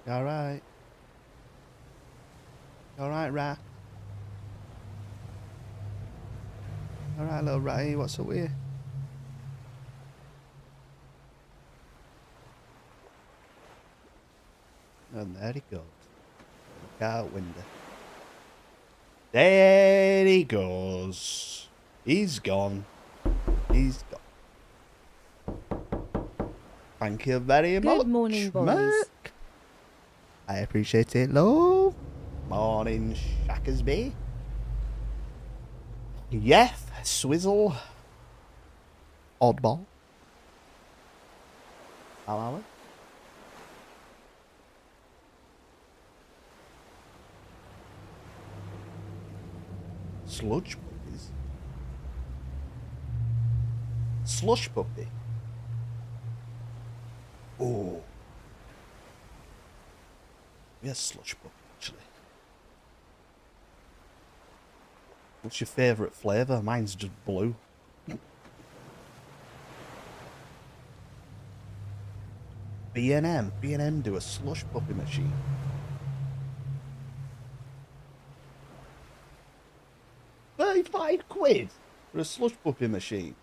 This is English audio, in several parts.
You alright? You alright, rat? Alright, little ratty, what's up with you? And there he goes. Look out window. There he goes. He's gone. He's gone. Thank you very much. Good morning, boys. Merc. I appreciate it, love. Morning, Shackersby. Yes, Swizzle. Oddball. How are we? Sludge puppies. Slush puppy. Oh. Yes, slush puppy, actually. What's your favourite flavour? Mine's just blue. B&M. B&M do a slush puppy machine. £35 for a slush puppy machine.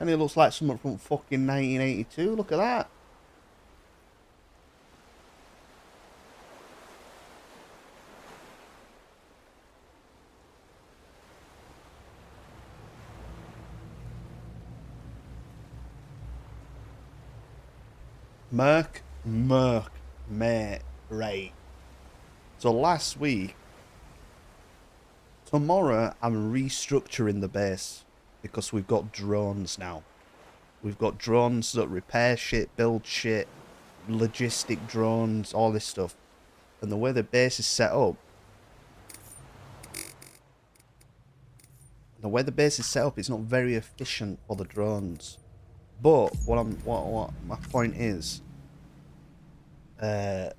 And it looks like something from fucking 1982. Look at that. Merc, mate, right. So last week, tomorrow I'm restructuring the base because we've got drones now. We've got drones that repair shit, build shit, logistic drones, all this stuff. And the way the base is set up, it's not very efficient for the drones. But what my point is, I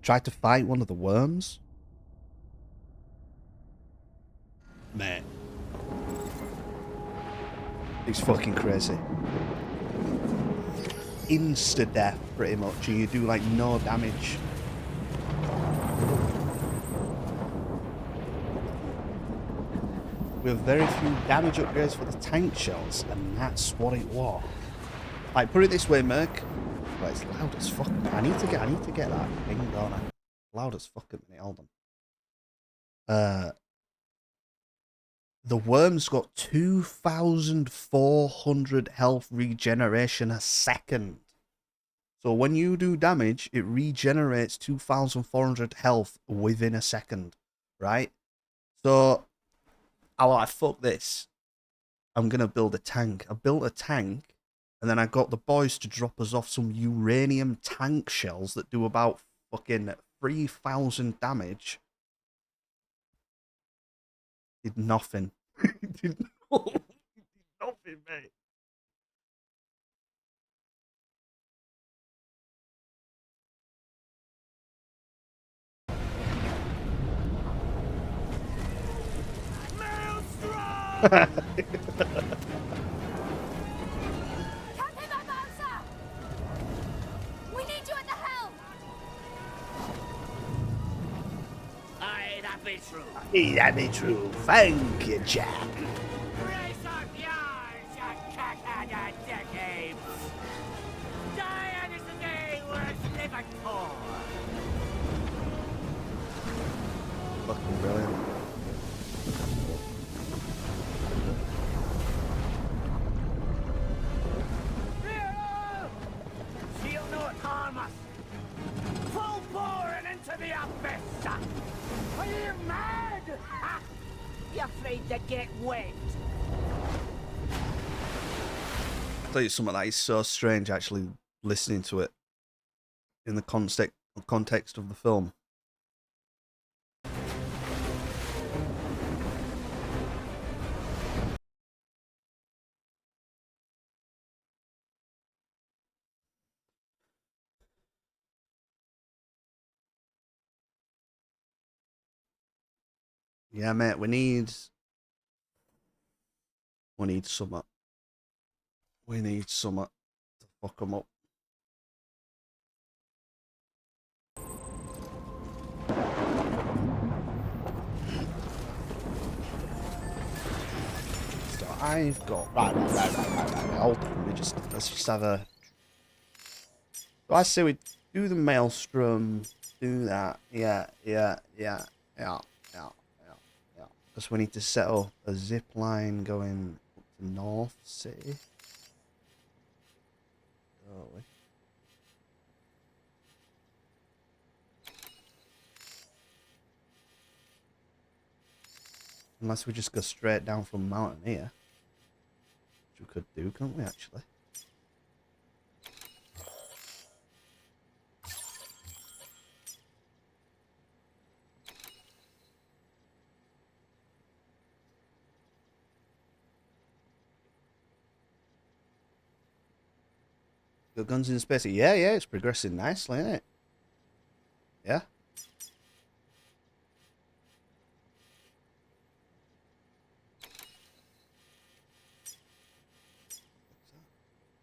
tried to fight one of the worms. Man, it's fucking crazy. Insta death, pretty much, and you do like no damage. We have very few damage upgrades for the tank shells, and that's what it was. Like, put it this way, Merc. Right, it's loud as fuck. I need to get that thing, don't I? Loud as fuck at minute. Hold on. The worm's got 2,400 health regeneration a second. So when you do damage, it regenerates 2,400 health within a second, right? So I was like, fuck this. I'm going to build a tank. I built a tank, and then I got the boys to drop us off some uranium tank shells that do about fucking 3,000 damage. Did nothing. Did nothing, mate. We need you at the helm! Aye, that be true. That be true. Thank you, Jack. Race up yours, you cack-headed dickheads! Dying is the day worth living for! Fucking brilliant. She'll not harm us! Full bore and into the abyss! Are you mad? Ha! You afraid to get wet? I'll tell you something that is so strange actually listening to it in the context of the film. Yeah, mate, we need some. We need some to fuck them up. So I've got right. Hold on, let's just have a. So I say we do the maelstrom, do that. Yeah. Because we need to set up a zip line going up to North City. Oh, we. Unless we just go straight down from mountain here. Which we could do, couldn't we, actually? Got guns in space. Yeah, it's progressing nicely, isn't it? Yeah.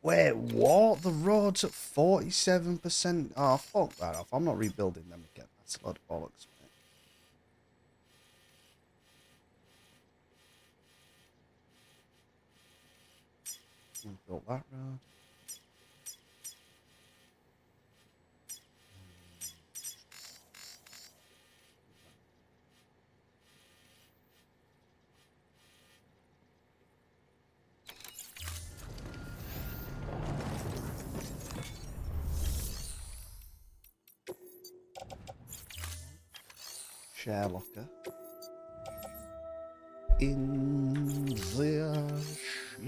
Wait, what? The road's at 47%. Oh, fuck that off. I'm not rebuilding them again. That's a lot of bollocks, mate. Built that road. Share locker. In the shop.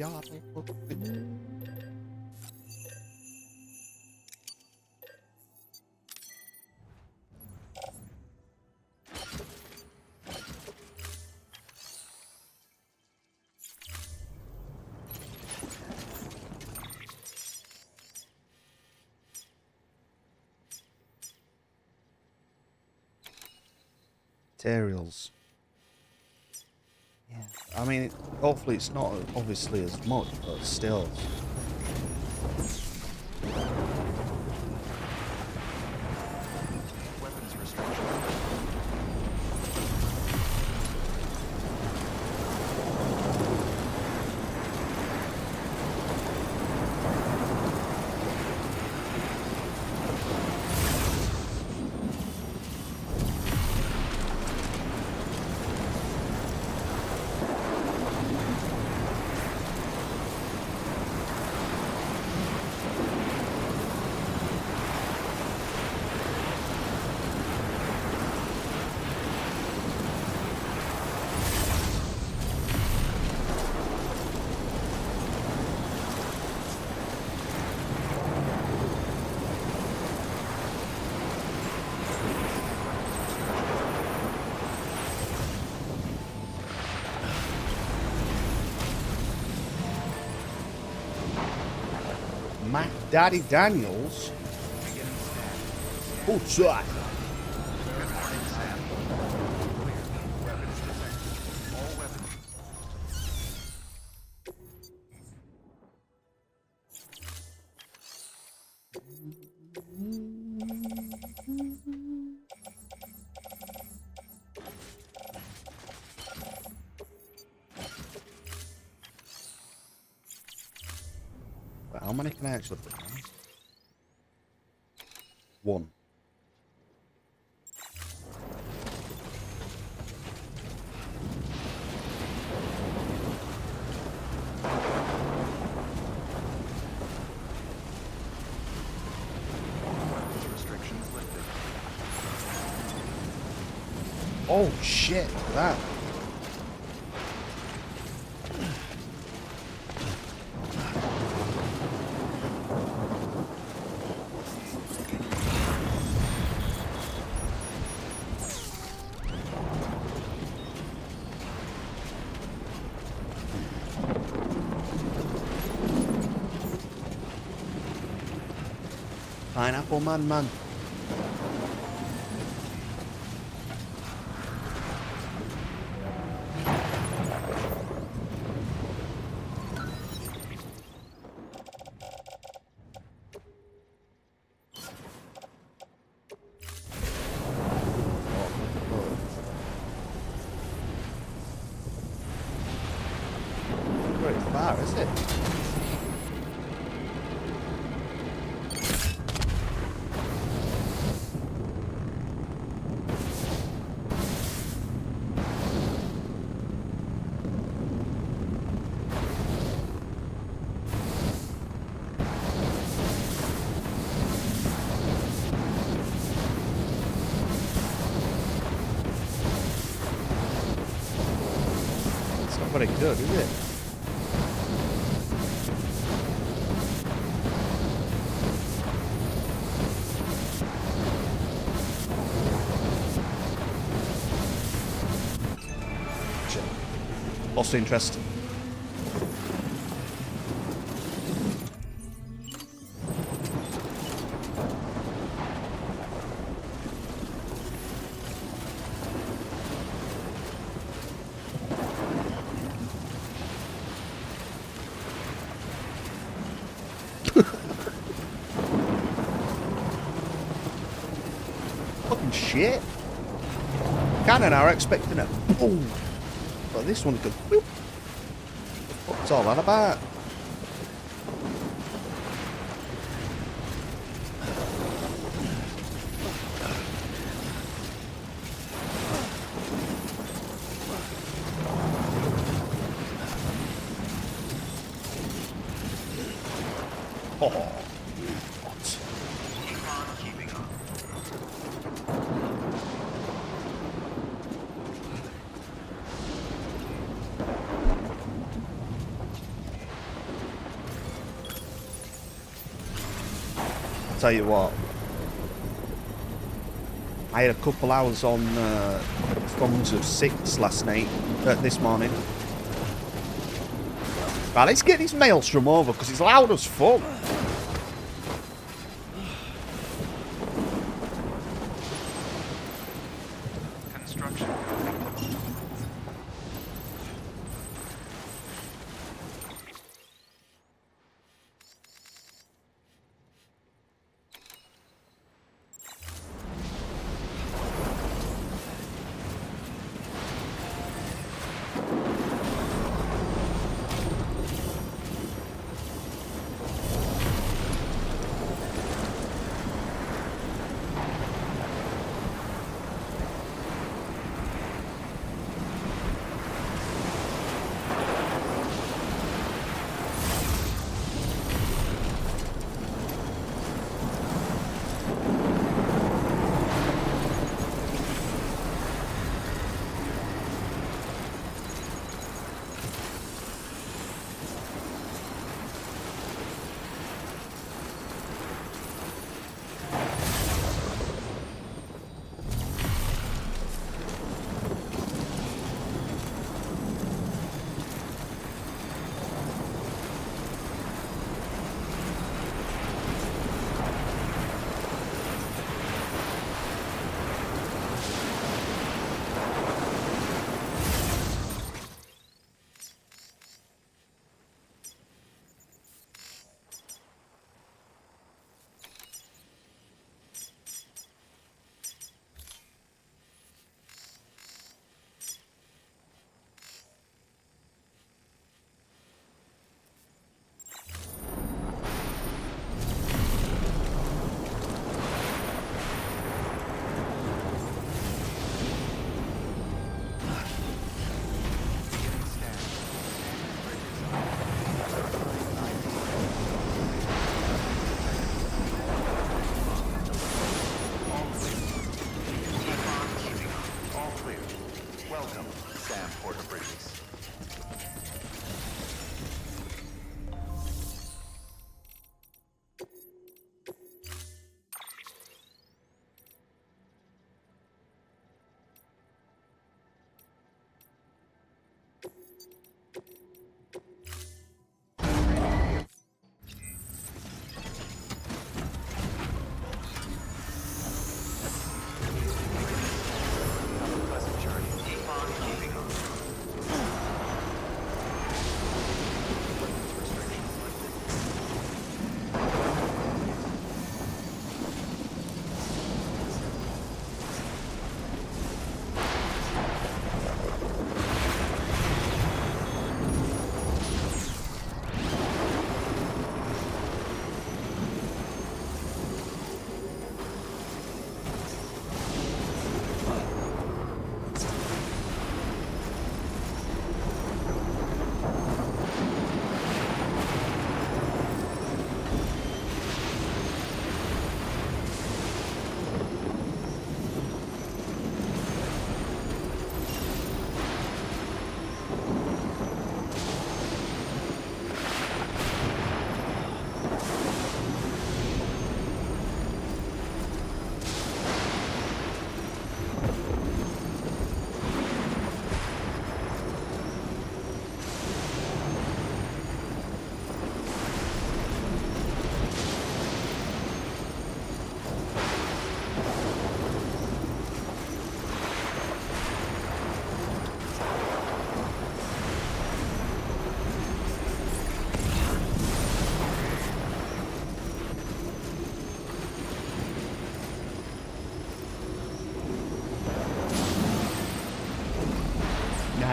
Materials. Yeah. I mean, hopefully it's not obviously as much, but still. Weapons restriction. Mac Daddy Daniels. Oh, shit. Well, how many can I actually put down? One. Weapons restrictions lifted. Oh shit, that. Pineapple man. car, is it? It's not very good, is it? Lost interest. Fucking shit. Cannon are expecting it. Boom. But this one could. Boop. What's all that about? Oh, what? Tell you what, I had a couple hours on Throngs of Six last night, this morning. Right, let's get this maelstrom over because it's loud as fuck. Construction.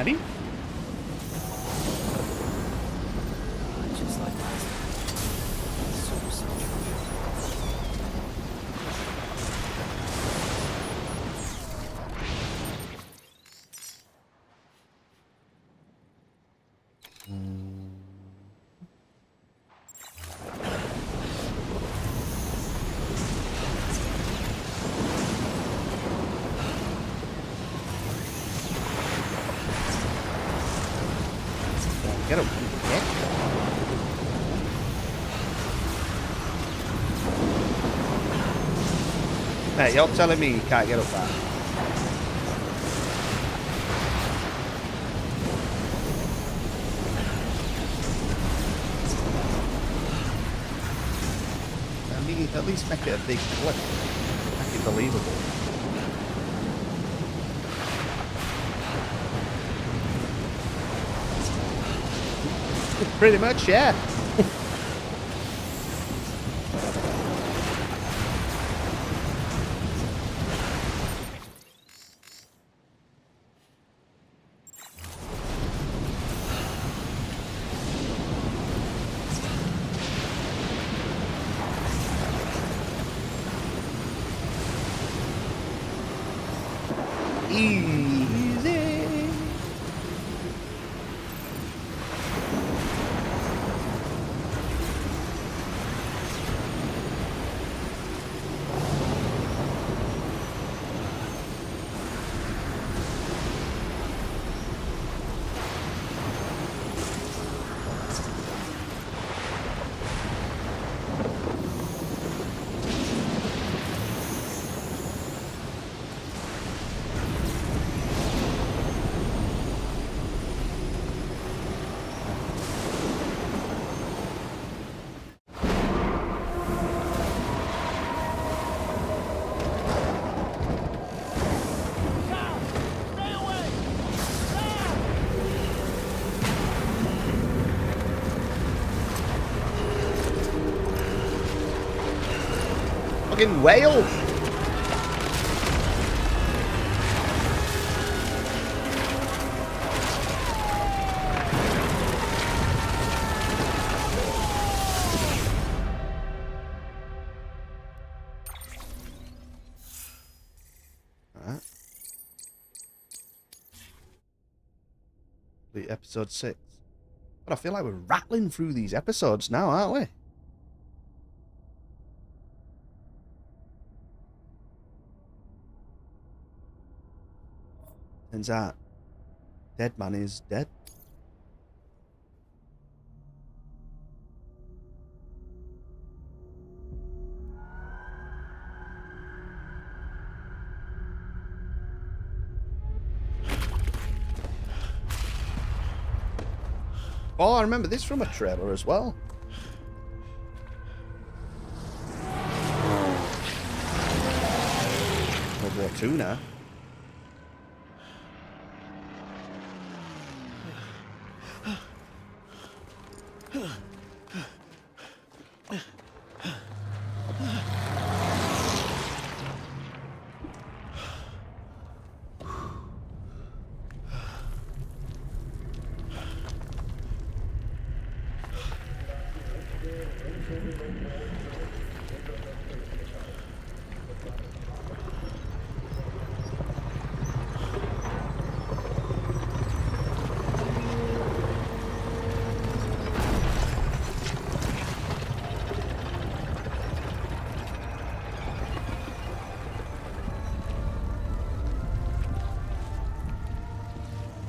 Ready? Just like last time. Super central. Get him. Yeah. Hey, you're telling me you can't get up that? At least make it a big flip. Make it believable. Pretty much, yeah. Easy. Fucking whale. Alright. The episode 6. But I feel like we're rattling through these episodes now, aren't we? Turns out, dead man is dead. Oh, I remember this from a trailer as well. World War II now.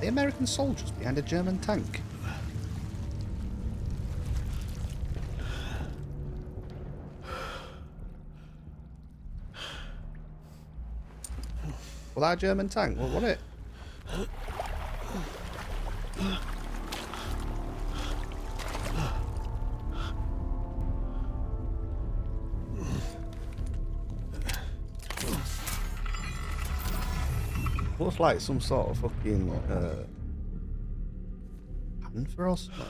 The American soldiers behind a German tank. Well, that German tank, what was it? Looks like some sort of fucking panther or something.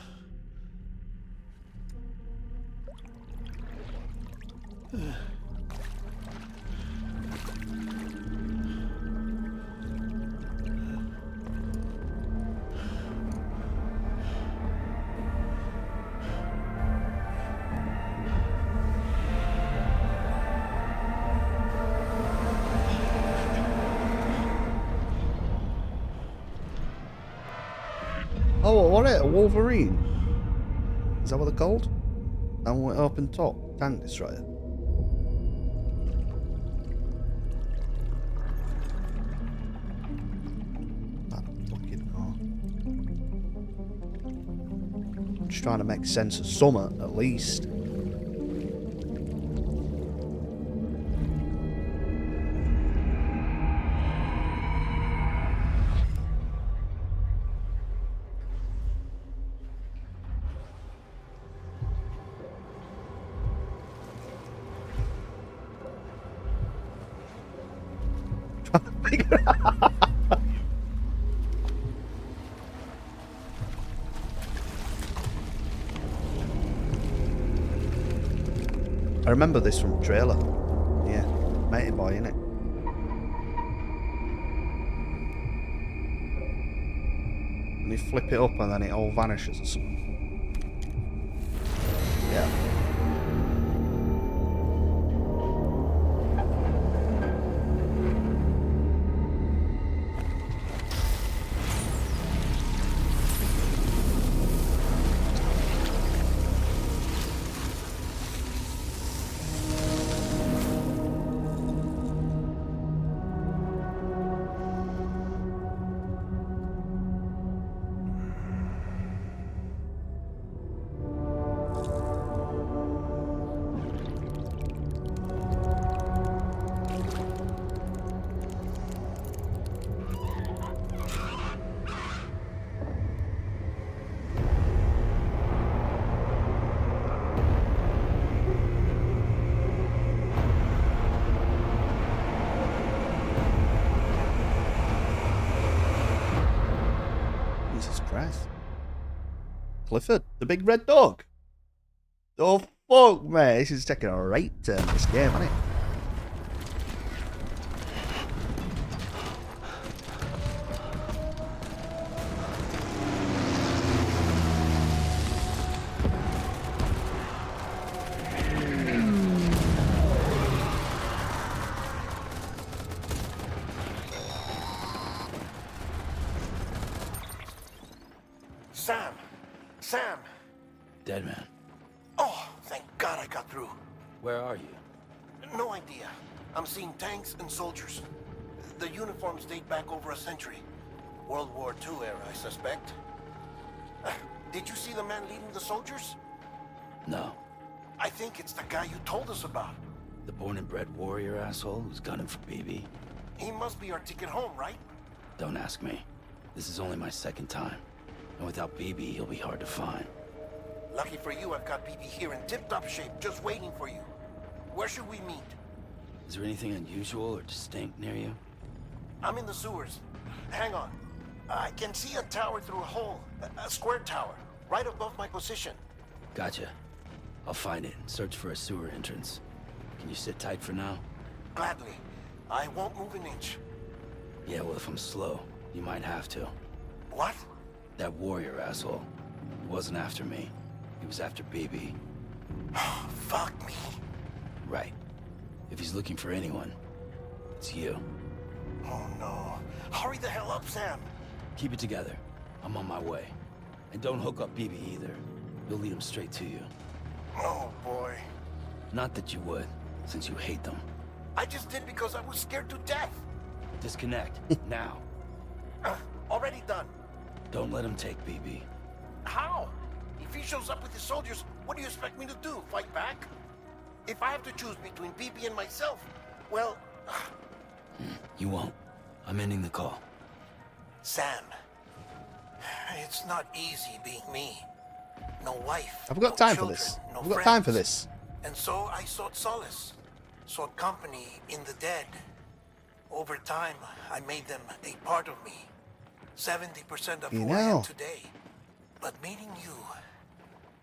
Oh, what it? A Wolverine? Is that what they're called? And we're open top tank destroyer. I don't fucking know. I'm just trying to make sense of something, at least. I remember this from the trailer. Yeah, matey boy, innit? And you flip it up and then it all vanishes or something. Yeah. Jesus Christ. Clifford, the big red dog. Oh fuck, man. This is taking a right turn, this game, isn't it? Sam! Sam! Dead man. Oh, thank God I got through. Where are you? No idea. I'm seeing tanks and soldiers. The uniforms date back over a century. World War II era, I suspect. Did you see the man leading the soldiers? No. I think it's the guy you told us about. The born and bred warrior asshole who's gunning for BB? He must be our ticket home, right? Don't ask me. This is only my second time. And without BB, he'll be hard to find. Lucky for you, I've got BB here in tip-top shape, just waiting for you. Where should we meet? Is there anything unusual or distinct near you? I'm in the sewers. Hang on. I can see a tower through a hole. A square tower, right above my position. Gotcha. I'll find it and search for a sewer entrance. Can you sit tight for now? Gladly. I won't move an inch. Yeah, well, if I'm slow, you might have to. What? That warrior asshole. He wasn't after me. He was after BB. Fuck me. Right. If he's looking for anyone, it's you. Oh no. Hurry the hell up, Sam. Keep it together. I'm on my way. And don't hook up BB either. You'll lead him straight to you. Oh boy. Not that you would, since you hate them. I just did because I was scared to death. Disconnect, now. Already done. Don't let him take BB. How? If he shows up with his soldiers, what do you expect me to do? Fight back? If I have to choose between BB and myself, well... You won't. I'm ending the call. Sam, it's not easy being me. No wife. I've got no time for children, this. No I've got friends. time for this. And so I sought solace. Sought company in the dead. Over time, I made them a part of me. 70% of You who I am know. today. But meeting you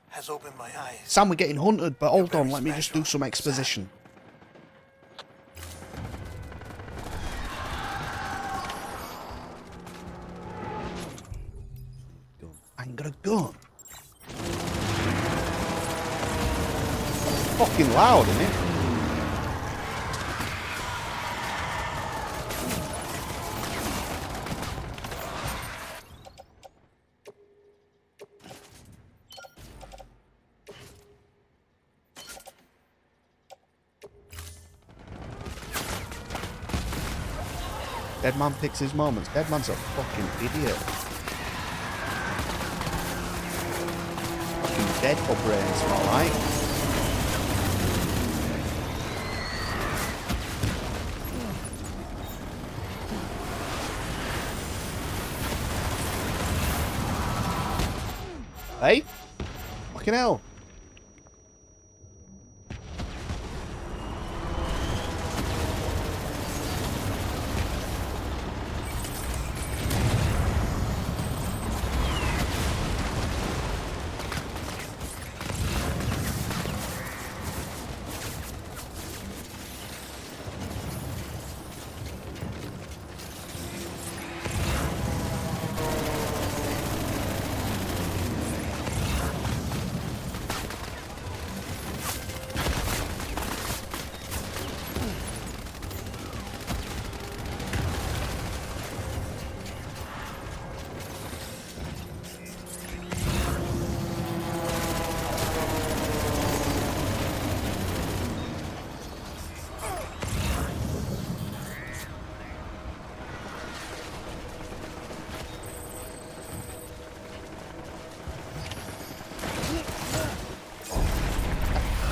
has opened my eyes. Sam, we're getting hunted, but hold You're on, very let me just do special, some exposition. I ain't got a gun. Fucking loud, isn't it? Dead man picks his moments. Dead man's a fucking idiot. Fucking dead for brains, alright? Hey? Fucking hell.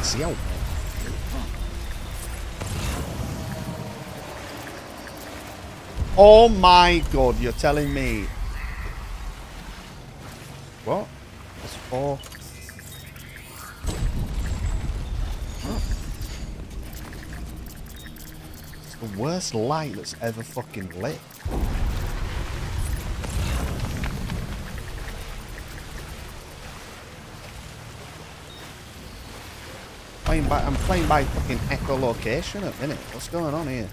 See how. Oh my god, you're telling me. What? That's 4. It's the worst light that's ever fucking lit. I'm playing by fucking echolocation at the minute. What's going on here?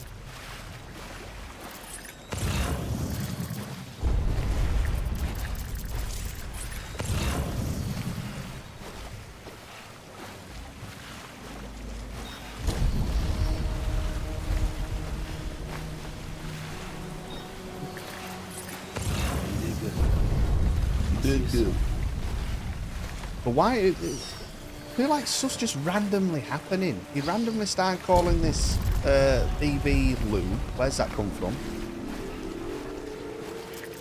Did good. But why? I feel like stuff's just randomly happening. You randomly start calling this BB Lou. Where's that come from?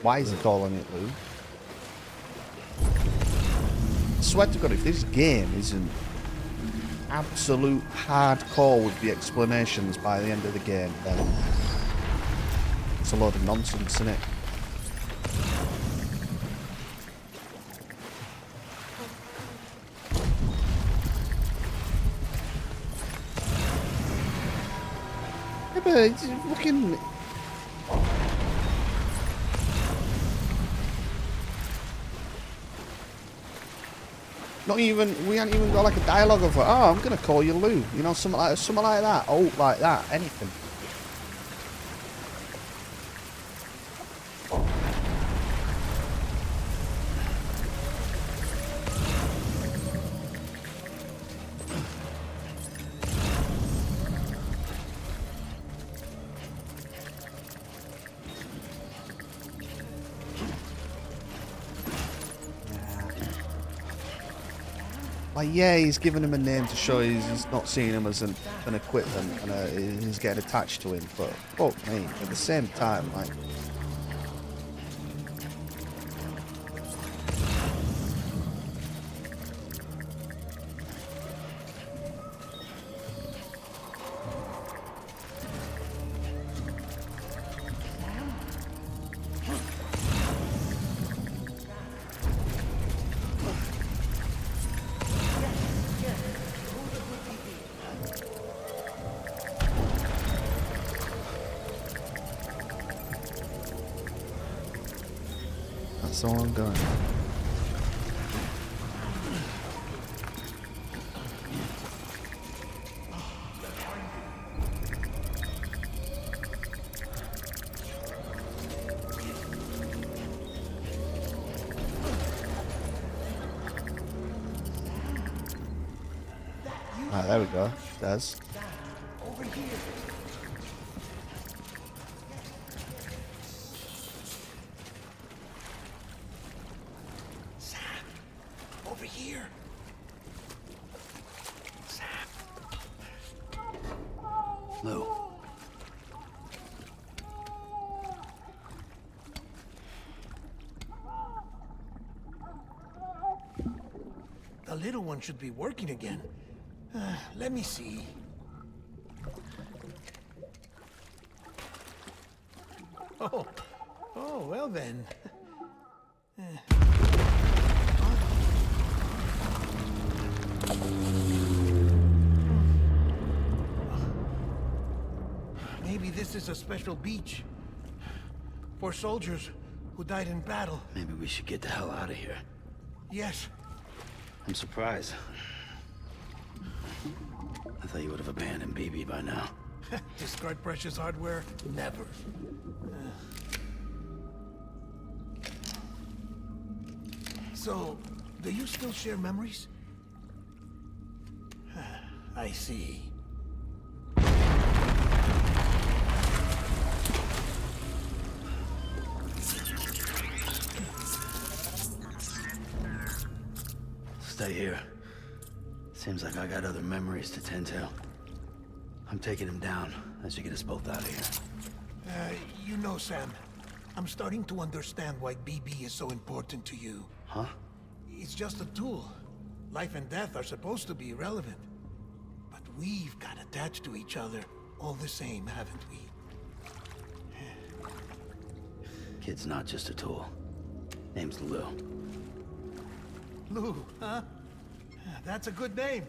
Why is he calling it Lou? I swear to God, if this game isn't absolute hardcore with the explanations by the end of the game, then it's a load of nonsense, isn't it? Yeah, but it's fucking... Not even, we haven't even got like a dialogue of, oh, I'm gonna call you Lou, you know, something like that, oh, like that, anything. Like, yeah, he's giving him a name to show he's not seeing him as an equipment and he's getting attached to him, but fuck me, at the same time, like... That's all I'm going. Alright, there we go. There's. Over here. Sam, over here. Sam. Lou. A little one should be working again. Let me see. Oh, well then. Maybe this is a special beach for soldiers who died in battle. Maybe we should get the hell out of here. Yes. I'm surprised. I thought you would have abandoned BB by now. Discard precious hardware? Never. So, do you still share memories? I see. Stay here. Seems like I got other memories to tend to. I'm taking him down as you get us both out of here. You know, Sam, I'm starting to understand why BB is so important to you. Huh? It's just a tool. Life and death are supposed to be irrelevant. But we've got attached to each other all the same, haven't we? Kid's not just a tool. Name's Lou. Lou, huh? That's a good name.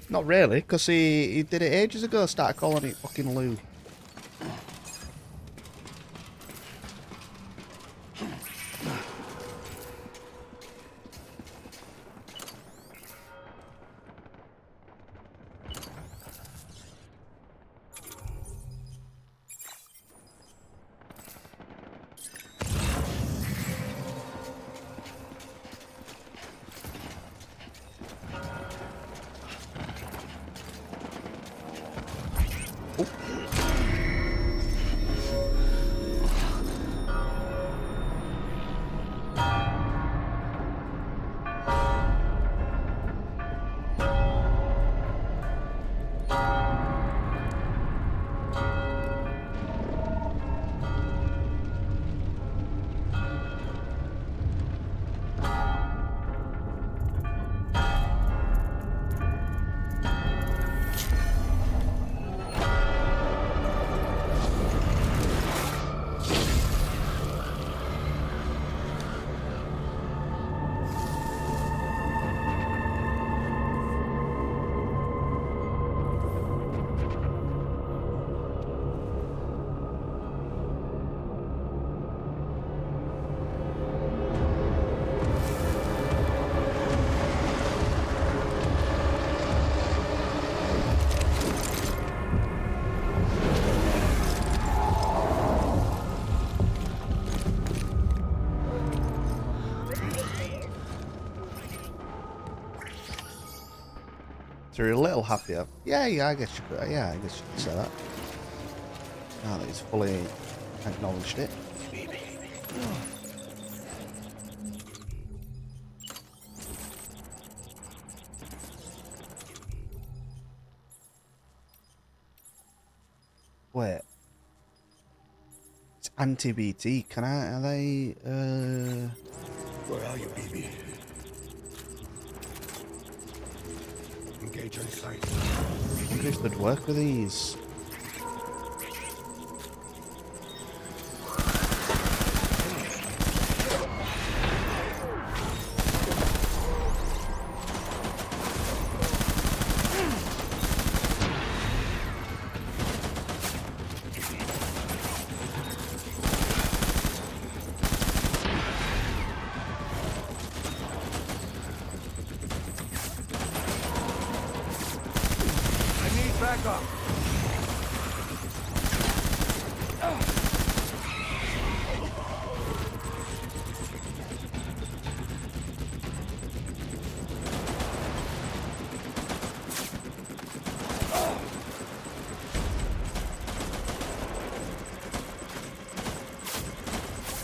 Not really, because he did it ages ago, started calling it fucking Lou. So you're a little happier. Yeah, I guess you could. Yeah, I guess you could say that. Now that he's fully acknowledged it. Wait. It's anti-BT. Can I? Are they? Where are you, BB? Engage on sight. I wonder if they'd work with these. Back up.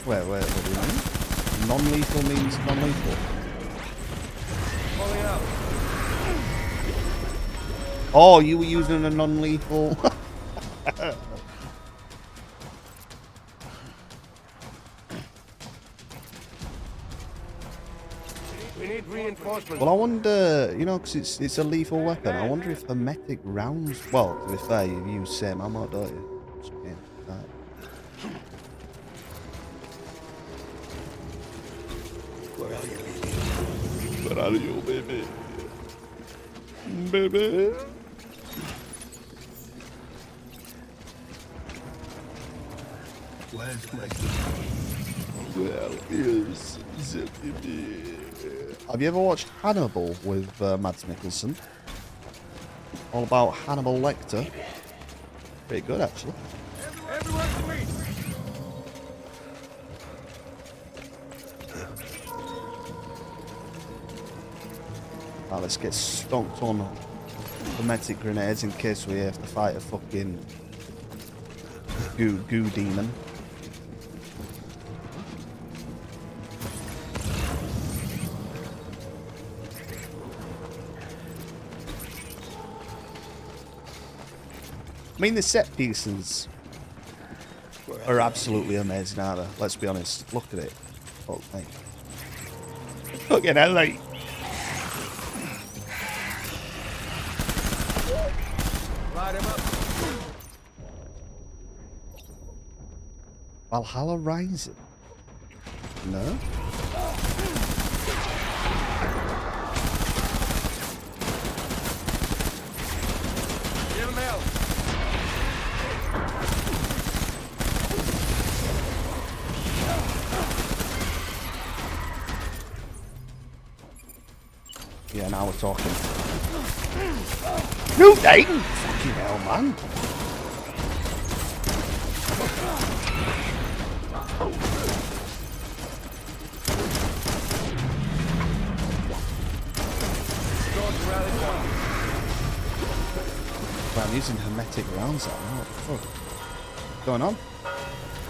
Wait, what do you mean? Non-lethal means non-lethal. Fully out. Oh, you were using a non-lethal. We need reinforcements. Well, I wonder, you know, because it's a lethal weapon. I wonder if hermetic rounds. Well, to be fair, you use same ammo, don't you? Just kidding. Right. Where are you, baby? Where are you, baby? Baby. Where's my Where is the baby? Have you ever watched Hannibal with Mads Mikkelsen? All about Hannibal Lecter. Pretty good, actually. Everywhere to me. Right, let's get stonked on hermetic grenades in case we have to fight a fucking goo demon. I mean, the set pieces are absolutely amazing, aren't they? Let's be honest. Look at it. Fuck me. Fucking hell, like. Light him up. Valhalla Rising? No? Give him help. Yeah, now we're talking. No, Dayton! Fucking hell, man. Well, I'm using hermetic rounds out now. What the fuck? What's going on?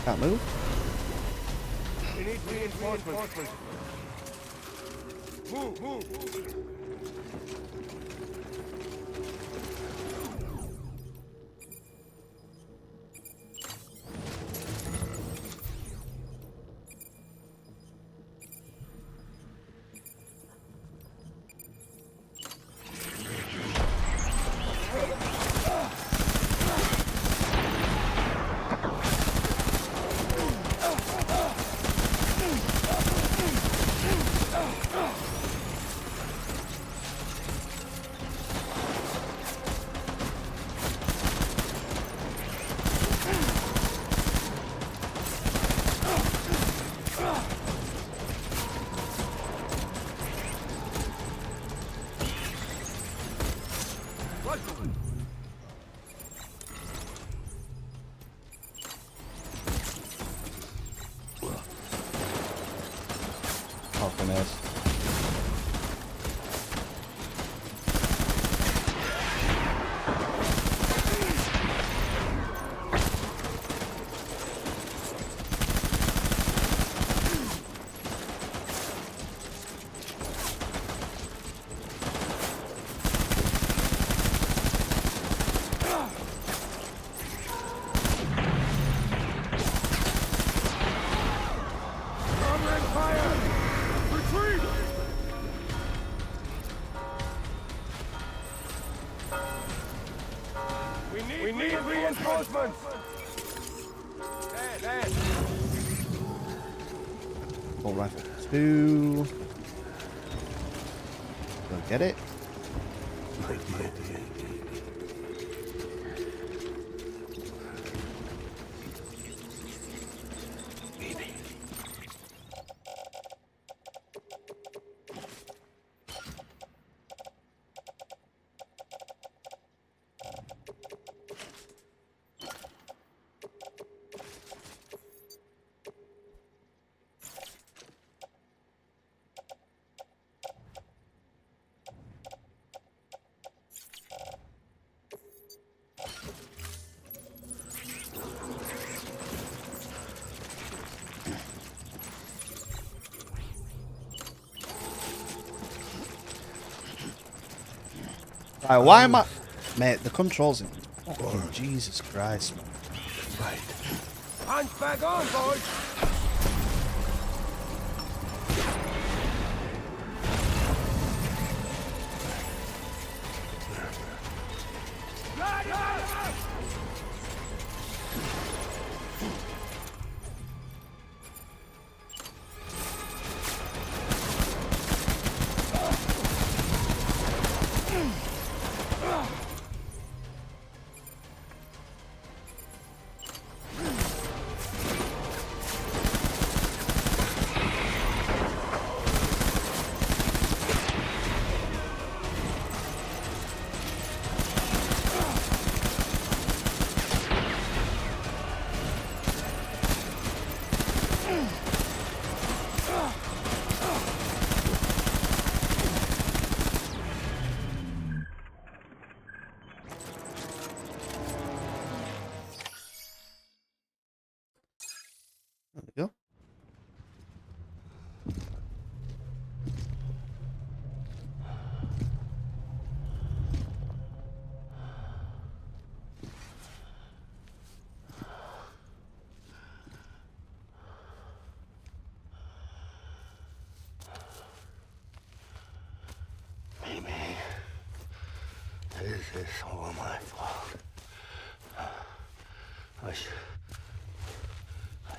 Can't move. We need reinforcements. Move. Fucking ass. Covering fire. Retreat. We need reinforcements. Stand. Full rifle 2. Go get it. Right, why am I... Mate, the controls in Jesus Christ, man. Right. Hands back on, boys! There we go. Maybe this is all my fault. I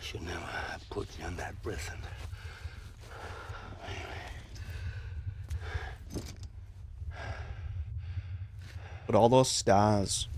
should never have put you in that prison. But all those stars.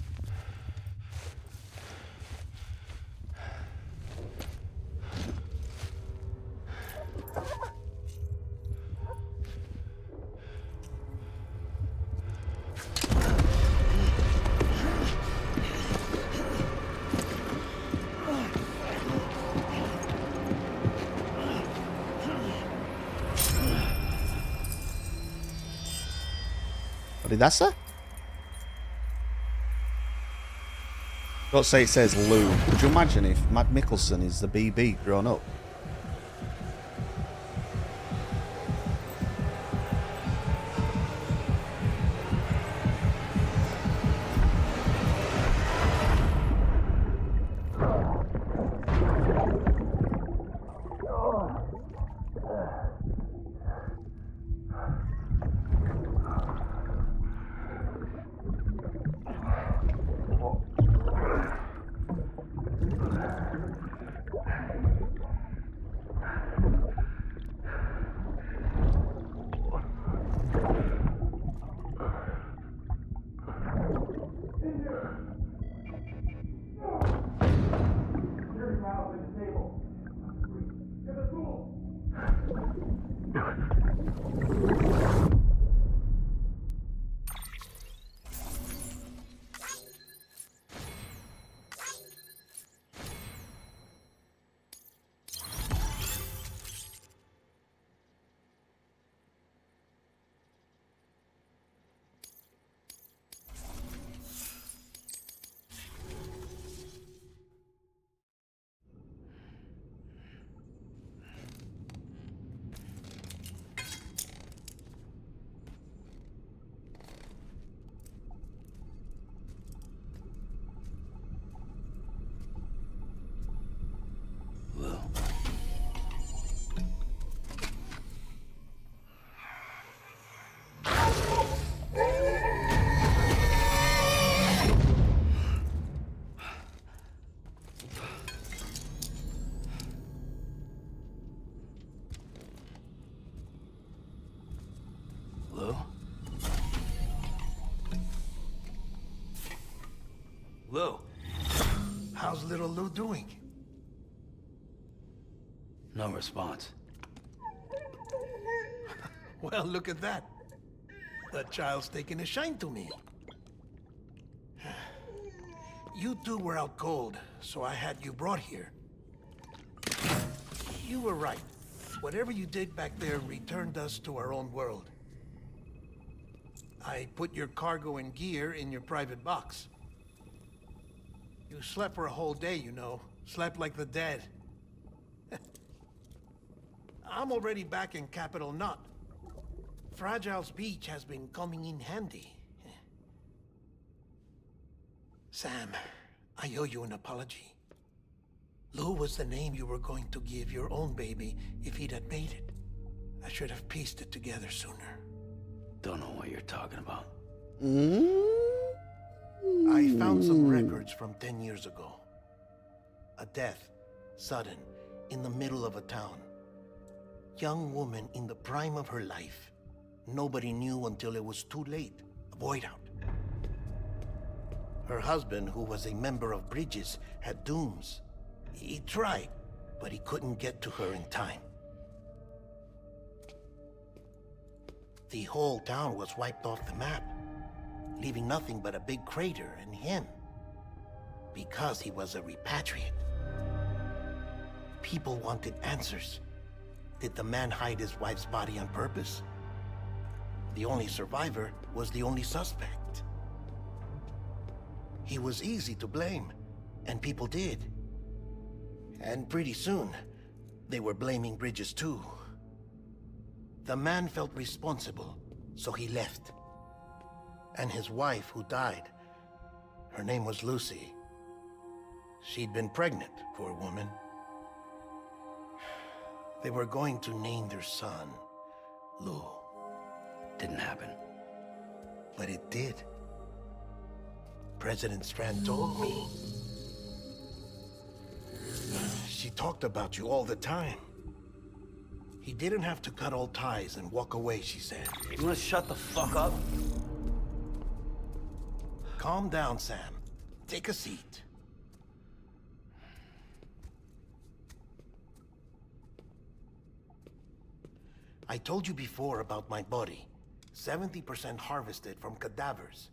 What did that say? Don't say it says Lou. Could you imagine if Matt Mickelson is the BB grown up? Lou? Lou? How's little Lou doing? No response. Well, look at that. The child's taking a shine to me. You two were out cold, so I had you brought here. You were right. Whatever you did back there returned us to our own world. I put your cargo and gear in your private box. You slept for a whole day, you know. Slept like the dead. I'm already back in Capital Knot. Fragile's beach has been coming in handy. Sam, I owe you an apology. Lou was the name you were going to give your own baby if he'd had made it. I should have pieced it together sooner. Don't know what you're talking about. I found some records from 10 years ago. A death, sudden, in the middle of a town. Young woman in the prime of her life. Nobody knew until it was too late. A void out. Her husband, who was a member of Bridges, had dooms. He tried, but he couldn't get to her in time. The whole town was wiped off the map, leaving nothing but a big crater and him. Because he was a repatriate. People wanted answers. Did the man hide his wife's body on purpose? The only survivor was the only suspect. He was easy to blame, and people did. And pretty soon, they were blaming Bridges too. The man felt responsible, so he left. And his wife, who died, her name was Lucy. She'd been pregnant, poor woman. They were going to name their son Lou. Didn't happen. But it did. President Strand told me. She talked about you all the time. He didn't have to cut all ties and walk away, she said. You wanna shut the fuck up? Calm down, Sam. Take a seat. I told you before about my body. 70% harvested from cadavers.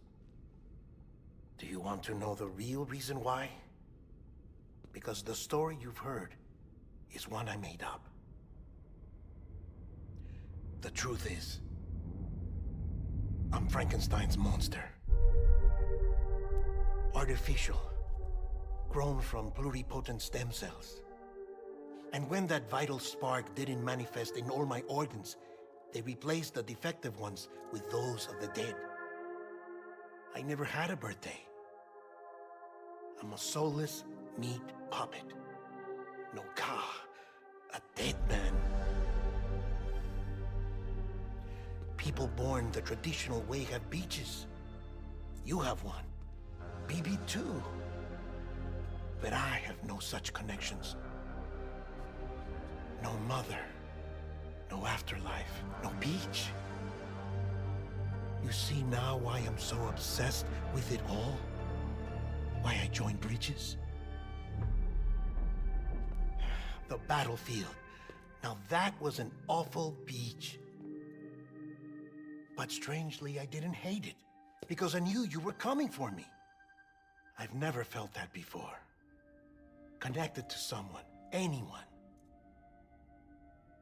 Do you want to know the real reason why? Because the story you've heard is one I made up. The truth is, I'm Frankenstein's monster. Artificial, grown from pluripotent stem cells. And when that vital spark didn't manifest in all my organs, they replaced the defective ones with those of the dead. I never had a birthday. I'm a soulless meat puppet. No ka, a dead man. People born the traditional way have beaches. You have one. BB too. But I have no such connections. No mother. No afterlife. No beach. You see now why I'm so obsessed with it all? Why I joined Bridges? The battlefield. Now that was an awful beach. But strangely, I didn't hate it, because I knew you were coming for me. I've never felt that before. Connected to someone, anyone.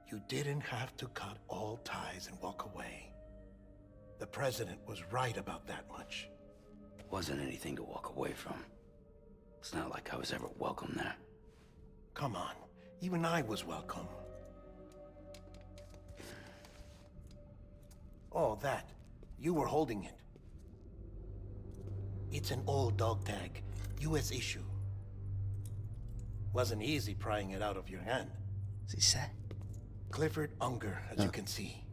You didn't have to cut all ties and walk away. The president was right about that much. Wasn't anything to walk away from. It's not like I was ever welcome there. Come on, even I was welcome. Oh, that. You were holding it. It's an old dog tag, US issue. Wasn't easy prying it out of your hand. What's he say? Clifford Unger, as you can see.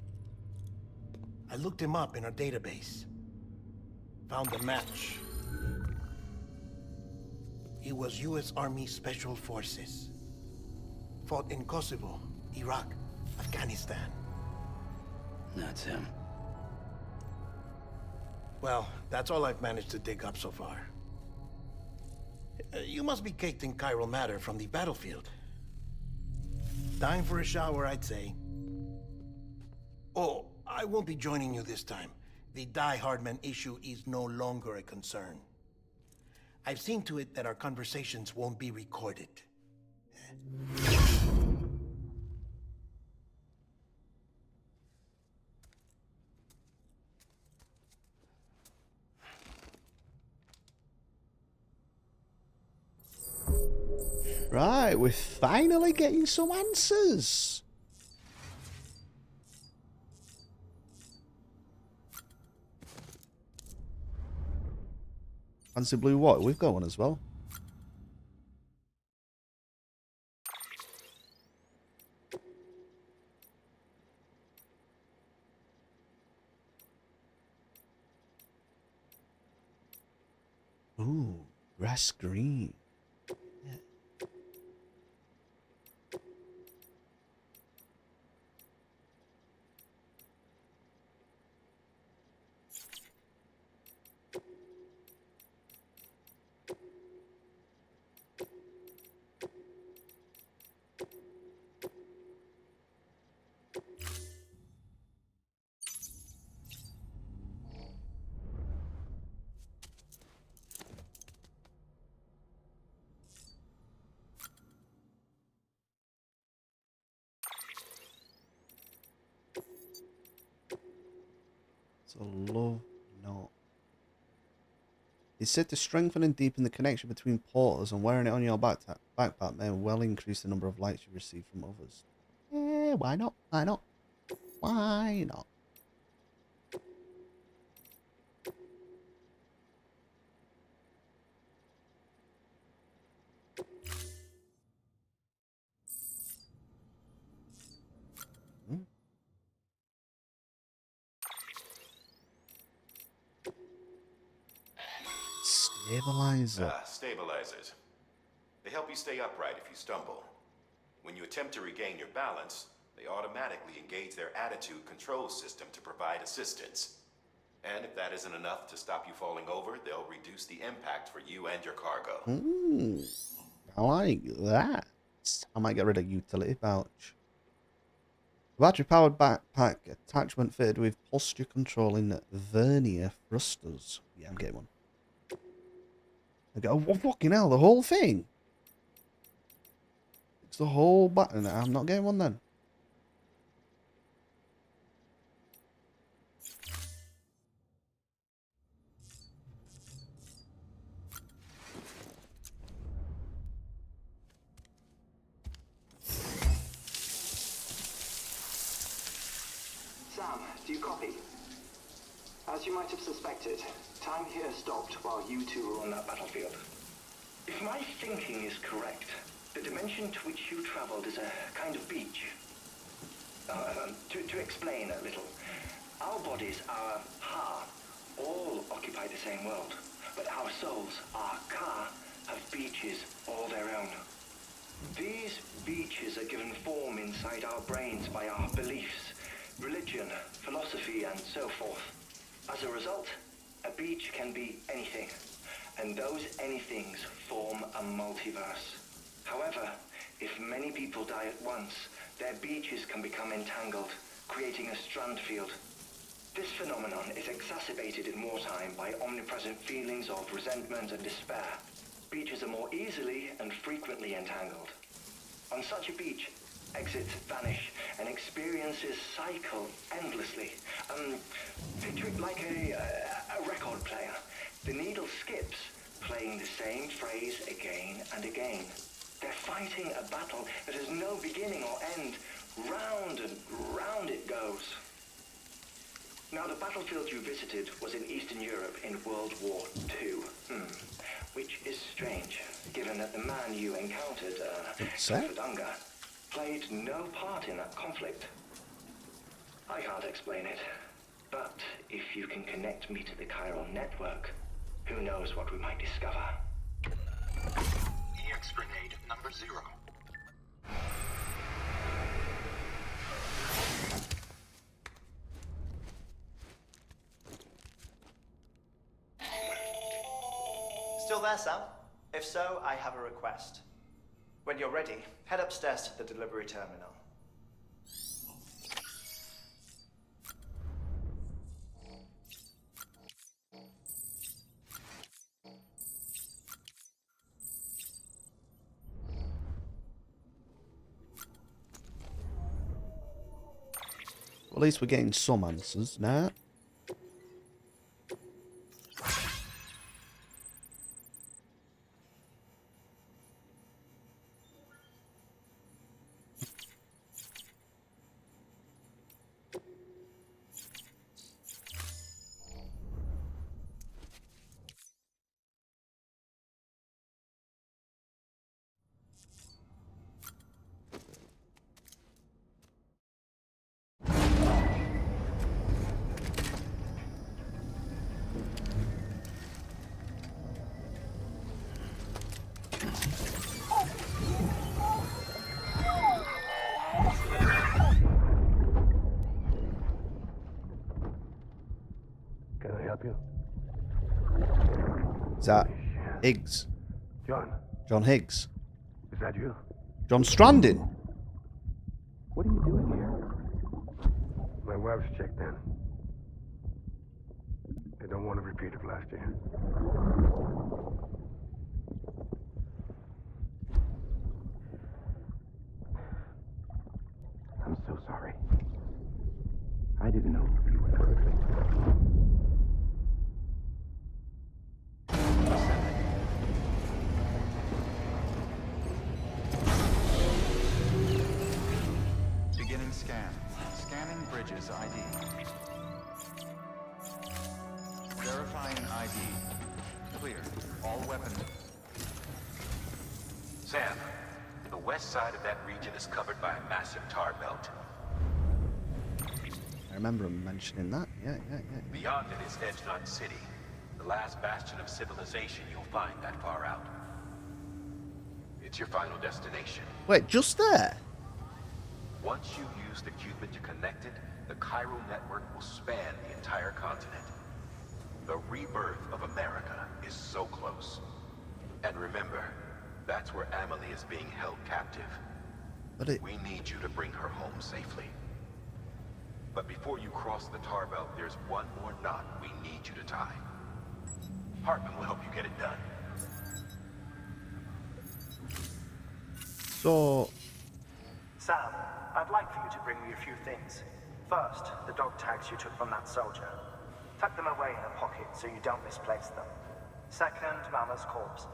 I looked him up in our database. Found a match. He was US Army Special Forces. Fought in Kosovo, Iraq, Afghanistan. That's him. Well, that's all I've managed to dig up so far. You must be caked in chiral matter from the battlefield. Time for a shower, I'd say. Oh, I won't be joining you this time. The Die Hardman issue is no longer a concern. I've seen to it that our conversations won't be recorded. Right, we're finally getting some answers. Fancy blue water? We've got one as well. Ooh, grass green. Yeah. So love not. It said to strengthen and deepen the connection between portals, and wearing it on your backpack may well increase the number of likes you receive from others. Eh, why not? Why not? Why not? Hmm? Stabilizer. Stabilizers. They help you stay upright if you stumble. When you attempt to regain your balance, they automatically engage their attitude control system to provide assistance. And if that isn't enough to stop you falling over, they'll reduce the impact for you and your cargo. Ooh, I like that. I might get rid of utility pouch. Battery-powered backpack attachment fitted with posture controlling vernier thrusters. Yeah, I'm getting one. I go, oh, fucking hell, the whole thing? It's the whole button. I'm not getting one then. Sam, do you copy? As you might have suspected, time here stopped while you two were on that battlefield. If my thinking is correct, the dimension to which you traveled is a kind of beach. To explain a little, our bodies, our ha, all occupy the same world, but our souls, our ka, have beaches all their own. These beaches are given form inside our brains by our beliefs, religion, philosophy, and so forth. As a result, a beach can be anything, and those anythings form a multiverse. However, if many people die at once, their beaches can become entangled, creating a strand field. This phenomenon is exacerbated in wartime by omnipresent feelings of resentment and despair. Beaches are more easily and frequently entangled. On such a beach, exits vanish and experiences cycle endlessly. Picture it like a record player. The needle skips, playing the same phrase again and again. They're fighting a battle that has no beginning or end. Round and round it goes. Now, the battlefield you visited was in Eastern Europe in World War II. Which is strange, given that the man you encountered, Dunga, played no part in that conflict. I can't explain it, but if you can connect me to the chiral network, who knows what we might discover. EX grenade number 0. Still there, Sam? If so, I have a request. When you're ready, head upstairs to the delivery terminal. Well, at least we're getting some answers now. help you? Is that Higgs? John, John Higgs? is that you? John Stranding? What are you doing here? My wife's checked in. I don't want to repeat of last year. I'm so sorry. I didn't know you were perfect. Beginning scan. Scanning bridges ID. Verifying ID. Clear. All weapons. Sam, the west side of that region is covered by a massive tar belt. I remember him mentioning that. Yeah. Beyond it is Edgenut City, the last bastion of civilization you'll find that far out. It's your final destination. Wait, just there? Once you use the Cupid to connect it, the chiral network will span the entire continent. The rebirth of America is so close. And remember, that's where Amelie is being held captive. But it... We need you to bring her home safely. But before you cross the tar belt, there's one more knot we need you to tie. Hartman will help you get it done. So... Sam, I'd like for you to bring me a few things. First, the dog tags you took from that soldier. Tuck them away in a pocket so you don't misplace them. Second, Mama's corpse.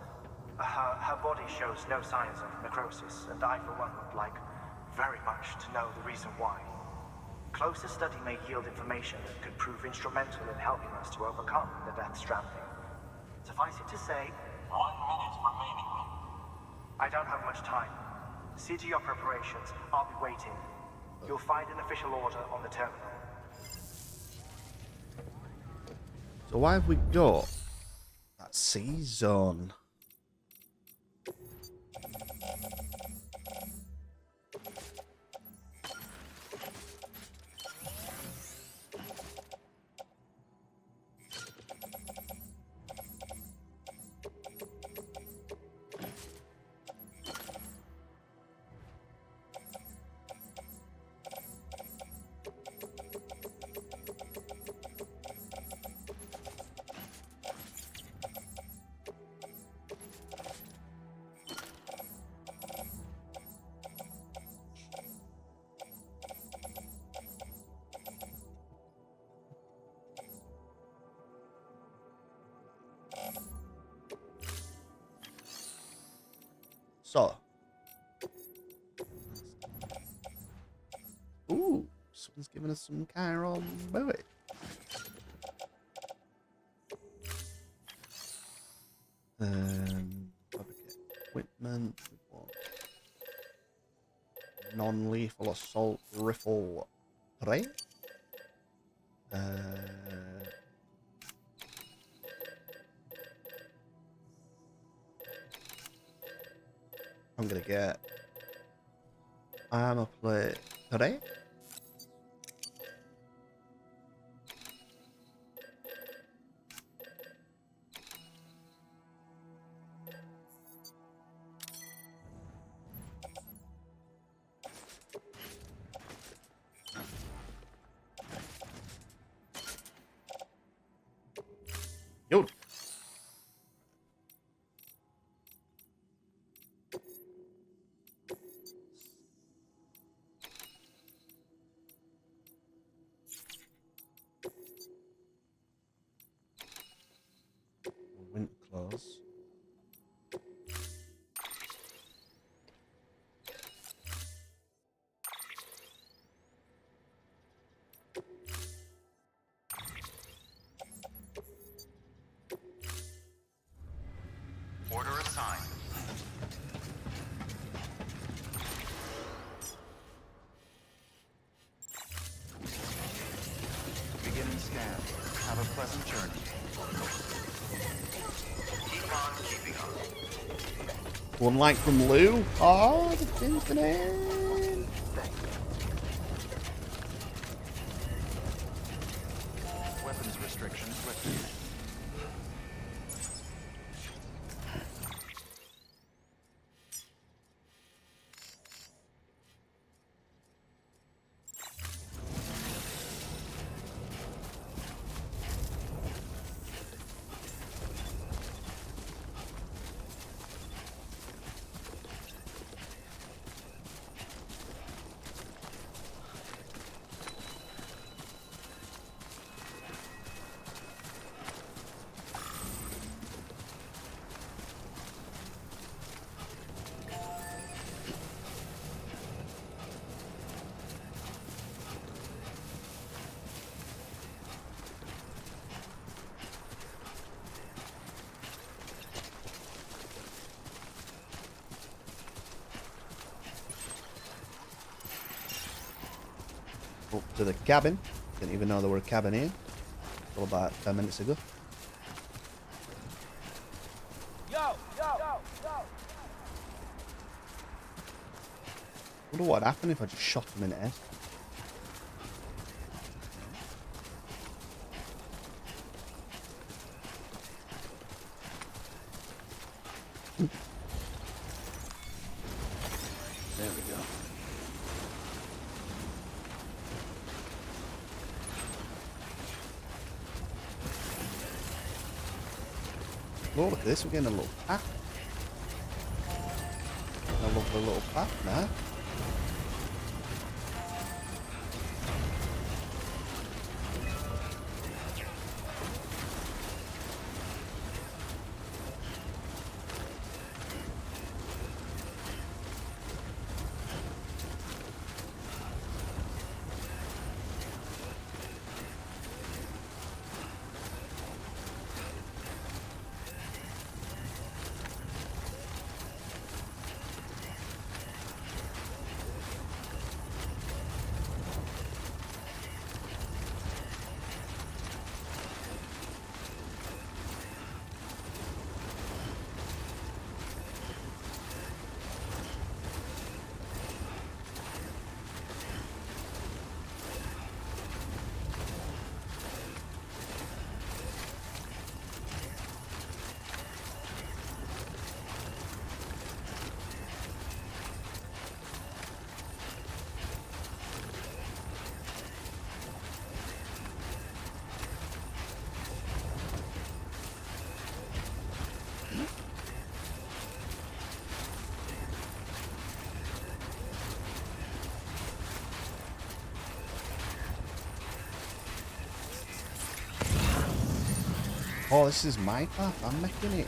Her body shows no signs of necrosis, and I, for one, would like very much to know the reason why. Closer study may yield information that could prove instrumental in helping us to overcome the Death Stranding. Suffice it to say, 1 minute remaining. I don't have much time. See to your preparations. I'll be waiting. You'll find an official order on the terminal. So why have we got that C zone? So. Ooh, someone's giving us some chiral buoy. Fabricate equipment. Non-lethal assault rifle ray. I'm gonna get armor plate today. Yo. Winter clothes. Order assigned. Beginning scan. Have a pleasant journey. Keep on keeping on. One like from Lou. Oh, the thing's gonna end. Weapons restrictions lifted. Up to the cabin. Didn't even know there were a cabin here. Until about 10 minutes ago. Wonder what would happen if I just shot him in the head. There we go. Oh, look at this, we're getting a little path. I love the little path now. Oh, this is my path. I'm making it.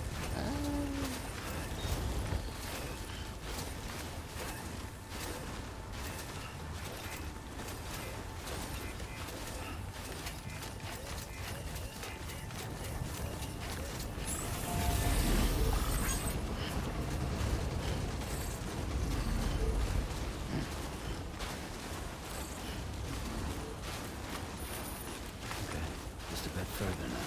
Okay, just a bit further now.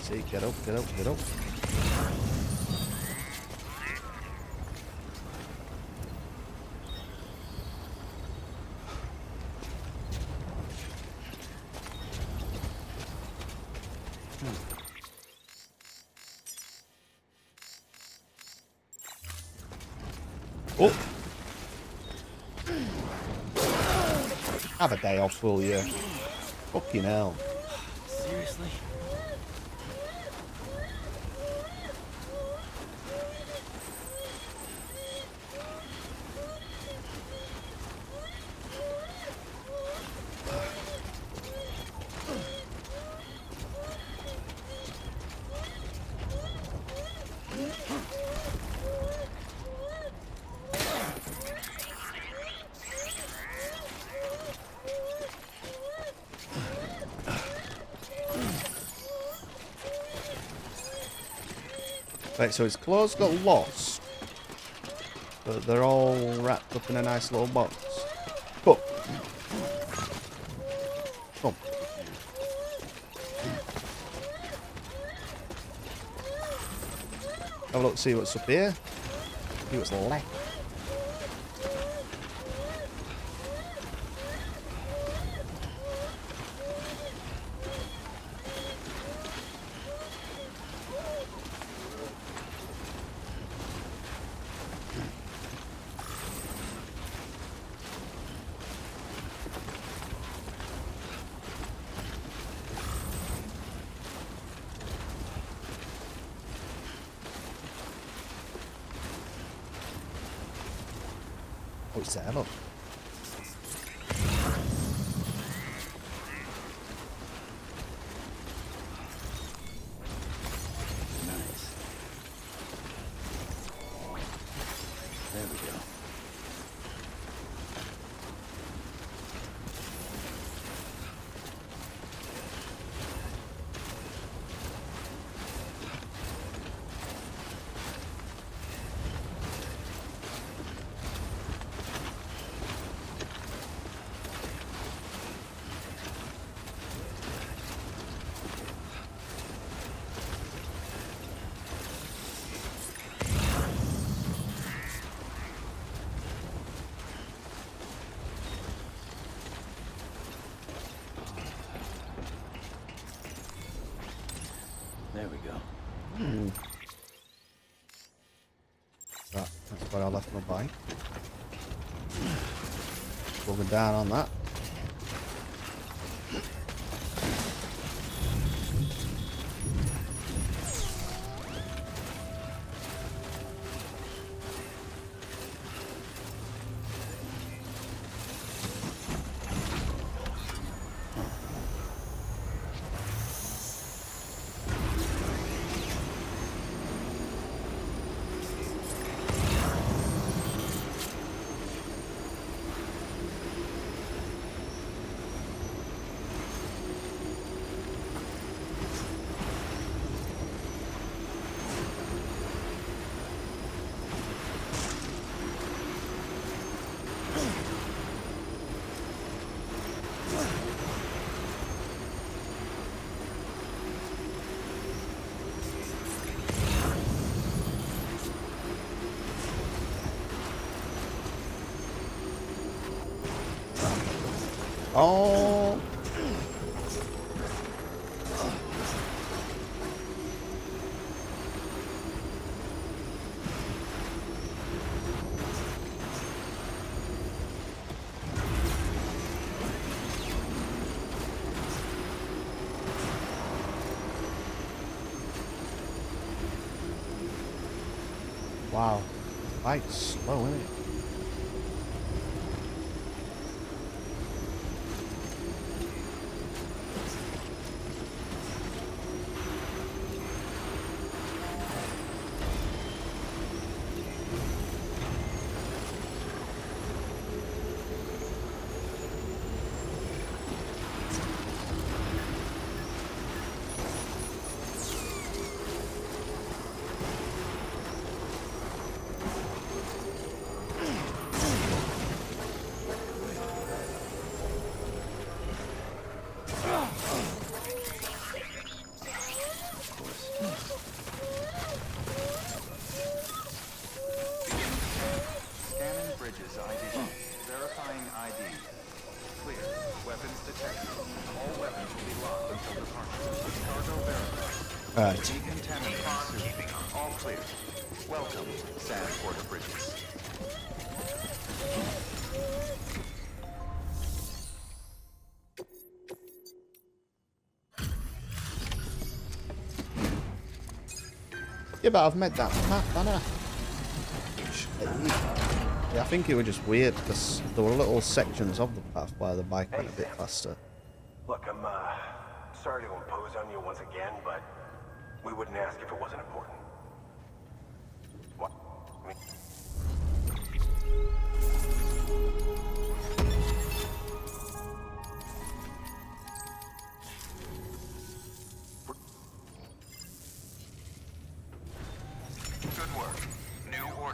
See, get up, get up, get up. Oh! Have a day off, will you? Fucking hell. Seriously? Right, so his clothes got lost, but they're all wrapped up in a nice little box. Come. Come. Have a look, see what's up here. See what's left. Oh, it's there, look. Nice. There we go. There we go. That's where I left my bike. Going down on that. Oh. Wow. Bike's slow, isn't it? Scanning bridges ID. Verifying ID. Clear. Weapons detected. All weapons will be locked until departure. Cargo verified. Alright. Decontaminating suit. All clear. Welcome, Sand Porter Bridges. Yeah, but I've made that map, haven't I? Yeah, I think it was just weird because there were little sections of the path where the bike went a bit faster. Look, I'm sorry to impose on you once again, but we wouldn't ask if it wasn't important. What? I mean,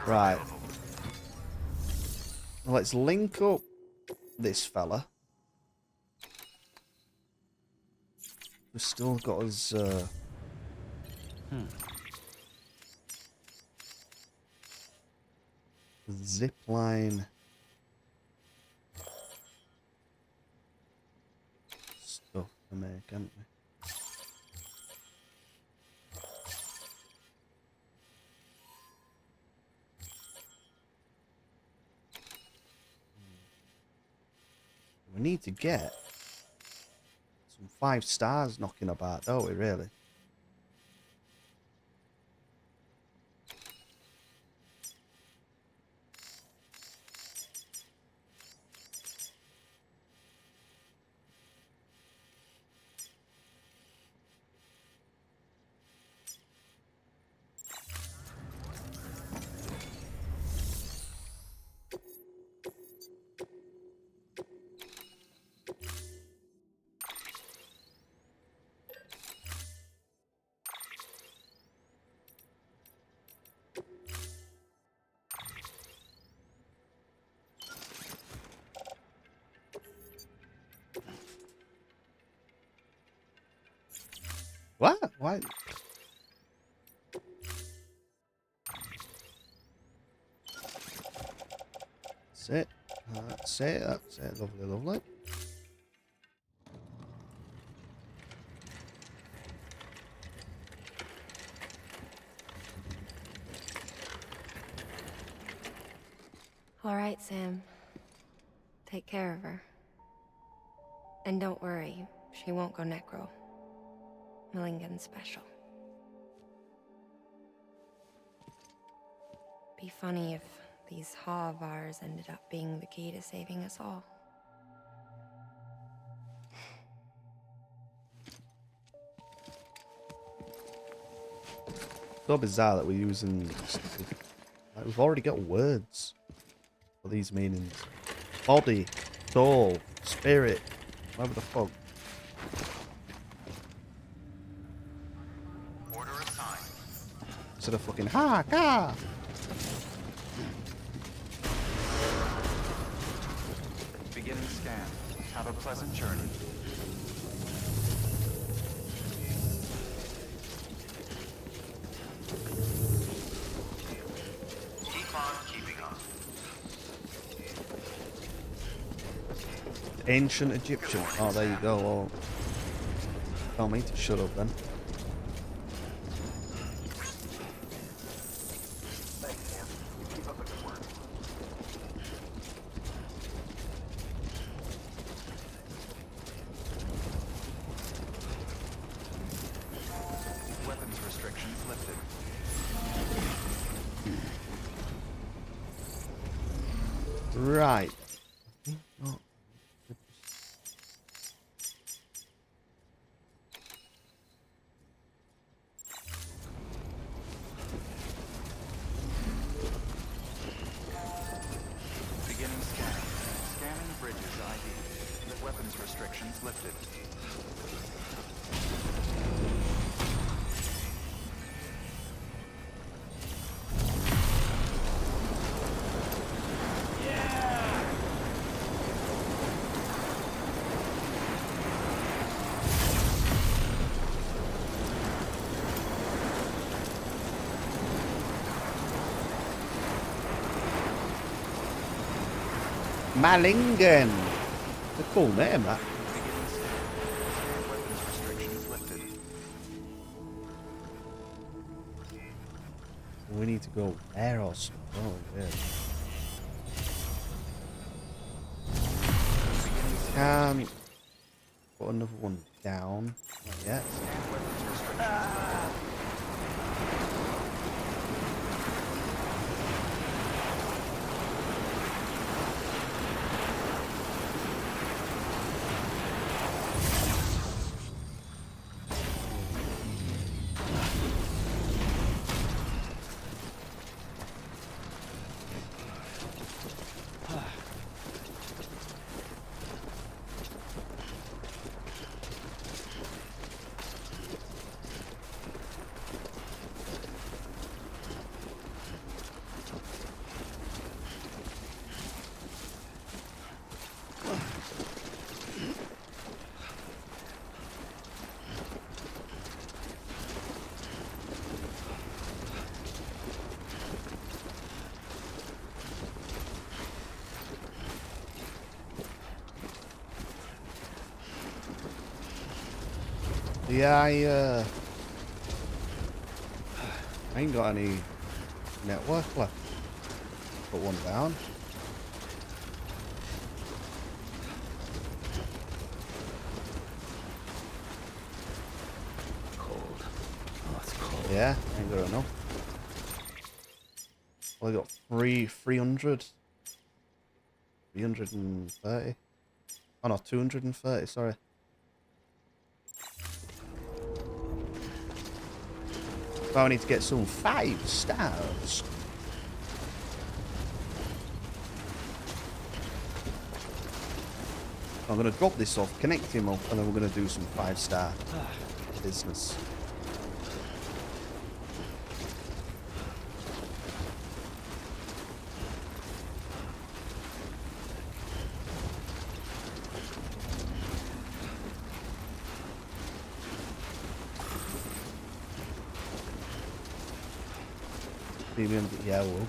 Right. Let's link up this fella. We've still got his zip line stuff to make, haven't we? We need to get some 5 stars knocking about, don't we, really? What? Why? That's it. That's it. That's it. Lovely, lovely. All right, Sam. Take care of her. And don't worry, she won't go necro. Millingen's special. Be funny if these Ha of ours ended up being the key to saving us all. So bizarre that we're using. Like, we've already got words for these meanings. Body, soul, spirit, whatever the fuck. Order assigned. Instead of fucking ha ka. Beginning scan. Have a pleasant journey. Keep on keeping on. Ancient Egyptian. Oh, there you go. Well, tell me to shut up then. Thanks, Sam. Keep up the good work. Weapons restrictions lifted. Right. Oh. Beginning scan. Scanning bridges ID. Weapons restrictions lifted. Malingen. It's a cool name, that. Beginning scan. Weapons restrictions lifted. We need to go there or something. Oh, yeah. Can put another one down. Not yet. Weapons restrictions. Yeah, I ain't got any network left. Put one down. Cold. Oh, it's cold. Yeah, ain't got enough. Well, I got 300. 330. Oh no, 230, sorry. So I need to get some 5 stars. I'm going to drop this off, connect him up, and then we're going to do some 5-star business. Premium, yeah, we'll.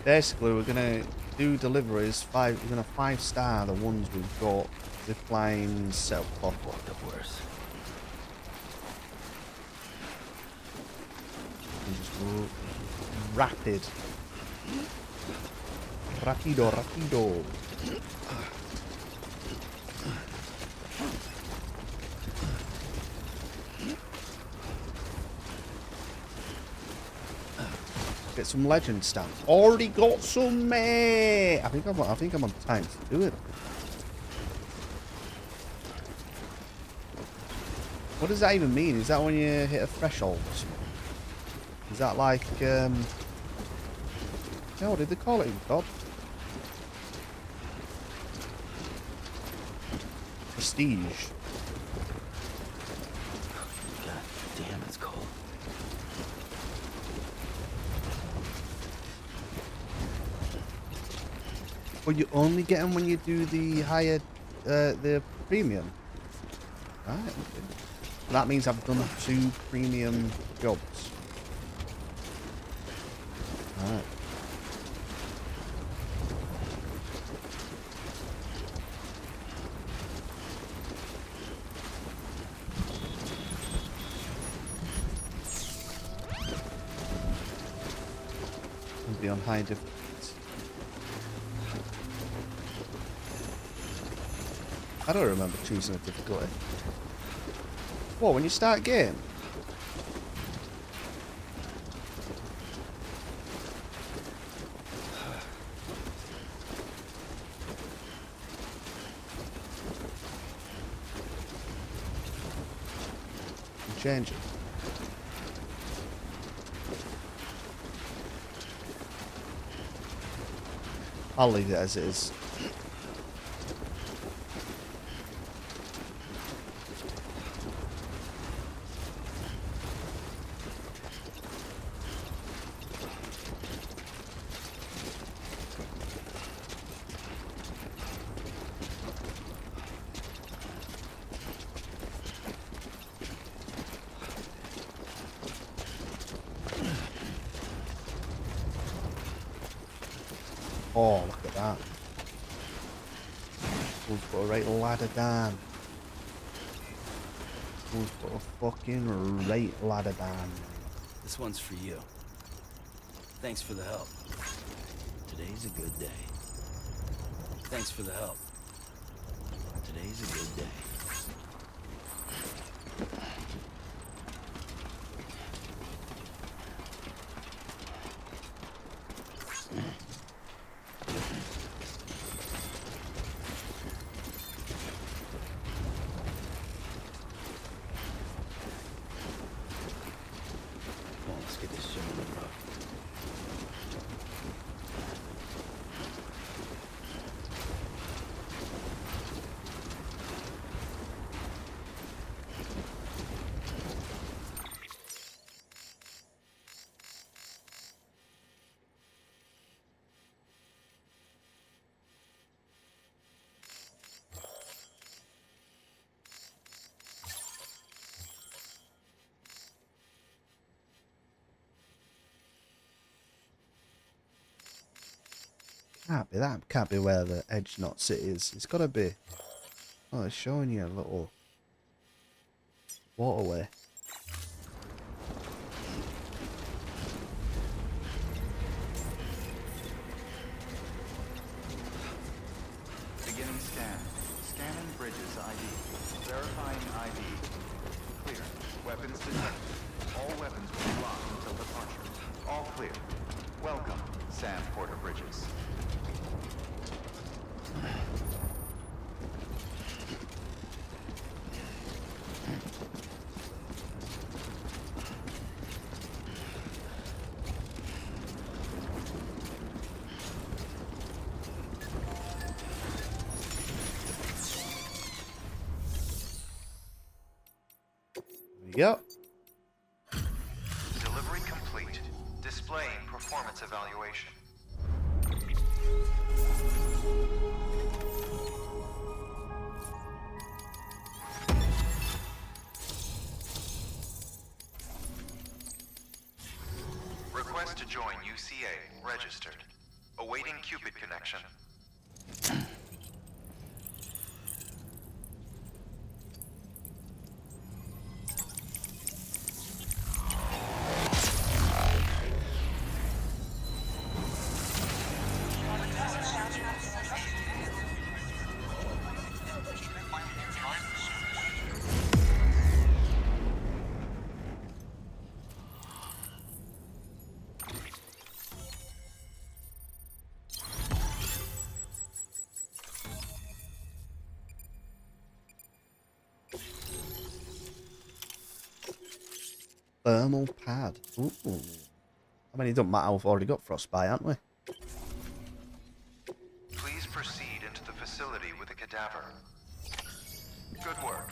Basically, we're gonna do deliveries. We're gonna 5-star the ones we've got. Zip lines, set up top. Walked up worse. And just rapid. Rapido. Get some legend stamps. Already got some, mate. I think I'm on time to do it. What does that even mean? Is that when you hit a threshold? Is that like yeah, what did they call it in COD? Prestige. God damn, it's cold. Well, you only get them when you do the higher, the premium. Right, okay. That means I've done 2 premium jobs. Alright. I'll be on high difficulty. I don't remember choosing a difficulty. What, when you start game? You change it. I'll leave it as it is. Oh, look at that. We've got a right ladder down. We've got a fucking right ladder down. This one's for you. Thanks for the help. Today's a good day. Thanks for the help. Today's a good day. Come on, let's get this shit on the road. Can't be that. Can't be where the Edge Knot City is. It's got to be Oh, they're showing you a little waterway. Beginning scan. Scanning bridges ID. Verifying ID. Clear. Weapons detected. All weapons will be locked until departure. All clear. Welcome, Sam Porter Bridges. Yep. Delivery complete. Displaying performance evaluation. Request to join UCA. Registered. Awaiting Cupid connection. Thermal pad. Ooh. I mean, it doesn't matter. We've already got frostbite, haven't we? Please proceed into the facility with a cadaver. Good work.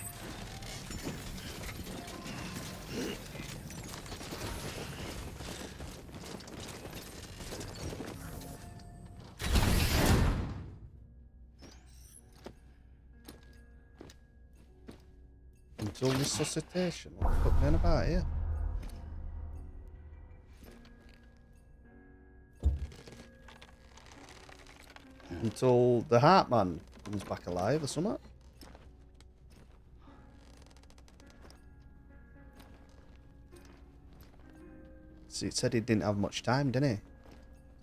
Until resuscitation. What the fuck going about here? Until the Heartman comes back alive or something. See, it said he didn't have much time, didn't he?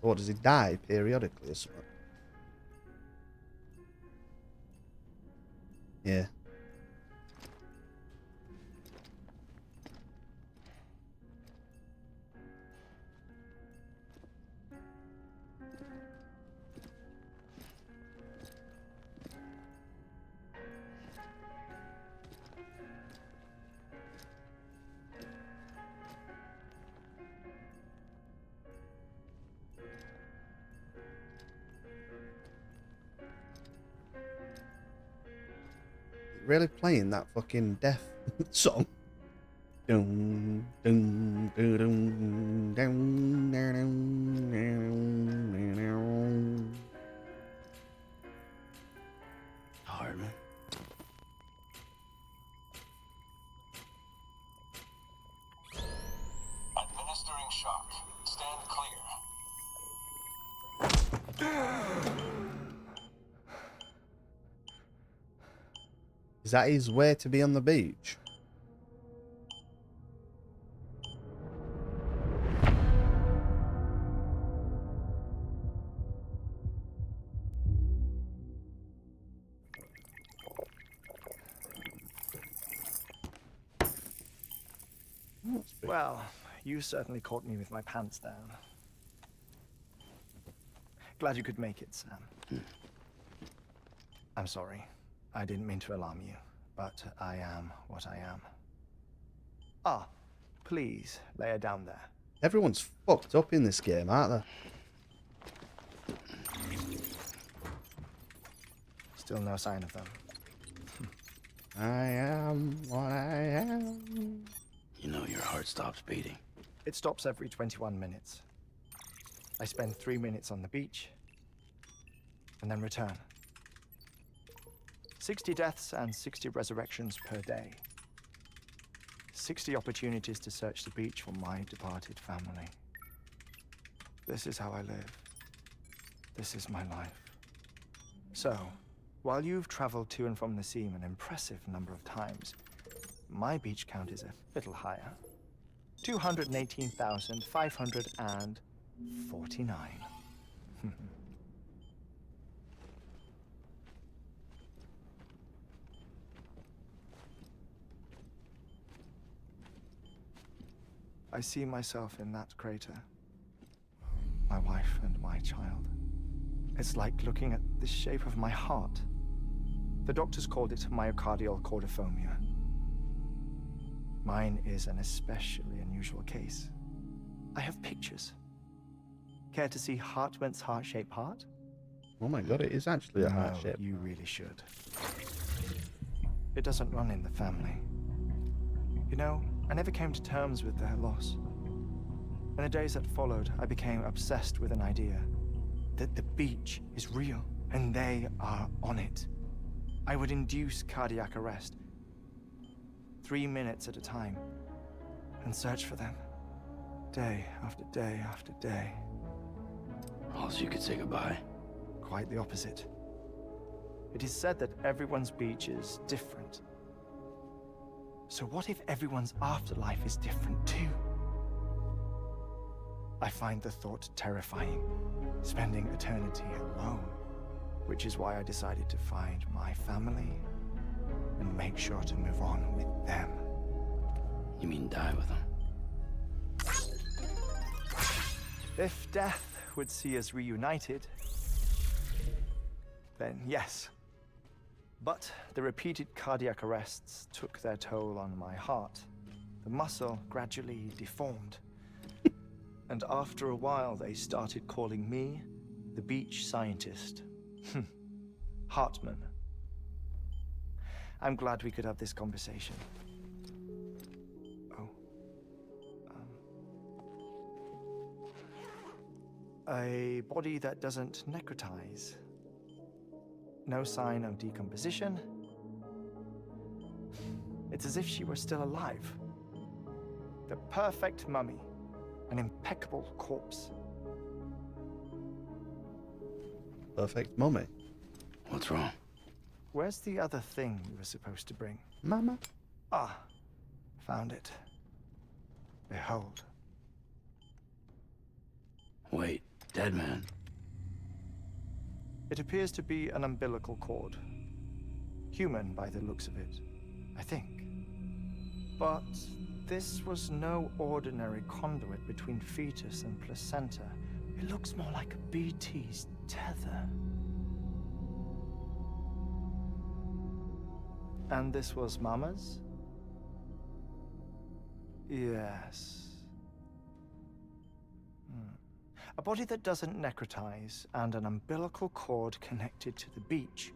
Or does he die periodically or something? Yeah. Really playing that fucking death song? Dun, dun, dun, dun, dun, dun, dun, dun, dun. Hard, man. Administering shock. Stand clear. Is that his way to be on the beach? Well, you certainly caught me with my pants down. Glad you could make it, Sam. I'm sorry. I didn't mean to alarm you, but I am what I am. Ah, please, lay her down there. Everyone's fucked up in this game, aren't they? Still no sign of them. I am what I am. You know your heart stops beating. It stops every 21 minutes. I spend 3 minutes on the beach, and then return. 60 deaths and 60 resurrections per day. 60 opportunities to search the beach for my departed family. This is how I live. This is my life. So, While you've traveled to and from the seam an impressive number of times, my beach count is a little higher. 218,549. I see myself in that crater. My wife and my child. It's like looking at the shape of my heart. The doctors called it myocardial cordiformia. Mine is an especially unusual case. I have pictures. Care to see Hartmann's heart-shaped heart? Oh my god, it is actually a heart shape. You really should. It doesn't run in the family. You know, I never came to terms with their loss. In the days that followed, I became obsessed with an idea that the beach is real and they are on it. I would induce cardiac arrest, 3 minutes at a time, and search for them, day after day after day. Oh, so you could say goodbye? Quite the opposite. It is said that everyone's beach is different. So what if everyone's afterlife is different too? I find the thought terrifying, spending eternity alone, which is why I decided to find my family and make sure to move on with them. You mean die with them? If death would see us reunited, then yes. But the repeated cardiac arrests took their toll on my heart. The muscle gradually deformed. And after a while, they started calling me the beach scientist. Hartmann. I'm glad we could have this conversation. Oh. A body that doesn't necrotize. No sign of decomposition. It's as if she were still alive. The perfect mummy. An impeccable corpse. Perfect mummy. What's wrong? Where's the other thing you were supposed to bring? Mama. Ah, found it. Behold. Wait, dead man? It appears to be an umbilical cord. Human by the looks of it, I think. But this was no ordinary conduit between fetus and placenta. It looks more like a BT's tether. And this was Mama's? Yes. A body that doesn't necrotize and an umbilical cord connected to the beach.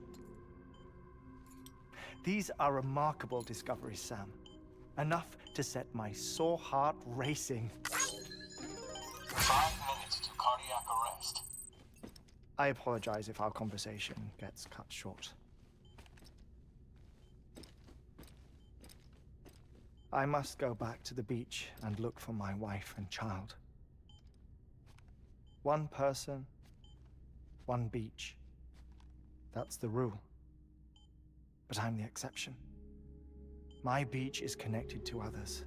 These are remarkable discoveries, Sam. Enough to set my sore heart racing. 5 minutes to cardiac arrest. I apologize if our conversation gets cut short. I must go back to the beach and look for my wife and child. One person, one beach. That's the rule. But I'm the exception. My beach is connected to others,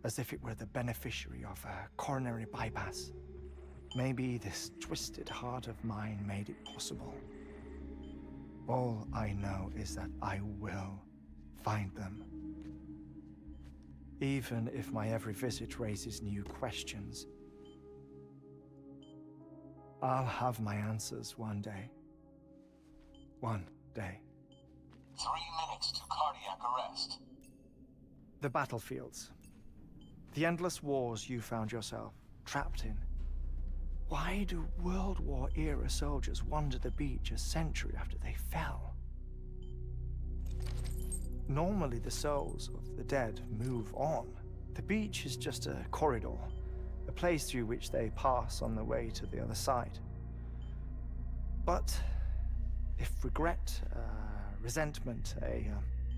as if it were the beneficiary of a coronary bypass. Maybe this twisted heart of mine made it possible. All I know is that I will find them. Even if my every visit raises new questions, I'll have my answers one day. One day. 3 minutes to cardiac arrest. The battlefields. The endless wars you found yourself trapped in. Why do World War era soldiers wander the beach a century after they fell? Normally the souls of the dead move on. The beach is just a corridor, a place through which they pass on the way to the other side. But if regret, resentment, a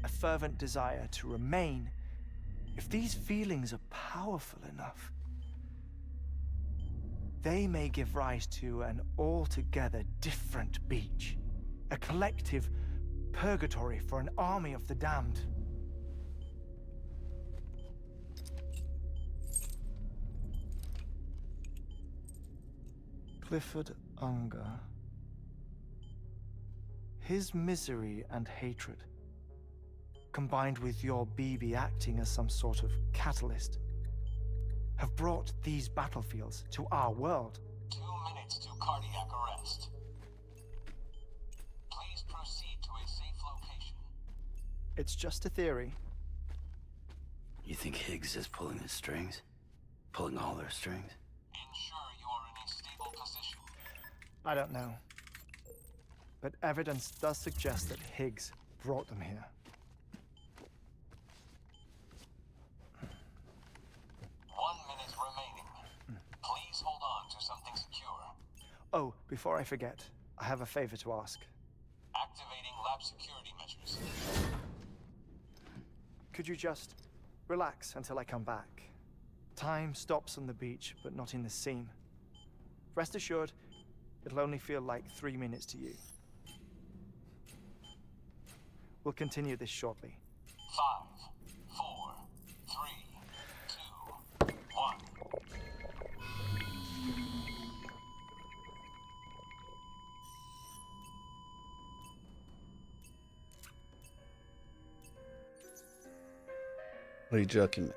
fervent desire to remain, if these feelings are powerful enough, they may give rise to an altogether different beach. A collective purgatory for an army of the damned. Clifford Unger. His misery and hatred, combined with your BB acting as some sort of catalyst, have brought these battlefields to our world. 2 minutes to cardiac arrest. Please proceed to a safe location. It's just a theory. You think Higgs is pulling the strings? Pulling all their strings? Ensure you are in a stable position. I don't know. But evidence does suggest that Higgs brought them here. 1 minute remaining. Please hold on to something secure. Oh, before I forget, I have a favor to ask. Activating lab security measures. Could you just relax until I come back? Time stops on the beach, but not in the scene. Rest assured, it'll only feel like 3 minutes to you. We'll continue this shortly. 5, 4, 3, 2, 1. Are you joking me?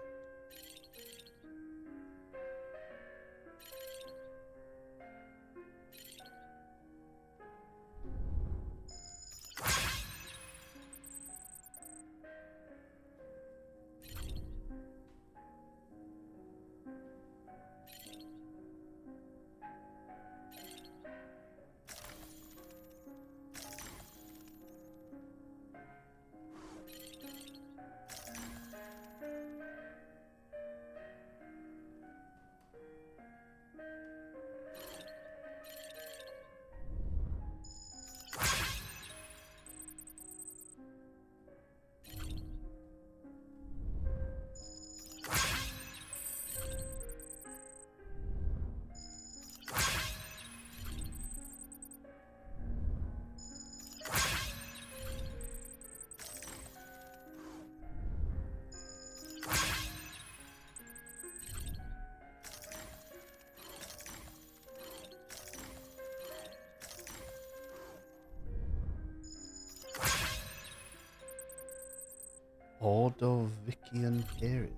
Ordovician period.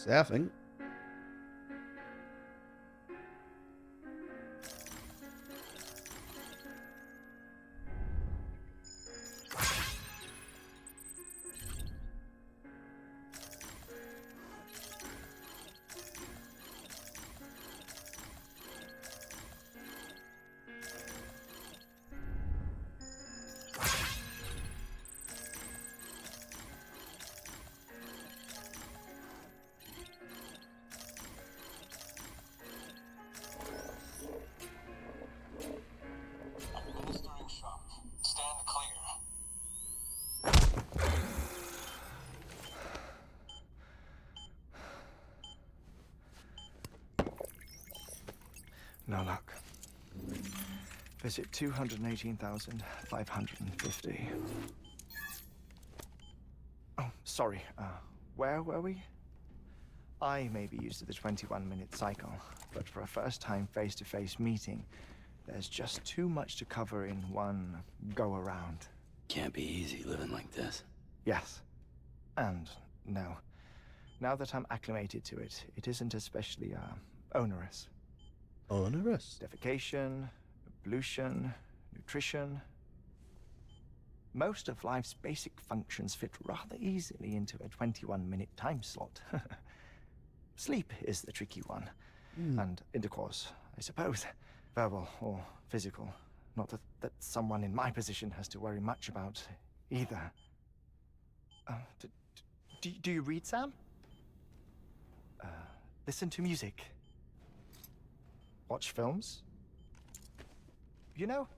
So I think Administering shock. Stand clear. No luck. Visit 218,550. Oh, sorry. Where were we? I may be used to the 21-minute cycle, but for a first-time face-to-face meeting, There's just too much to cover in one go-around. Can't be easy living like this. Yes. And no. Now that I'm acclimated to it, it isn't especially, onerous. Onerous? Defecation, pollution, nutrition. Most of life's basic functions fit rather easily into a 21-minute time slot. Sleep is the tricky one. And intercourse, I suppose. Verbal or physical. Not that someone in my position has to worry much about either. Do you read, Sam? Listen to music. Watch films? You know,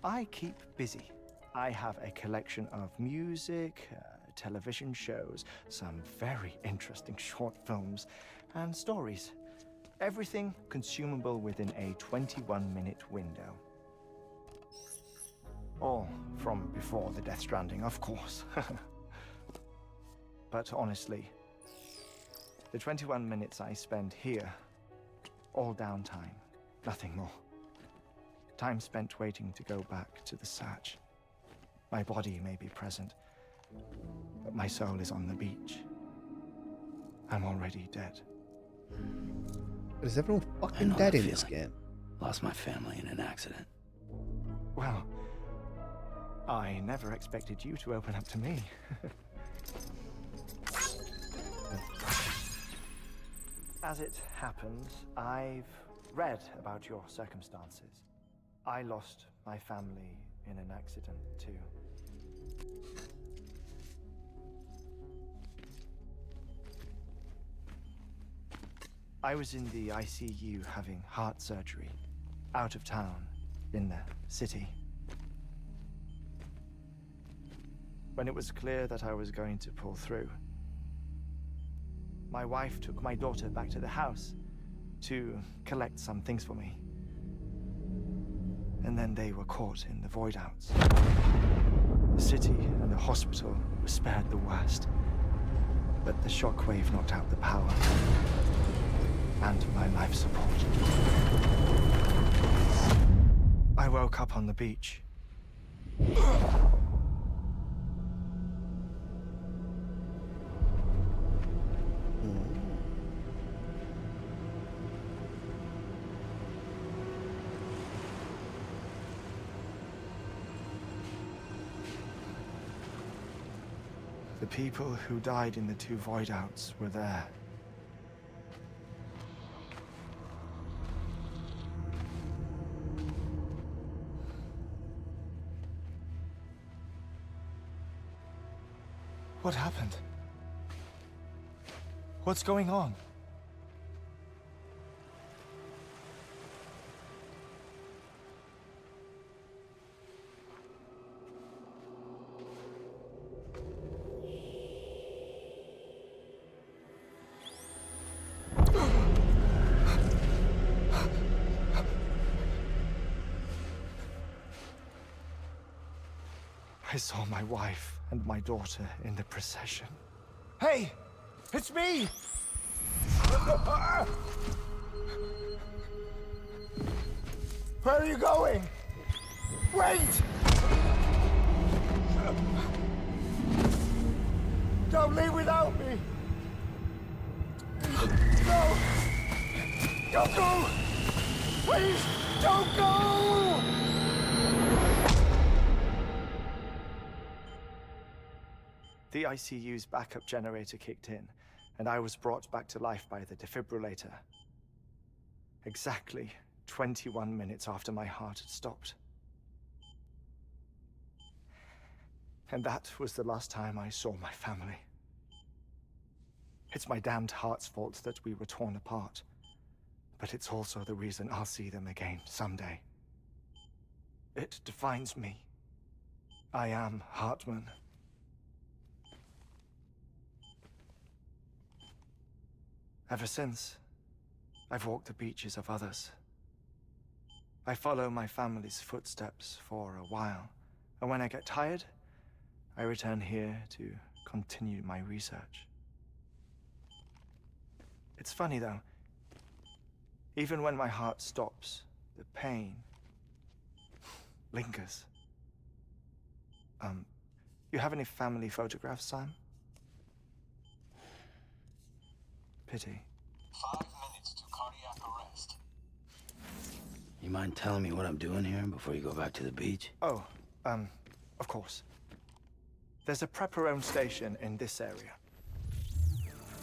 I keep busy. I have a collection of music, television shows, some very interesting short films, and stories. Everything consumable within a 21-minute window. All from before the Death Stranding, of course. But honestly, the 21 minutes I spend here, all downtime, nothing more. Time spent waiting to go back to the Satch. My body may be present, but my soul is on the beach. I'm already dead. Is everyone fucking dead in this game? Lost my family in an accident. Well, I never expected you to open up to me. As it happens, I've read about your circumstances. I lost my family in an accident, too. I was in the ICU having heart surgery, out of town, in the city. When it was clear that I was going to pull through, my wife took my daughter back to the house to collect some things for me. And then they were caught in the void outs. The city and the hospital were spared the worst, but the shockwave knocked out the power and my life support. I woke up on the beach. The people who died in the two void outs were there. What happened? What's going on? I saw my wife and my daughter in the procession. Hey! It's me! Where are you going? Wait! Don't leave without me! No! Don't go! Please, don't go! The ICU's backup generator kicked in, and I was brought back to life by the defibrillator. Exactly 21 minutes after my heart had stopped. And that was the last time I saw my family. It's my damned heart's fault that we were torn apart, but it's also the reason I'll see them again someday. It defines me. I am Hartman. Ever since, I've walked the beaches of others. I follow my family's footsteps for a while, and when I get tired, I return here to continue my research. It's funny though, even when my heart stops, the pain lingers. You have any family photographs, Sam? Pity. 5 minutes to cardiac arrest. You mind telling me what I'm doing here before you go back to the beach? Oh, of course. There's a prepper-owned station in this area.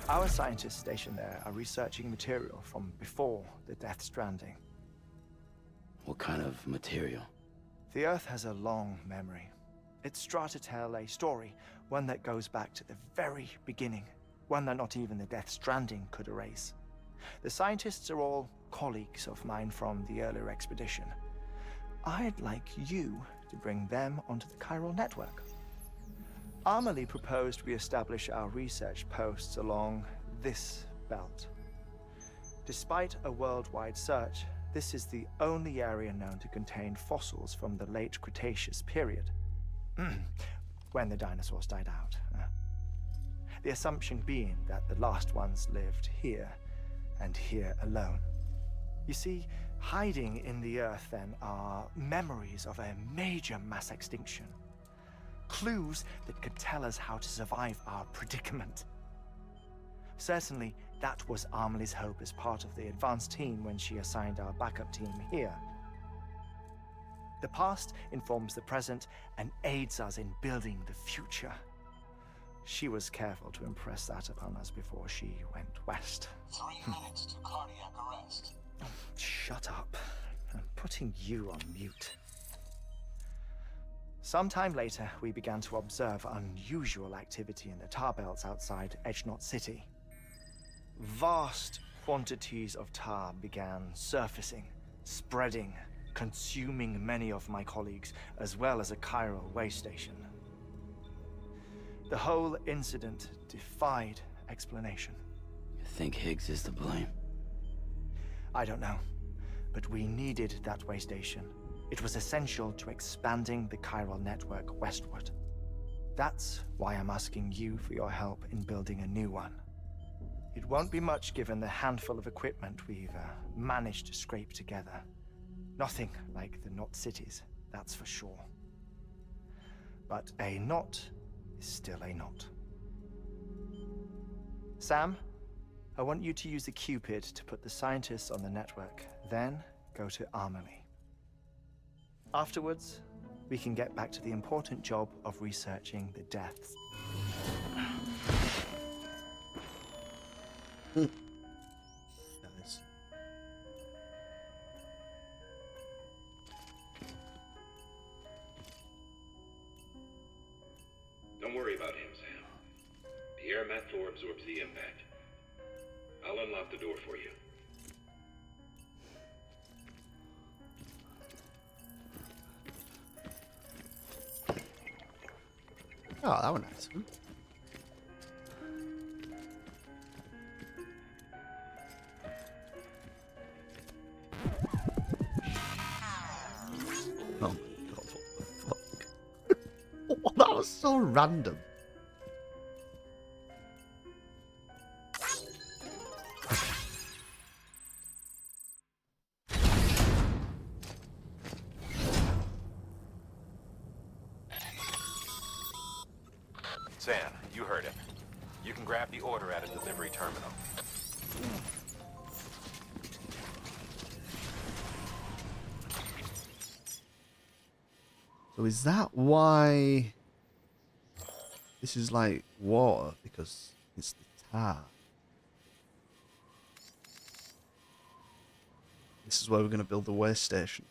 Our scientists stationed there are researching material from before the Death Stranding. What kind of material? The Earth has a long memory. It's trying to tell a story, one that goes back to the very beginning, one that not even the Death Stranding could erase. The scientists are all colleagues of mine from the earlier expedition. I'd like you to bring them onto the chiral network. Amelie proposed we establish our research posts along this belt. Despite a worldwide search, this is the only area known to contain fossils from the late Cretaceous period, when the dinosaurs died out. The assumption being that the last ones lived here, and here alone. You see, hiding in the Earth then are memories of a major mass extinction. Clues that could tell us how to survive our predicament. Certainly, that was Amelie's hope as part of the advanced team when she assigned our backup team here. The past informs the present and aids us in building the future. She was careful to impress that upon us before she went west. 3 minutes to cardiac arrest. Shut up. I'm putting you on mute. Sometime later, we began to observe unusual activity in the tar belts outside Edgenot City. Vast quantities of tar began surfacing, spreading, consuming many of my colleagues, as well as a chiral way station. The whole incident defied explanation. You think Higgs is to blame? I don't know, but we needed that way station. It was essential to expanding the chiral network westward. That's why I'm asking you for your help in building a new one. It won't be much given the handful of equipment we've managed to scrape together. Nothing like the knot cities, that's for sure. But a knot is still a knot. Sam, I want you to use the Cupid to put the scientists on the network, then go to Amelie. Afterwards, we can get back to the important job of researching the deaths. Nice. Don't worry about him, Sam. The air mat floor absorbs the impact. I'll unlock the door for you. Oh, that was nice. Oh my god, what the fuck? That was so random. Sam, you heard him. You can grab the order at a delivery terminal. So is that why this is like water? Because it's the tar. This is where we're going to build the waste station.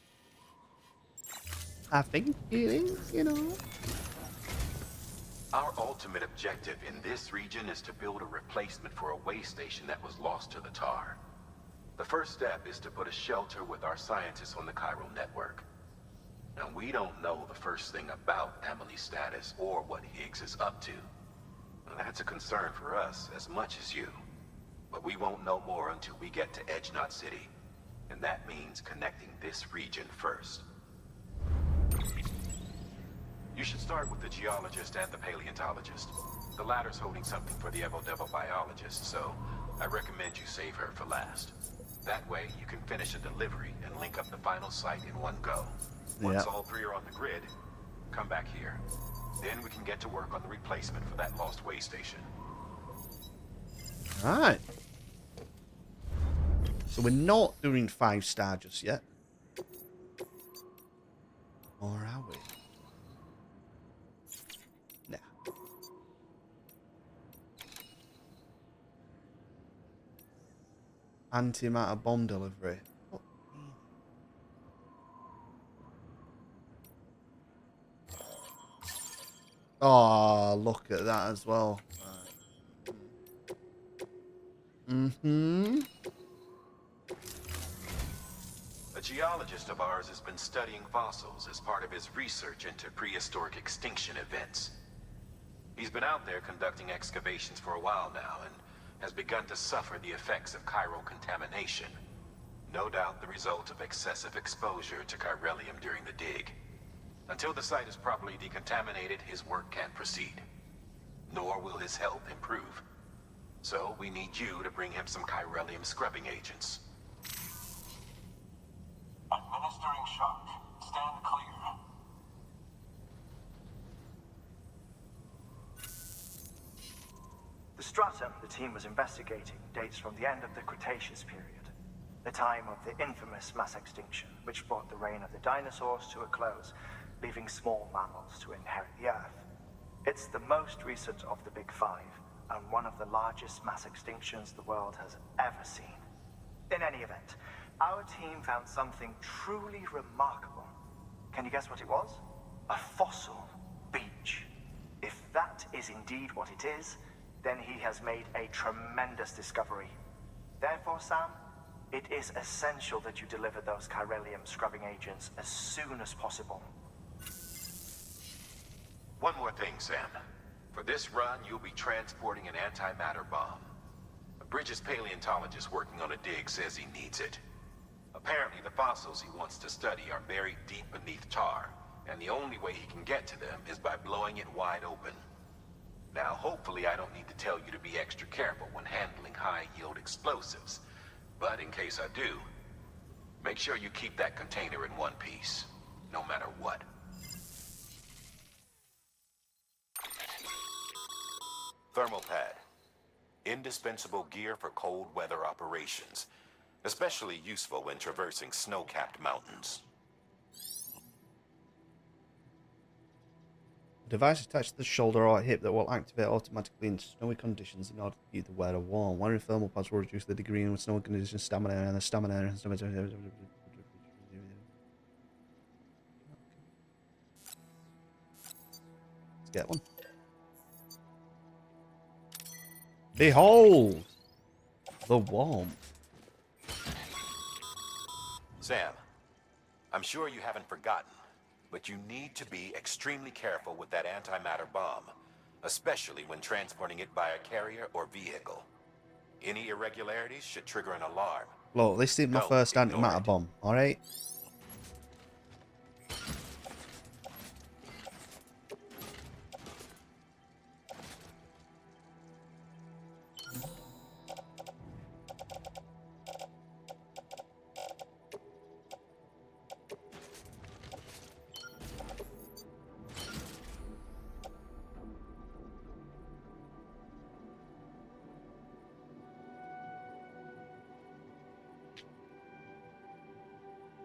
I think it is, you know. Our ultimate objective in this region is to build a replacement for a way station that was lost to the tar. The first step is to put a shelter with our scientists on the chiral network. Now, we don't know the first thing about Amelie's status or what Higgs is up to. Now, that's a concern for us as much as you. But we won't know more until we get to Edgenot City. And that means connecting this region first. You should start with the geologist and the paleontologist. The latter's holding something for the Evo Devil biologist, so I recommend you save her for last. That way, you can finish a delivery and link up the final site in one go. Once all three are on the grid, come back here. Then we can get to work on the replacement for that lost way station. Alright. So we're not doing 5-star just yet. Or are we? Nah. Antimatter bomb delivery. What? Oh, look at that as well. Mm-hmm. A geologist of ours has been studying fossils as part of his research into prehistoric extinction events. He's been out there conducting excavations for a while now and has begun to suffer the effects of chiral contamination. No doubt the result of excessive exposure to chiralium during the dig. Until the site is properly decontaminated, his work can't proceed. Nor will his health improve. So we need you to bring him some chiralium scrubbing agents. Administering shock. Stand clear. The stratum the team was investigating dates from the end of the Cretaceous period, the time of the infamous mass extinction, which brought the reign of the dinosaurs to a close, leaving small mammals to inherit the Earth. It's the most recent of the Big Five, and one of the largest mass extinctions the world has ever seen. In any event, our team found something truly remarkable. Can you guess what it was? A fossil beach. If that is indeed what it is, then he has made a tremendous discovery. Therefore, Sam, it is essential that you deliver those chiralium scrubbing agents as soon as possible. One more thing, Sam. For this run, you'll be transporting an antimatter bomb. A Bridges paleontologist working on a dig says he needs it. Apparently, the fossils he wants to study are buried deep beneath tar, and the only way he can get to them is by blowing it wide open. Now, hopefully I don't need to tell you to be extra careful when handling high-yield explosives, but in case I do, make sure you keep that container in one piece, no matter what. Thermal pad. Indispensable gear for cold weather operations, especially useful when traversing snow-capped mountains. A device attached to the shoulder or hip that will activate automatically in snowy conditions in order to keep the wearer warm. Wearing thermal pads will reduce the degree in snowy conditions, stamina, and the stamina. Let's get one. Behold the warmth. Sam, I'm sure you haven't forgotten, but you need to be extremely careful with that antimatter bomb, especially when transporting it by a carrier or vehicle. Any irregularities should trigger an alarm. Look, this is my first antimatter bomb, alright?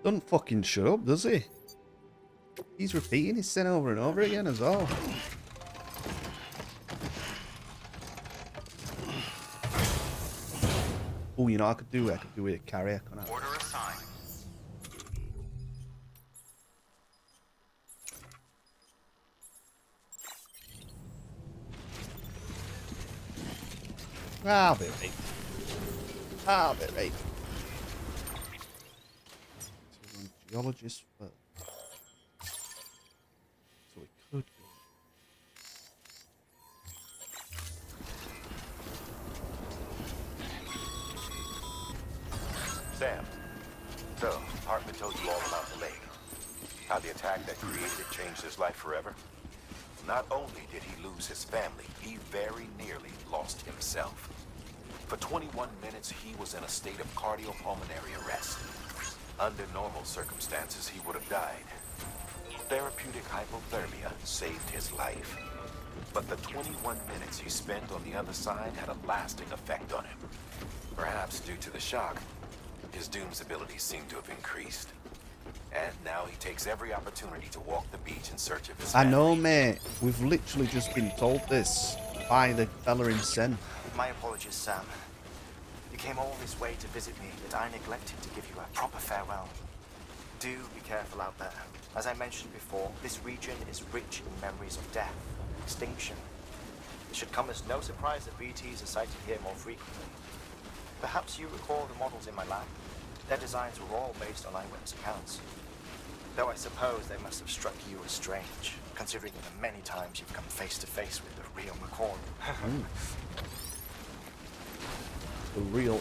Doesn't fucking shut up, does he? He's repeating his sin over and over again as well. Oh, you know what I could do? I could do it a carrier, couldn't I? Order assigned. I'll be right. I'll be right. Geologist first. So we could go. Sam, so Hartman told you all about the lake. How the attack that created it changed his life forever. Not only did he lose his family, he very nearly lost himself. For 21 minutes, he was in a state of cardiopulmonary arrest. Under normal circumstances, he would have died. Therapeutic hypothermia saved his life. But the 21 minutes he spent on the other side had a lasting effect on him. Perhaps due to the shock, his Doom's abilities seem to have increased. And now he takes every opportunity to walk the beach in search of his family. I know, mate. We've literally just been told this by the fella in Sen. My apologies, Sam. You came all this way to visit me, but I neglected to give you a proper farewell. Do be careful out there. As I mentioned before, this region is rich in memories of death, extinction. It should come as no surprise that BTs are sighted here more frequently. Perhaps you recall the models in my lab. Their designs were all based on eyewitness accounts. Though I suppose they must have struck you as strange, considering the many times you've come face to face with the real McCoy. The real.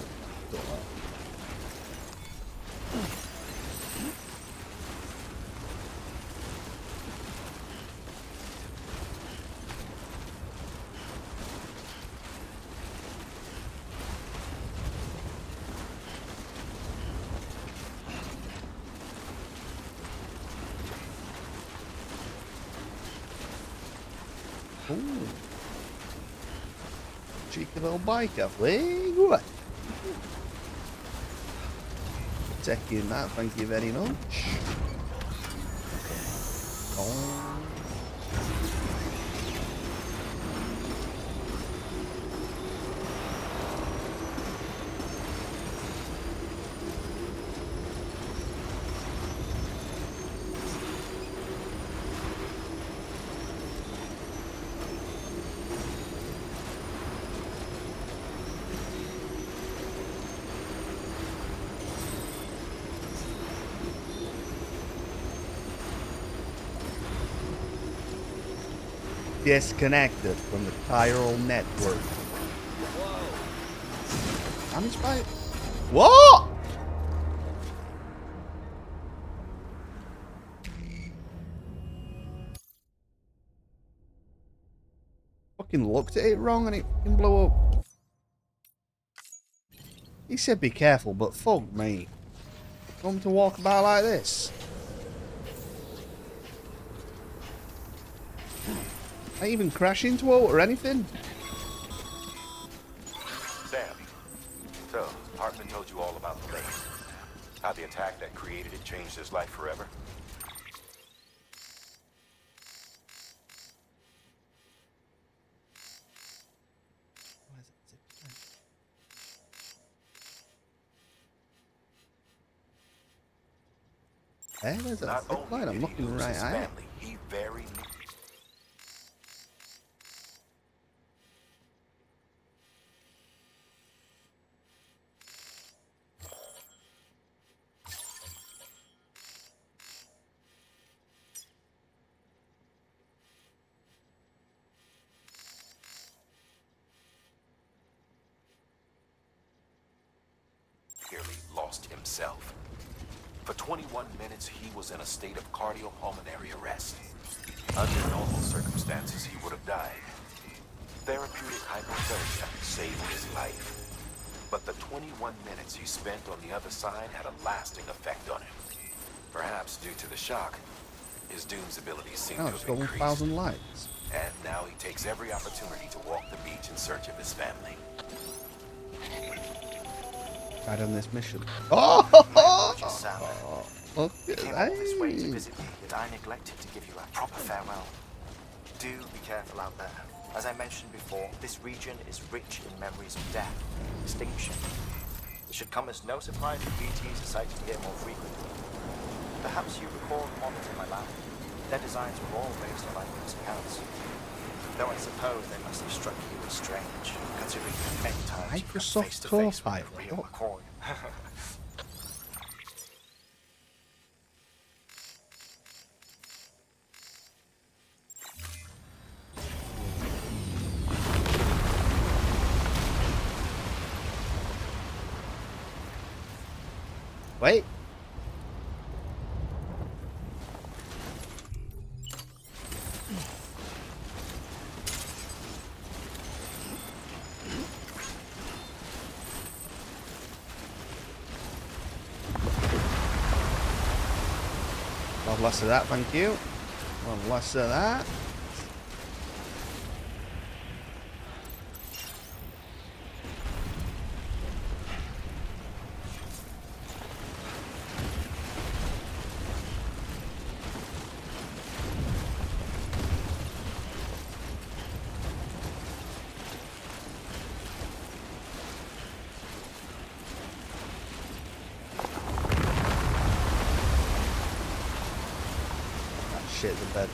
Ooh. Cheeky little bike, I think. Good. Taking that, thank you very much. Oh. Disconnected from the chiral network. Whoa. Damage by it? What? Fucking looked at it wrong and it fucking blew up. He said be careful, but fuck me. Want me to walk about like this? I didn't even crash into it or anything. Sam, so Hartman told you all about the lake. How the attack that created it changed his life forever? Hey, there's that zip line. I'm looking right at it. He very nearly lost himself. For 21 minutes, he was in a state of cardiopulmonary arrest. Under normal circumstances, he would have died. Therapeutic hypothermia saved his life. But the 21 minutes he spent on the other side had a lasting effect on him. Perhaps due to the shock, his Doom's abilities seem to have increased. 1,000 likes. And now he takes every opportunity to walk the beach in search of his family. Right on this mission. Oh! Look You at came all this way to visit me, but I neglected to give you a proper farewell. Do be careful out there. As I mentioned before, this region is rich in memories of death, extinction. It should come as no surprise that BTs are sighted here more frequently. Perhaps you recall the models in my lab. Their designs were all based on eyewitness accounts. Though I suppose they must have struck you as strange, considering the many times you've come face to face with the real McCoy. Wait. One less of that, thank you. One less of that. Shit, the bed.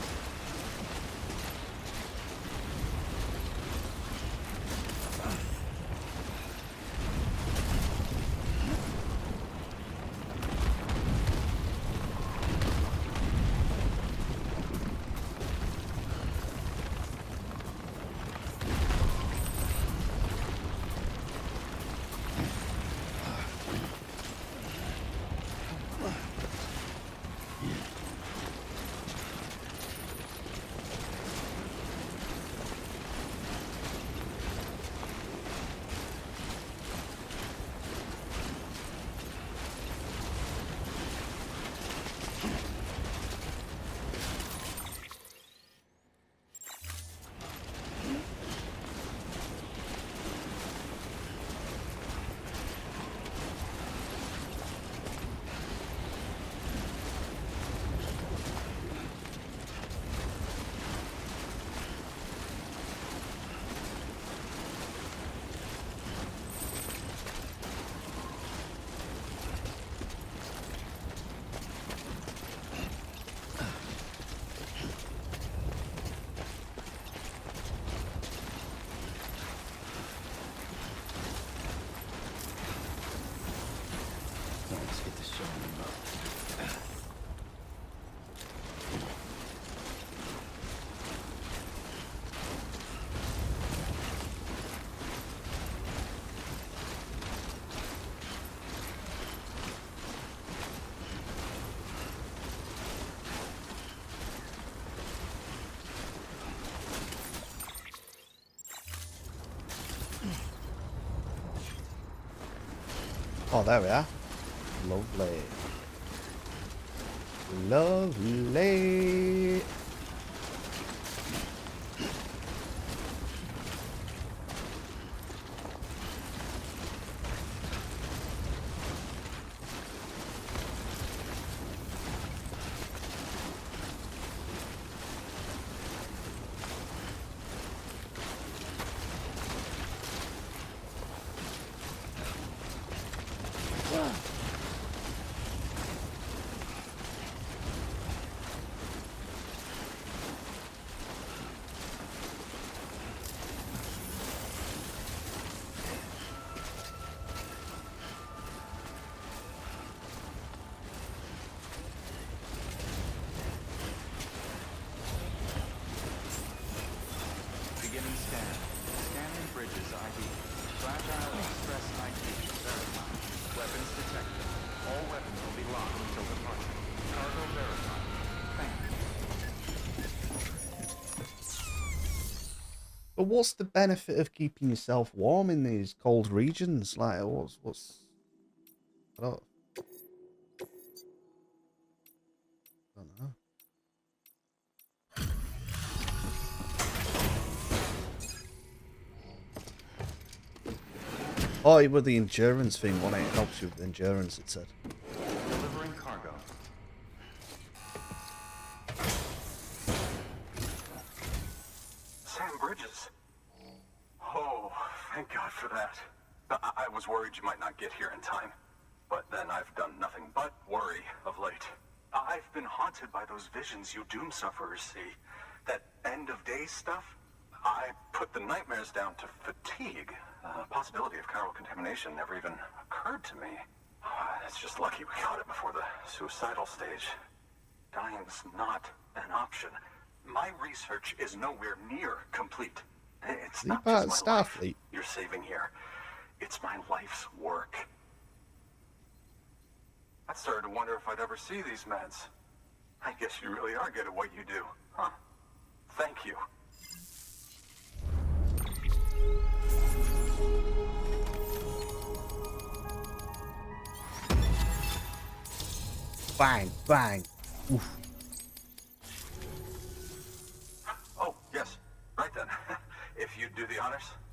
Let's get this show on the road. Oh, there we are. Lovely. Lovely. Beginning scan. Scanning bridges ID. Fragile Express ID. Verified. Weapons detected. All weapons will be locked until departure. Cargo verified. Thank you. But what's the benefit of keeping yourself warm in these cold regions? Like, what's? I don't know. Oh, it was the endurance thing, wasn't it? It helps you with endurance, it said. Delivering cargo. Sam Bridges. Oh, thank God for that. I was worried you might not get here in time. But then I've done nothing but worry of late. I've been haunted by those visions you doom sufferers see. That end of days stuff. I put the nightmares down to fatigue. Possibility of chiral contamination never even occurred to me. It's just lucky we caught it before the suicidal stage. Dying's not an option. My research is nowhere near complete. It's not just my life you're saving here. It's my life's work. I started to wonder if I'd ever see these meds. I guess you really are good at what you do, huh? Thank you. Bang, bang. Oof.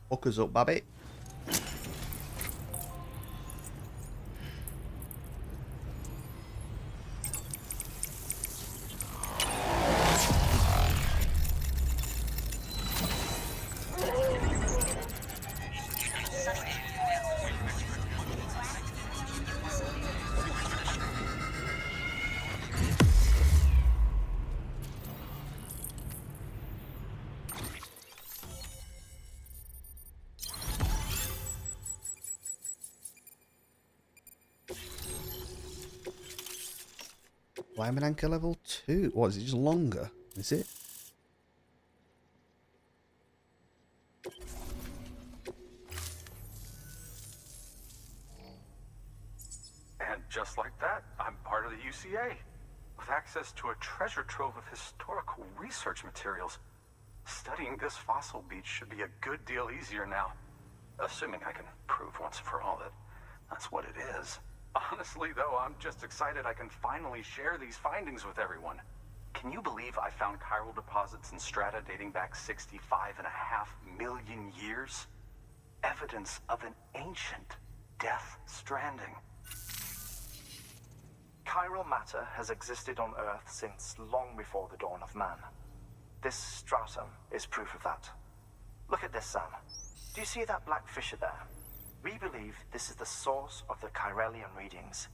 Hook us up, Babby. Diamond anchor level 2. What is it? Just longer? Is it? And just like that, I'm part of the UCA, with access to a treasure trove of historical research materials. Studying this fossil beach should be a good deal easier now, assuming I can prove once for all that that's what it is. Honestly, though, I'm just excited I can finally share these findings with everyone. Can you believe I found chiral deposits in strata dating back 65.5 million years? Evidence of an ancient death stranding. Chiral matter has existed on Earth since long before the dawn of man. This stratum is proof of that. Look at this, Sam. Do you see that black fissure there? We believe this is the source of the Chiralian readings.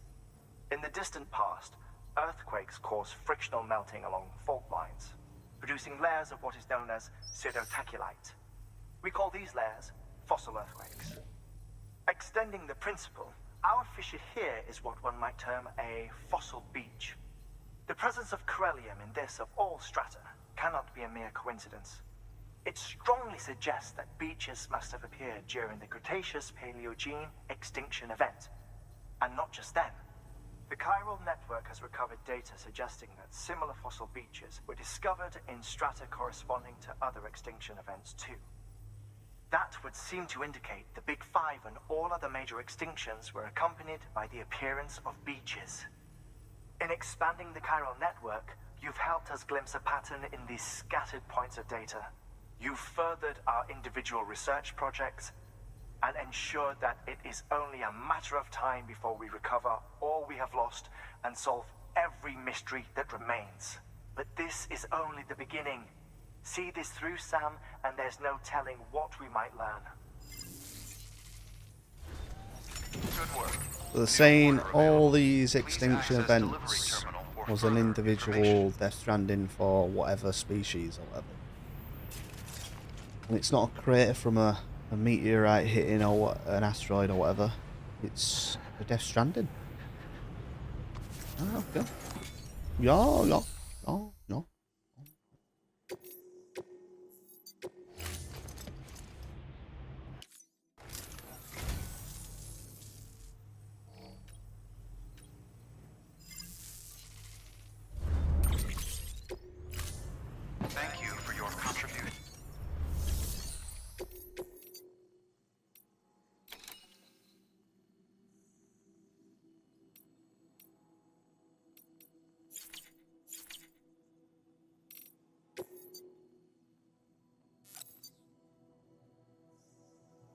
In the distant past, earthquakes caused frictional melting along fault lines, producing layers of what is known as pseudotaculite. We call these layers fossil earthquakes. Extending the principle, our fissure here is what one might term a fossil beach. The presence of corellium in this of all strata cannot be a mere coincidence. It strongly suggests that beaches must have appeared during the Cretaceous-Paleogene extinction event. And not just then. The chiral network has recovered data suggesting that similar fossil beaches were discovered in strata corresponding to other extinction events too. That would seem to indicate the Big Five and all other major extinctions were accompanied by the appearance of beaches. In expanding the chiral network, you've helped us glimpse a pattern in these scattered points of data. You've furthered our individual research projects and ensured that it is only a matter of time before we recover all we have lost and solve every mystery that remains. But this is only the beginning. See this through, Sam, and there's no telling what we might learn. Good work. So they're saying all these extinction events was an individual Death Stranding for whatever species or whatever. And it's not a crater from a meteorite hitting or what, an asteroid or whatever. It's a Death Stranding. Oh, okay. Yeah. Oh, no. Thank you for your contribution.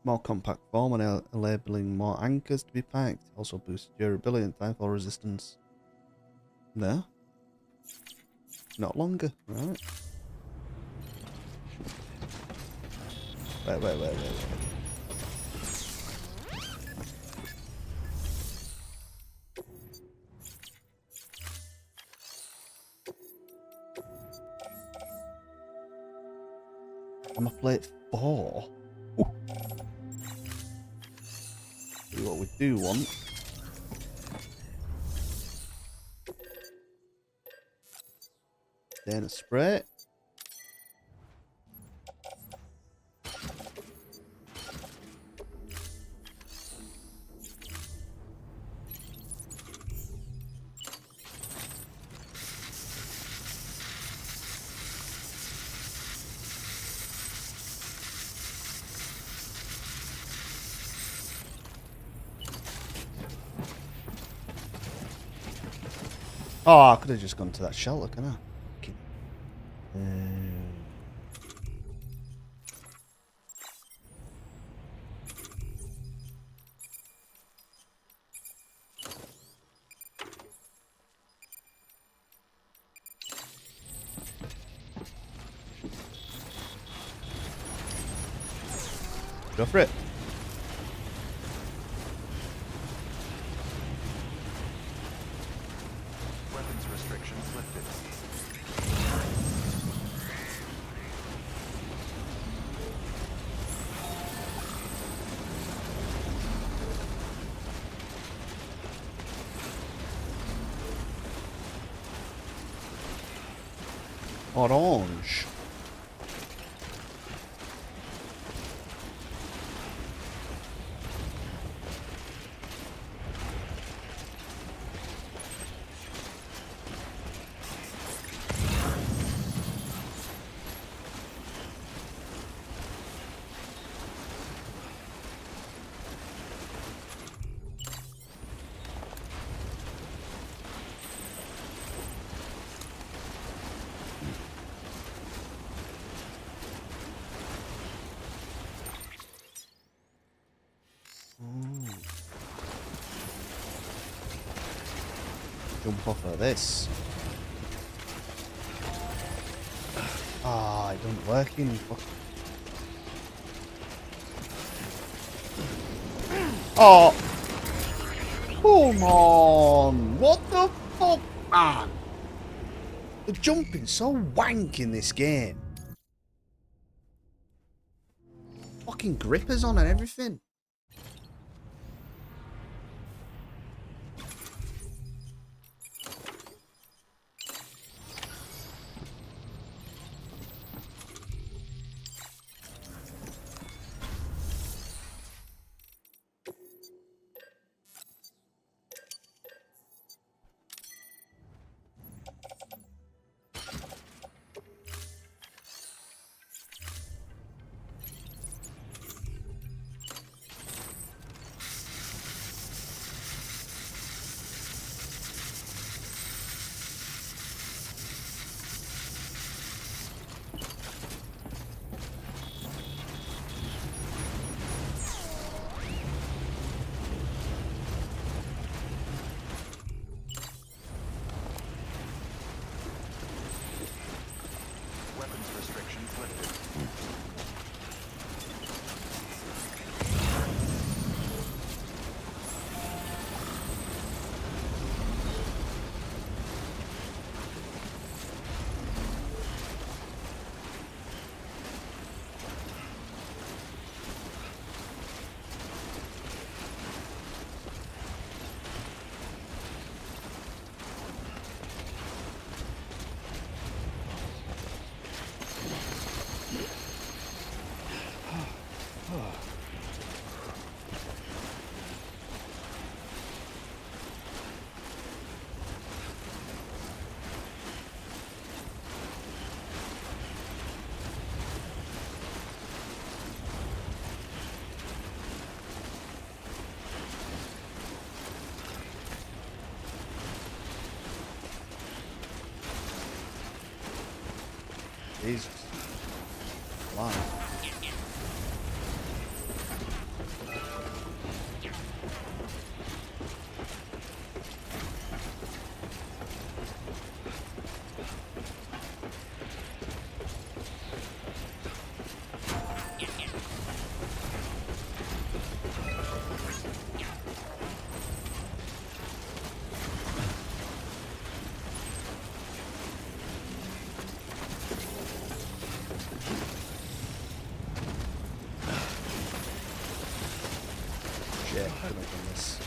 More compact form and enabling more anchors to be packed. Also boosts durability and timefall resistance. No. Not longer. Right. Wait. I'm a plate 4. Ooh. See what we do want. Then a spray. Oh, I could have just gone to that shelter, can I? Go for it. Weapons restrictions lifted. Orange. Jump off of this. Ah, it doesn't work in. Oh! Come on! What the fuck, man? The jumping's so wank in this game. Fucking grippers on and everything. Weapons restrictions lifted. Jesus. Wow. Shit, I could have done this.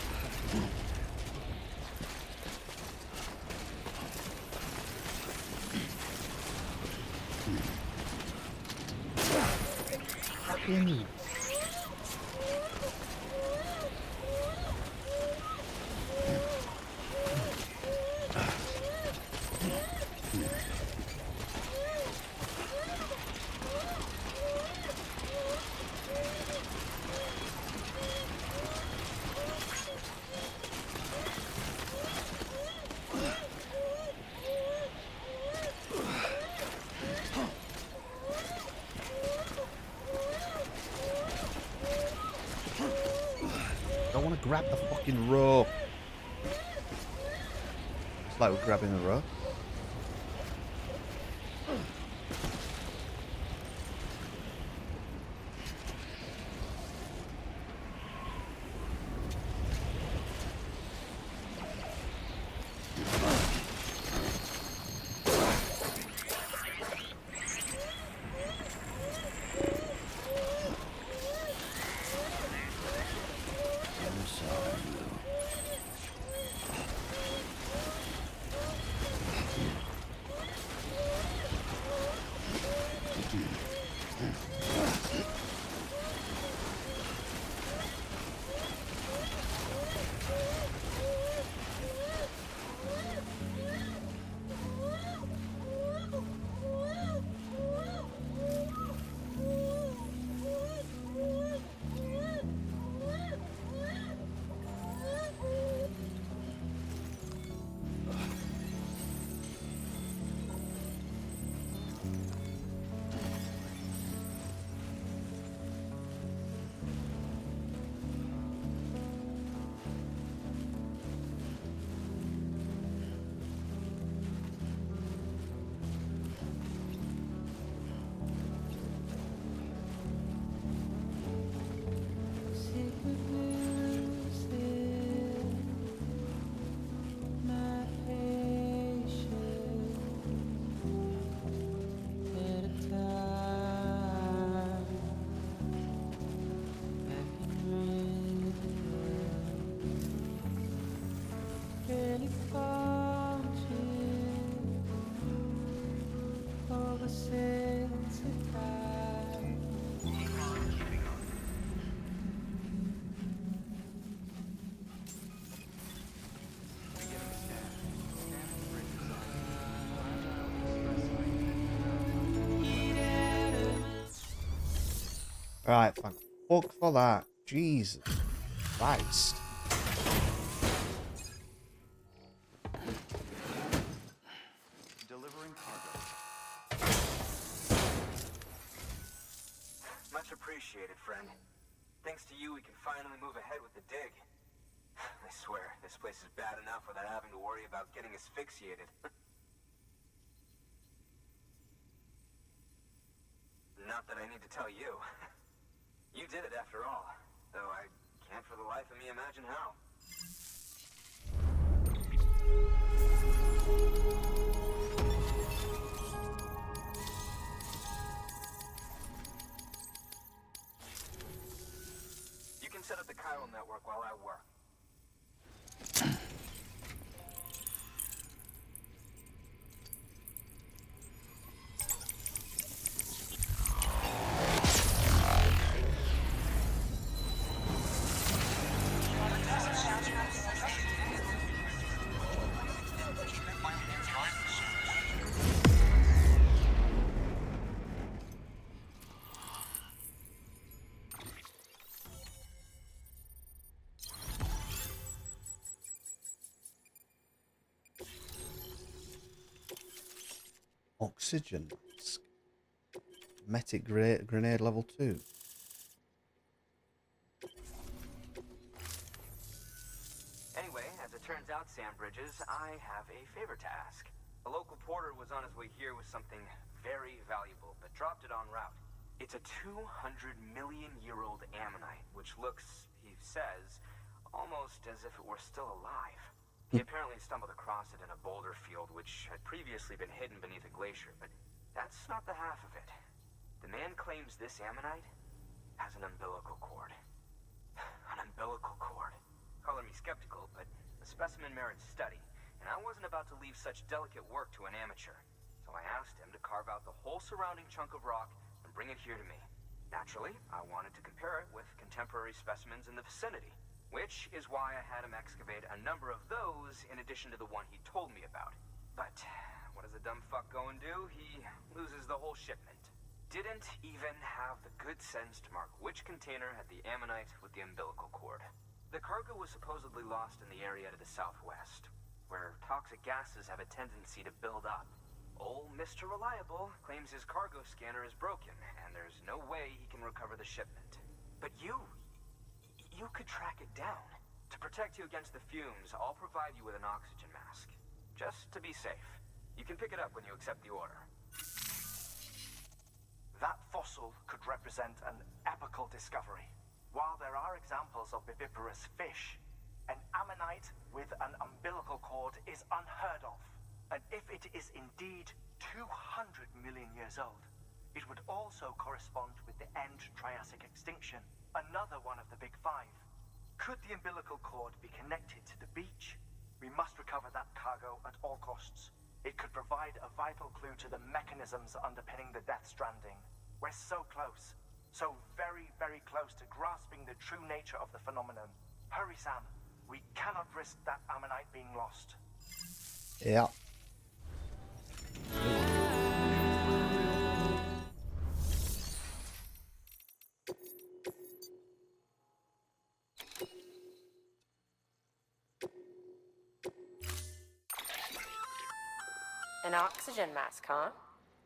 I want to grab the fucking rope. It's like we're grabbing a rope. Right, thank fuck for that. Jesus Christ. Delivering cargo. Much appreciated, friend. Thanks to you, we can finally move ahead with the dig. I swear, this place is bad enough without having to worry about getting asphyxiated. Not that I need to tell you. You did it after all, though I can't for the life of me imagine how. You can set up the chiral network while I work. Oxygen mask. Metic grenade level 2. Anyway, as it turns out, Sam Bridges, I have a favor to ask. A local porter was on his way here with something very valuable, but dropped it en route. It's a 200-million-year-old ammonite, which looks, he says, almost as if it were still alive. He apparently stumbled across it in a boulder field, which had previously been hidden beneath a glacier, but that's not the half of it. The man claims this ammonite has an umbilical cord. An umbilical cord. Color me skeptical, but the specimen merits study, and I wasn't about to leave such delicate work to an amateur. So I asked him to carve out the whole surrounding chunk of rock and bring it here to me. Naturally, I wanted to compare it with contemporary specimens in the vicinity, which is why I had him excavate a number of those in addition to the one he told me about. But what does a dumb fuck go and do? He loses the whole shipment. Didn't even have the good sense to mark which container had the ammonite with the umbilical cord. The cargo was supposedly lost in the area to the southwest, where toxic gases have a tendency to build up. Old Mr. Reliable claims his cargo scanner is broken, and there's no way he can recover the shipment. But you could track it down. To protect you against the fumes, I'll provide you with an oxygen mask. Just to be safe. You can pick it up when you accept the order. That fossil could represent an epical discovery. While there are examples of viviparous fish, an ammonite with an umbilical cord is unheard of. And if it is indeed 200 million years old, it would also correspond with the end Triassic extinction, another one of the big five. Could the umbilical cord be connected to the beach? We must recover that cargo at all costs. It could provide a vital clue to the mechanisms underpinning the Death Stranding. We're so close. So very, very close to grasping the true nature of the phenomenon. Hurry, Sam. We cannot risk that ammonite being lost. Yeah. An oxygen mask, huh?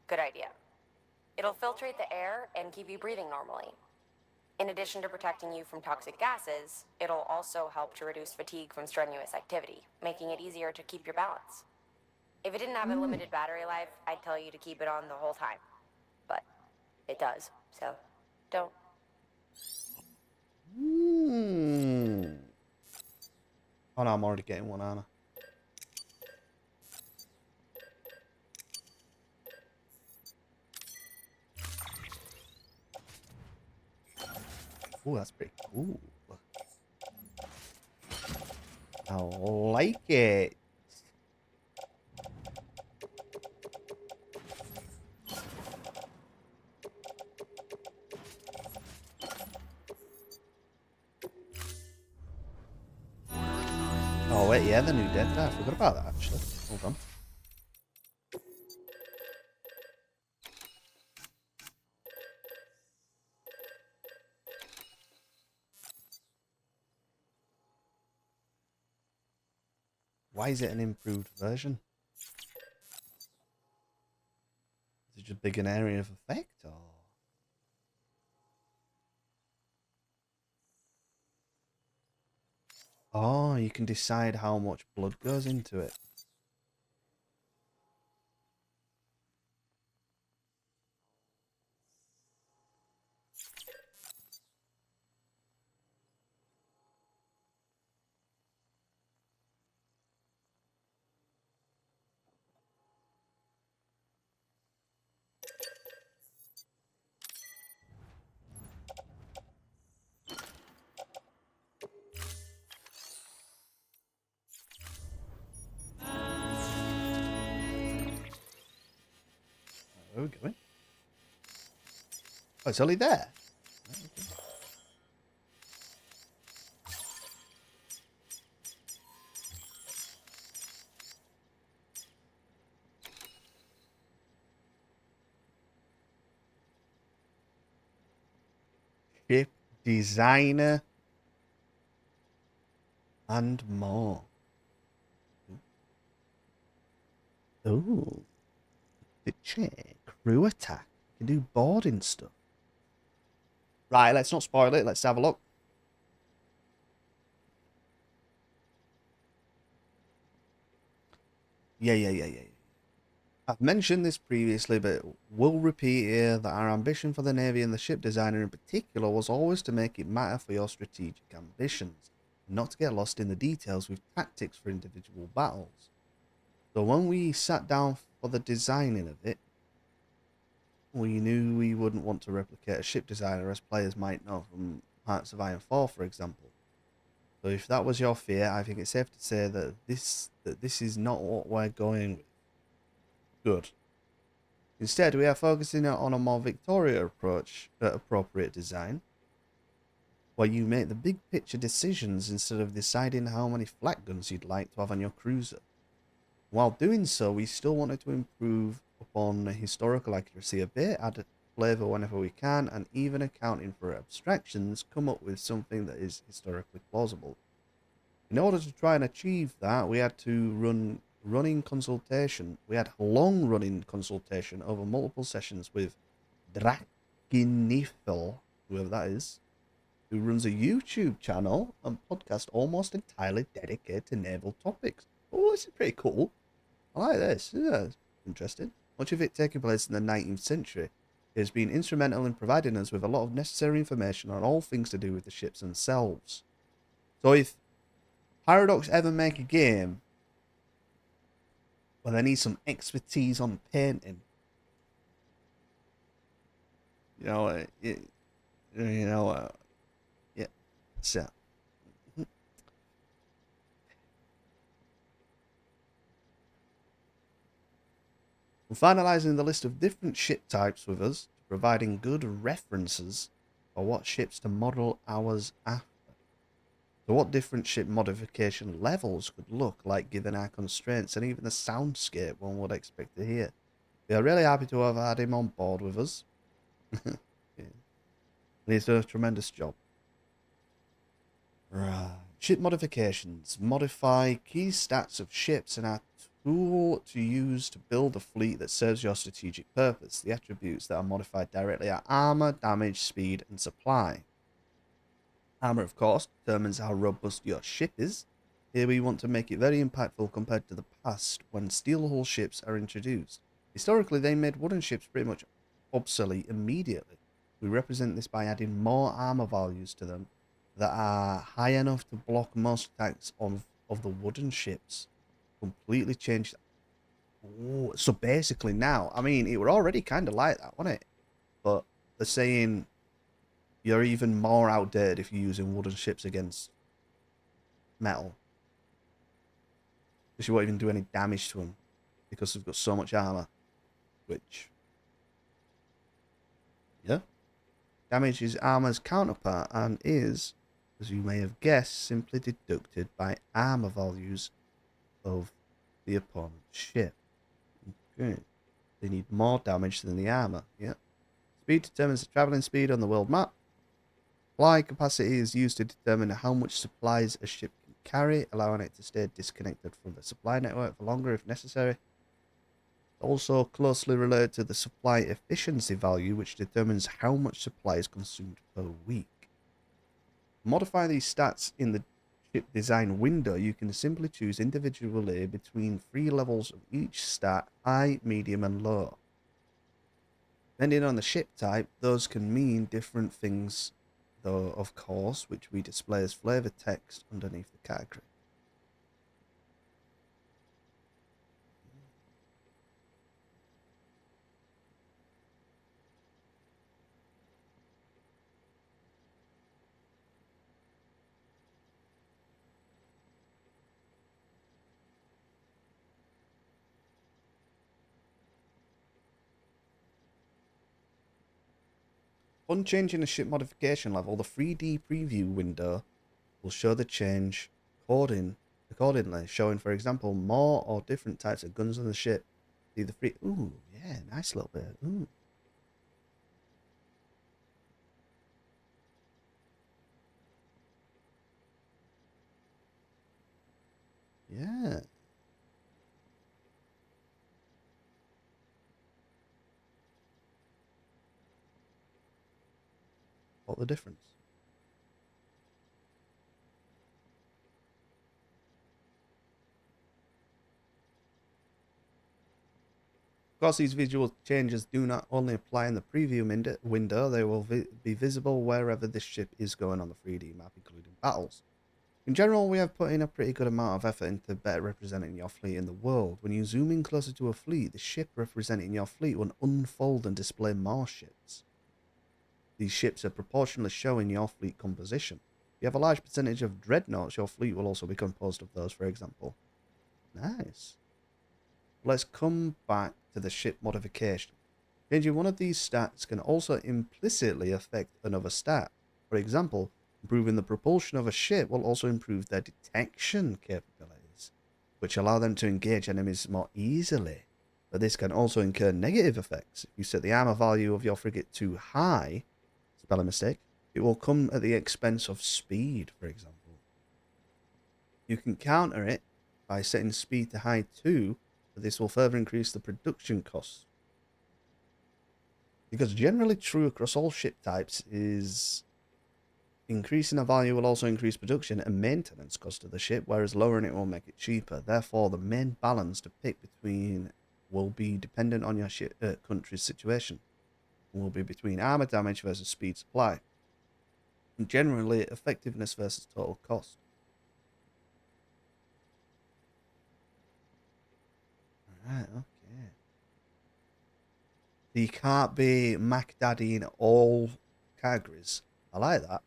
Good idea. It'll filtrate the air and keep you breathing normally. In addition to protecting you from toxic gases, it'll also help to reduce fatigue from strenuous activity, making it easier to keep your balance. If it didn't have a limited battery life, I'd tell you to keep it on the whole time. But it does, so don't. Oh no, I'm already getting one, aren't I? Ooh, that's pretty cool. I like it. Oh wait, yeah, the new dead. I forgot about that actually. Hold on. Why is it an improved version? Is it just big an area of effect, or? Oh, you can decide how much blood goes into it. Where are we going? Oh, it's only there. Ship designer and more. Oh, the check crew attack. You can do boarding stuff. Right, let's not spoil it. Let's have a look. Yeah. I've mentioned this previously, but we'll repeat here that our ambition for the Navy and the ship designer in particular was always to make it matter for your strategic ambitions, and not to get lost in the details with tactics for individual battles. So when we sat down for the designing of it, we knew we wouldn't want to replicate a ship designer, as players might know from Hearts of Iron 4, for example. So if that was your fear, I think it's safe to say that this is not what we're going with. Good. Instead, we are focusing on a more Victoria approach at appropriate design, where you make the big picture decisions instead of deciding how many flak guns you'd like to have on your cruiser. While doing so, we still wanted to improve upon historical accuracy a bit, add flavour whenever we can, and even accounting for abstractions, come up with something that is historically plausible. In order to try and achieve that, we had to long running consultation over multiple sessions with Drakinifel, whoever that is, who runs a YouTube channel and podcast almost entirely dedicated to naval topics. Oh, this is pretty cool. I like this. Yeah, it's interesting. Much of it taking place in the 19th century. It has been instrumental in providing us with a lot of necessary information on all things to do with the ships themselves. So if Paradox ever make a game where they need some expertise on painting, yeah, so. We're finalising the list of different ship types with us, providing good references for what ships to model ours after. So what different ship modification levels could look like given our constraints and even the soundscape one would expect to hear. We are really happy to have had him on board with us. Yeah. He's done a tremendous job. Right. Ship modifications. Modify key stats of ships and our tool to use to build a fleet that serves your strategic purpose. The attributes that are modified directly are armor, damage, speed, and supply. Armor, of course, determines how robust your ship is. Here we want to make it very impactful compared to the past when steel hull ships are introduced. Historically, they made wooden ships pretty much obsolete immediately. We represent this by adding more armor values to them that are high enough to block most attacks of the wooden ships. Completely changed. Ooh, so basically now, I mean, it were already kind of like that, wasn't it? But they're saying you're even more outdated if you're using wooden ships against metal. Because you won't even do any damage to them because they've got so much armor. Which, yeah. Damage is armor's counterpart and is, as you may have guessed, simply deducted by armor values of the opponent's ship. Okay. They need more damage than the armor. Yeah. Speed determines the traveling speed on the world map. Supply capacity is used to determine how much supplies a ship can carry, allowing it to stay disconnected from the supply network for longer if necessary. Also closely related to the supply efficiency value, which determines how much supply is consumed per week. To modify these stats in the ship design window, you can simply choose individually between 3 levels of each stat, high, medium, and low. Depending on the ship type, those can mean different things, though, of course, which we display as flavor text underneath the category. Upon changing the ship modification level, the 3D preview window will show the change accordingly, showing, for example, more or different types of guns on the ship. See the free. Ooh, yeah, nice little bit. Ooh. Yeah. What the difference? Of course, these visual changes do not only apply in the preview window, they will be visible wherever this ship is going on the 3D map, including battles. In general, we have put in a pretty good amount of effort into better representing your fleet in the world. When you zoom in closer to a fleet, the ship representing your fleet will unfold and display more ships. These ships are proportionally showing your fleet composition. If you have a large percentage of dreadnoughts, your fleet will also be composed of those, for example. Nice. Let's come back to the ship modification. Changing one of these stats can also implicitly affect another stat. For example, improving the propulsion of a ship will also improve their detection capabilities, which allow them to engage enemies more easily. But this can also incur negative effects. If you set the armor value of your frigate too high, spelling mistake, it will come at the expense of speed, for example. You can counter it by setting speed to high too, but this will further increase the production costs. Because generally true across all ship types is increasing the value will also increase production and maintenance cost of the ship, whereas lowering it will make it cheaper. Therefore, the main balance to pick between will be dependent on your country's situation. It will be between armor damage versus speed supply. And generally, effectiveness versus total cost. Alright, okay. So you can't be Mac Daddy in all categories. I like that.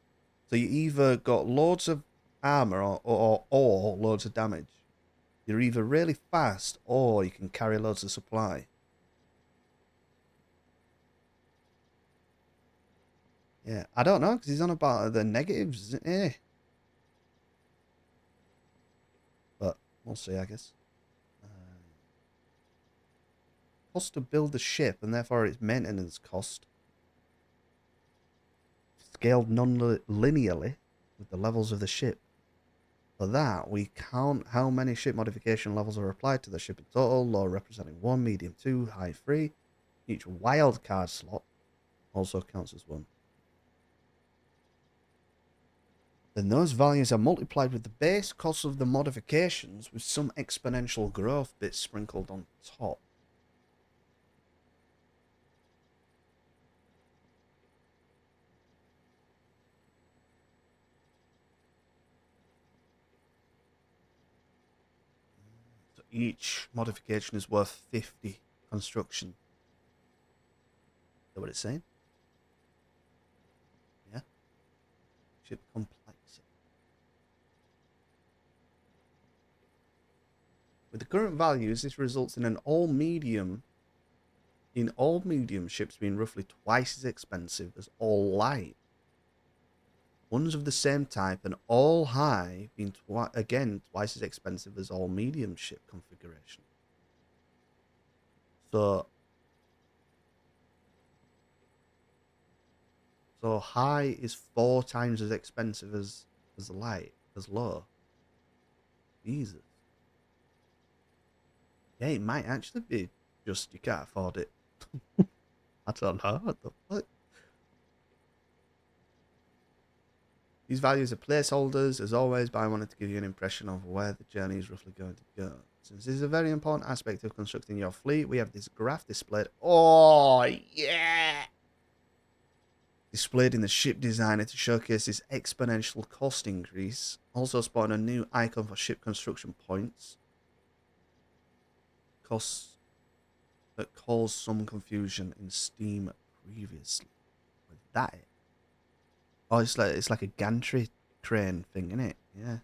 So you either got loads of armor or loads of damage. You're either really fast or you can carry loads of supply. Yeah, I don't know because he's on about the negatives. But we'll see, I guess. Cost to build the ship and therefore its maintenance cost scaled non-linearly with the levels of the ship. For that, we count how many ship modification levels are applied to the ship in total, low representing 1, medium 2, high 3. Each wildcard slot also counts as 1. Then those values are multiplied with the base cost of the modifications with some exponential growth bits sprinkled on top. So each modification is worth 50 construction. Is that what it's saying? Yeah. Ship complexity. With the current values, this results in all medium ships being roughly twice as expensive as all light. Ones of the same type and all high being again twice as expensive as all medium ship configuration. So high is 4 times as expensive as light, as low. Jesus. Yeah, it might actually be just you can't afford it. I don't know. What the fuck? These values are placeholders. As always, but I wanted to give you an impression of where the journey is roughly going to go. Since this is a very important aspect of constructing your fleet, we have this graph displayed. Oh, yeah! Displayed in the ship designer to showcase this exponential cost increase. Also spawned a new icon for ship construction points. Costs that caused some confusion in Steam previously. With that, oh, it's like a gantry crane thing, isn't it? Yeah.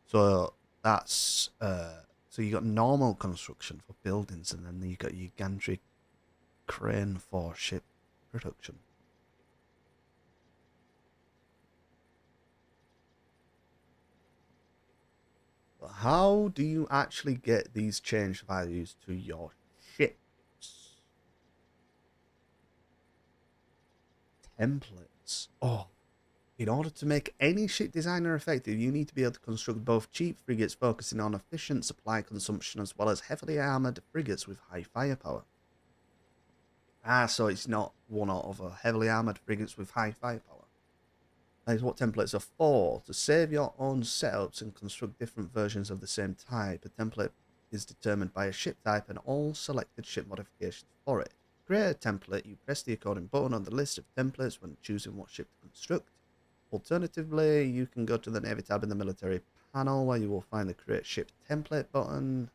So that's so you got normal construction for buildings, and then you got your gantry crane for ship production. But how do you actually get these change values to your ships? Templates. Oh. In order to make any ship designer effective, you need to be able to construct both cheap frigates focusing on efficient supply consumption as well as heavily armoured frigates with high firepower. Ah, so it's not one or other. Heavily armoured frigates with high firepower. That is what templates are for. To save your own setups and construct different versions of the same type, a template is determined by a ship type and all selected ship modifications for it. To create a template, you press the according button on the list of templates when choosing what ship to construct. Alternatively, you can go to the Navy tab in the military panel where you will find the Create Ship Template button.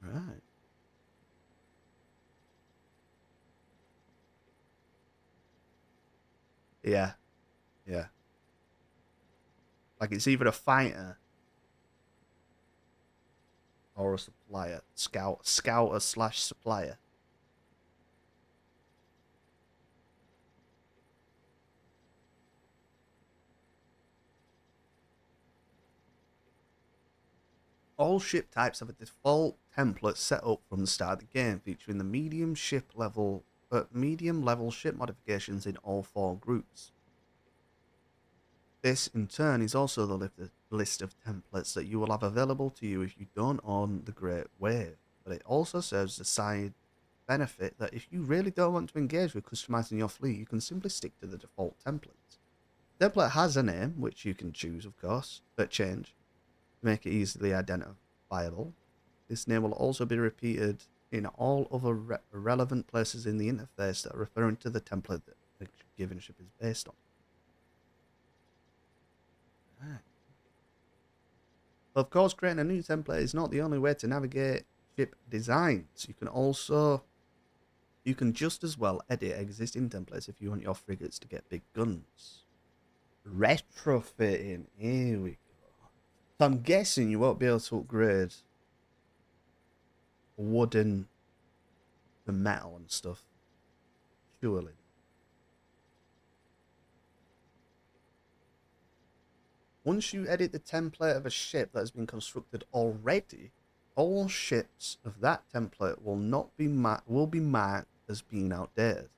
Right. Yeah. Yeah. Like it's either a fighter or a supplier. Scouter slash supplier. All ship types have a default template set up from the start of the game, featuring the medium level ship modifications in all 4 groups. This, in turn, is also the list of templates that you will have available to you if you don't own the Great Wave, but it also serves the side benefit that if you really don't want to engage with customizing your fleet, you can simply stick to the default templates. The template has a name, which you can choose, of course, but change to make it easily identifiable. This name will also be repeated in all other relevant places in the interface that are referring to the template that the given ship is based on. Right. Of course, creating a new template is not the only way to navigate ship designs. You can just as well edit existing templates if you want your frigates to get big guns. Retrofitting, here we go. So I'm guessing you won't be able to upgrade wooden to metal and stuff. Surely. Once you edit the template of a ship that has been constructed already, all ships of that template will be marked as being outdated.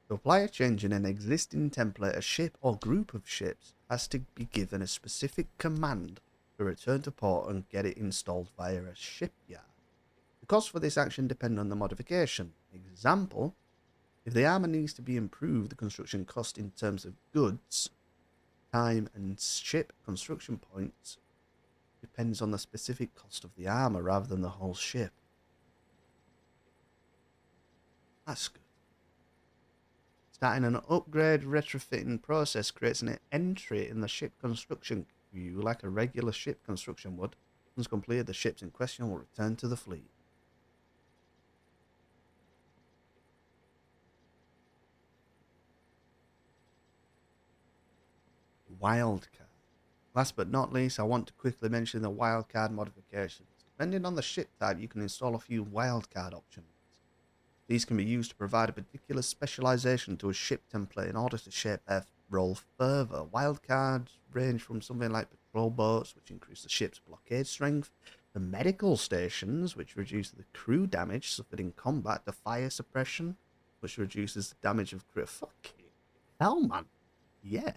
To apply a change in an existing template, a ship or group of ships has to be given a specific command to return to port and get it installed via a shipyard. The costs for this action depend on the modification. Example, if the armor needs to be improved, the construction cost in terms of goods, time, and ship construction points depends on the specific cost of the armor rather than the whole ship. That's good. Starting an upgrade retrofitting process creates an entry in the ship construction queue like a regular ship construction would. Once completed, the ships in question will return to the fleet. Wildcard. Last but not least, I want to quickly mention the wildcard modifications. Depending on the ship type, you can install a few wildcard options. These can be used to provide a particular specialization to a ship template in order to shape their role further. Wildcards range from something like patrol boats, which increase the ship's blockade strength, to medical stations, which reduce the crew damage suffered in combat, to fire suppression, which reduces the damage of crew. Fucking hell, man. Yeah.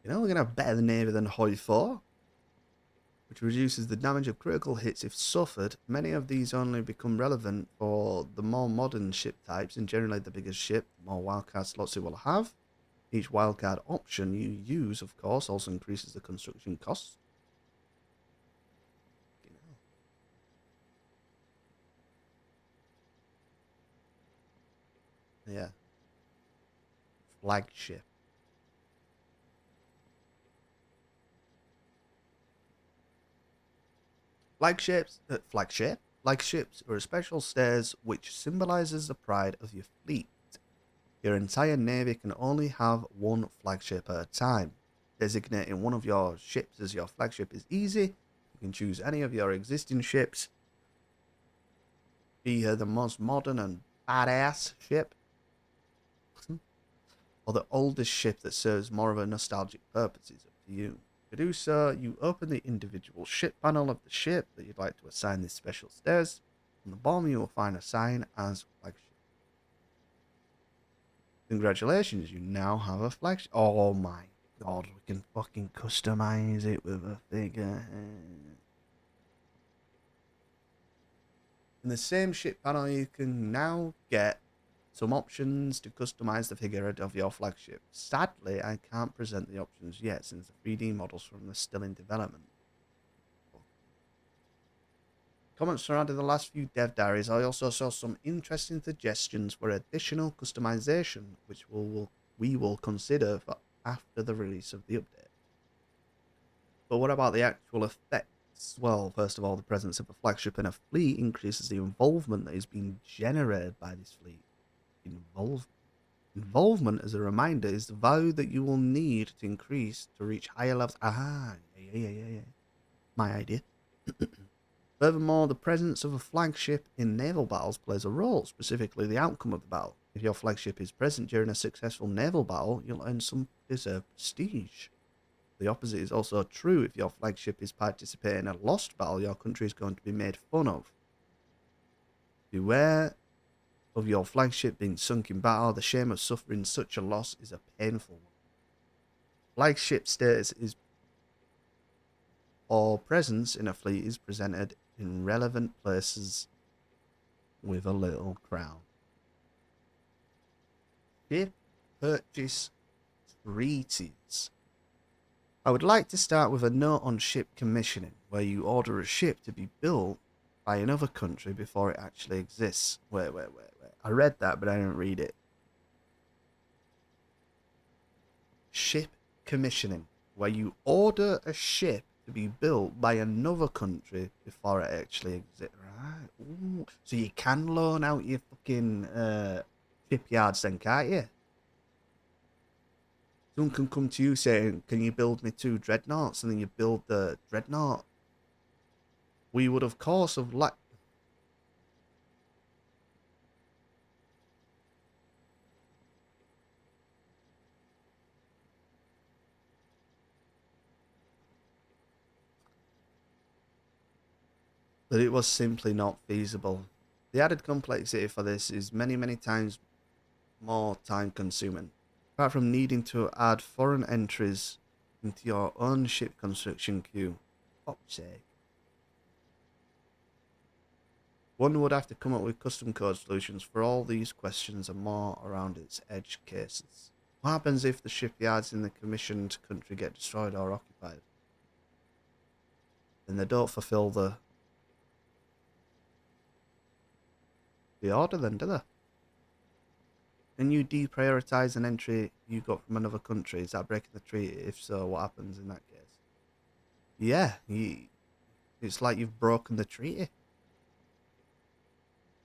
You know, we're going to have better Navy than Hoi 4, which reduces the damage of critical hits if suffered. Many of these only become relevant for the more modern ship types, and generally the bigger ship, the more wildcard slots it will have. Each wildcard option you use, of course, also increases the construction costs. Yeah. Flagship. Flagships are special stairs which symbolizes the pride of your fleet. Your entire navy can only have one flagship at a time. Designating one of your ships as your flagship is easy. You can choose any of your existing ships. Be the most modern and badass ship, or the oldest ship that serves more of a nostalgic purpose. Is up to you. To do so, you open the individual ship panel of the ship that you'd like to assign these special stairs. On the bottom, you will find a sign as flagship. Congratulations, you now have a flagship. Oh my god, we can fucking customize it with a figure. In the same ship panel, you can now get some options to customize the figure of your flagship. Sadly, I can't present the options yet since the 3D models from them are still in development. Comments surrounding the last few dev diaries. I also saw some interesting suggestions for additional customization, which we will consider for after the release of the update. But what about the actual effects? Well, first of all, the presence of a flagship in a fleet increases the involvement that is being generated by this fleet. Involvement, as a reminder, is the value that you will need to increase to reach higher levels. Yeah. My idea. Furthermore, the presence of a flagship in naval battles plays a role, specifically the outcome of the battle. If your flagship is present during a successful naval battle, you'll earn some deserved prestige. The opposite is also true. If your flagship is participating in a lost battle, your country is going to be made fun of. Beware of your flagship being sunk in battle. The shame of suffering such a loss is a painful one. Flagship status is or presence in a fleet is presented in relevant places with a little crown. Ship purchase treaties. I would like to start with a note on ship commissioning, where you order a ship to be built by another country before it actually exists. Wait. I read that, but I didn't read it. Ship commissioning, where you order a ship to be built by another country before it actually exists. Right. Ooh. So you can loan out your fucking shipyards then, can't you? Someone can come to you saying, can you build me 2 dreadnoughts? And then you build the dreadnought. We would, of course, have liked... But it was simply not feasible. The added complexity for this is many times more time consuming. Apart from needing to add foreign entries into your own ship construction queue. Fuck's sake. One would have to come up with custom code solutions for all these questions and more around its edge cases. What happens if the shipyards in the commissioned country get destroyed or occupied? Then they don't fulfill the order then, do they? Can you deprioritize an entry you got from another country? Is that breaking the treaty? If so, what happens in that case? Yeah, it's like you've broken the treaty.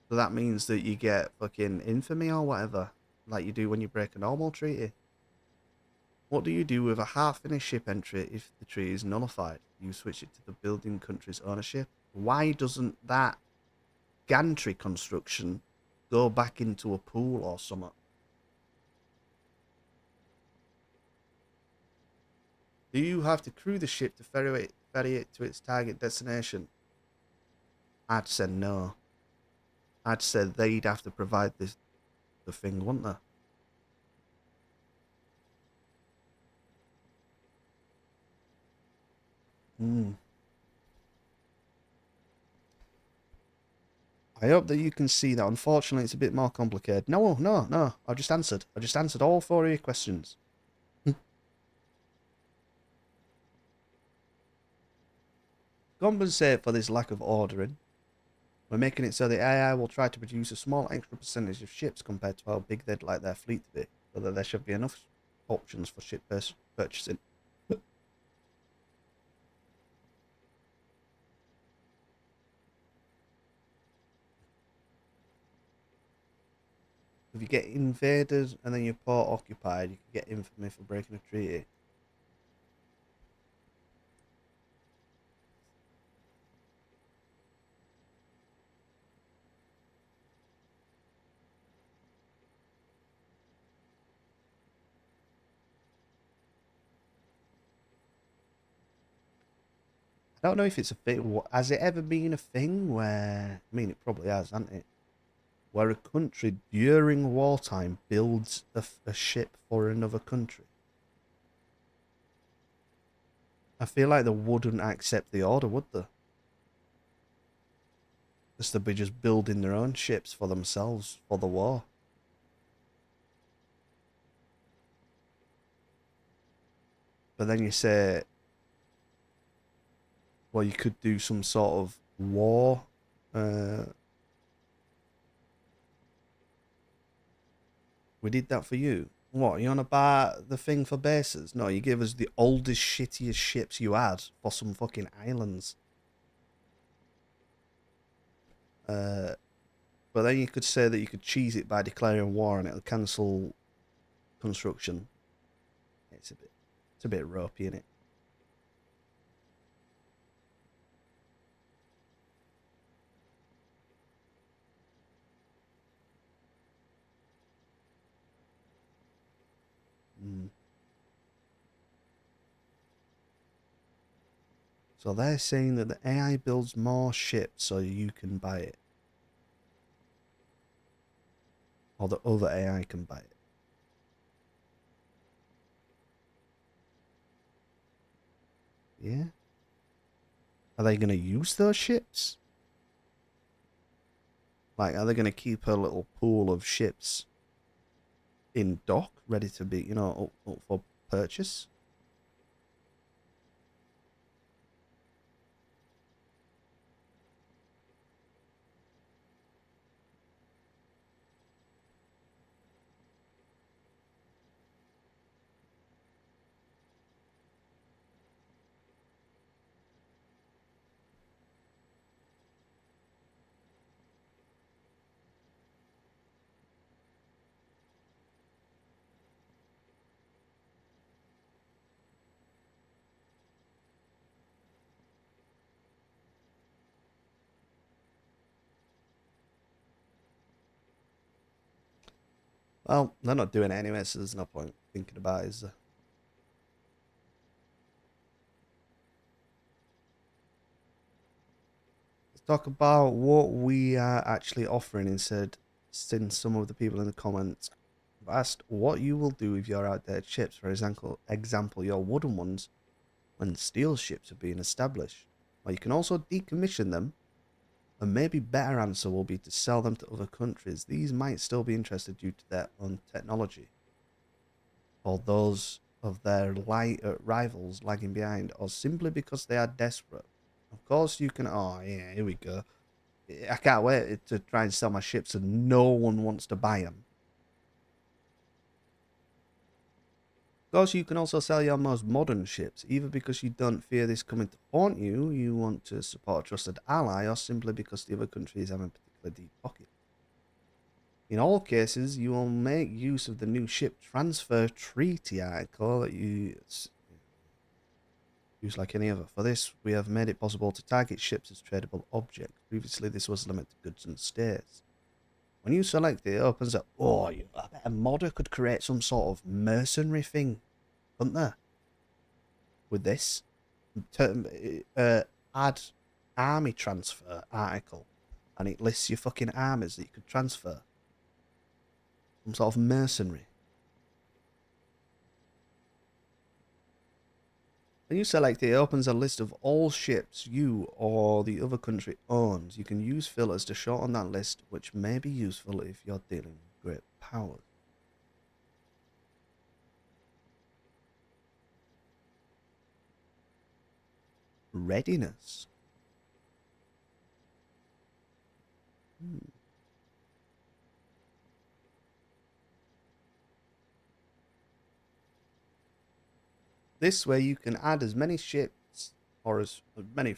So that means that you get fucking infamy or whatever, like you do when you break a normal treaty. What do you do with a half-finished ship entry if the treaty is nullified? You switch it to the building country's ownership? Why doesn't that gantry construction go back into a pool or something? Do you have to crew the ship to ferry it to its target destination? I'd say no. I'd say they'd have to provide the thing, wouldn't they? Mm. I hope that you can see that. Unfortunately, it's a bit more complicated. No, no, no. I just answered. I just answered all 4 of your questions. Compensate for this lack of ordering. We're making it so the AI will try to produce a small extra percentage of ships compared to how big they'd like their fleet to be, so that there should be enough options for ship purchasing. If you get invaded and then your port occupied, you can get infamy for breaking a treaty. I don't know if it's a thing. Has it ever been a thing where? I mean, it probably has, hasn't it? Where a country during wartime builds a ship for another country. I feel like they wouldn't accept the order, would they? They'd be just building their own ships for themselves for the war. But then you say, well, you could do some sort of war. We did that for you. What, you on about the thing for bases? No, you gave us the oldest, shittiest ships you had for some fucking islands. But then you could say that you could cheese it by declaring war and it'll cancel construction. It's a bit ropey, isn't it? Mm. So they're saying that the AI builds more ships so you can buy it. Or the other AI can buy it. Yeah? Are they going to use those ships? Like, are they going to keep a little pool of ships in dock, ready to be, up for purchase? Well, they're not doing it anyway, so there's no point thinking about it, is there? Let's talk about what we are actually offering instead, since some of the people in the comments have asked what you will do with your outdated ships. For example, your wooden ones when steel ships are being established. Well, you can also decommission them. A maybe better answer will be to sell them to other countries. These might still be interested due to their own technology, or those of their rivals lagging behind, or simply because they are desperate. Of course, you can. Oh, yeah, here we go. I can't wait to try and sell my ships, and no one wants to buy them. Of course, you can also sell your most modern ships, either because you don't fear this coming to haunt you, you want to support a trusted ally, or simply because the other country is having a particularly deep pocket. In all cases, you will make use of the new ship transfer treaty article that you use like any other. For this, we have made it possible to target ships as tradable objects. Previously, this was limited to goods and states. When you select it, it opens up. Oh, I bet a modder could create some sort of mercenary thing, couldn't there? With this, add army transfer article, and it lists your fucking armies that you could transfer. Some sort of mercenary. When you select it, it opens a list of all ships you or the other country owns. You can use fillers to shorten that list, which may be useful if you're dealing with great powers. Readiness. This way you can add as many ships or as many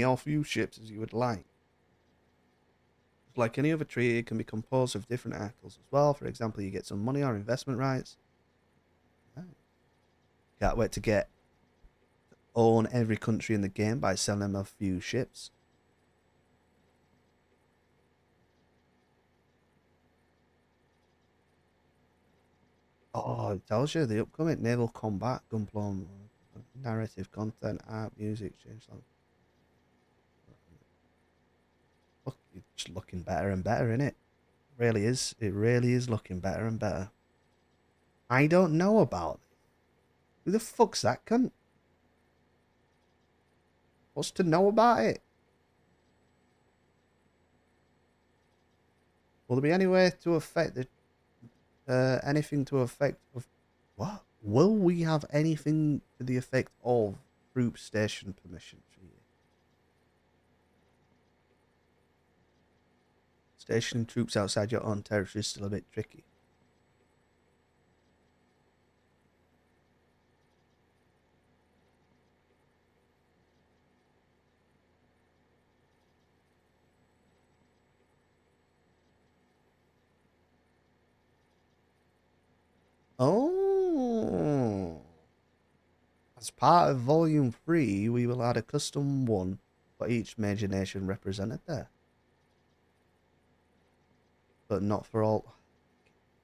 or few ships as you would like. Like any other tree, it can be composed of different articles as well. For example, you get some money or investment rights. Can't wait to own every country in the game by selling them a few ships. Oh, it tells you the upcoming naval combat, gunpla, narrative content, art, music, change song. Look, it's looking better and better, isn't it? Really is. It really is looking better and better. I don't know about it. Who the fuck's that cunt? What's to know about it? Will there be any way to affect the anything to affect of what? Will we have anything to the effect of troop station permission for you? Stationing troops outside your own territory is still a bit tricky. Oh. As part of Volume 3, we will add a custom one for each major nation represented there. But not for all.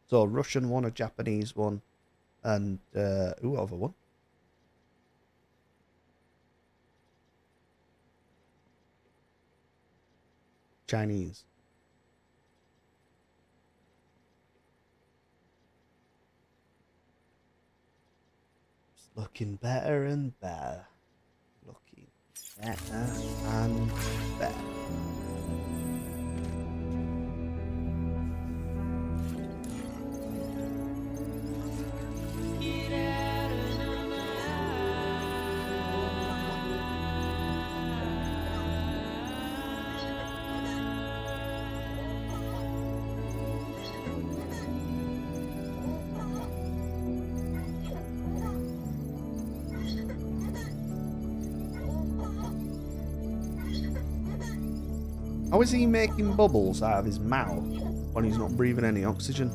So, a Russian one, a Japanese one, and, ooh, other one. Chinese. It's looking better and better. Looking better and better. How is he making bubbles out of his mouth when he's not breathing any oxygen?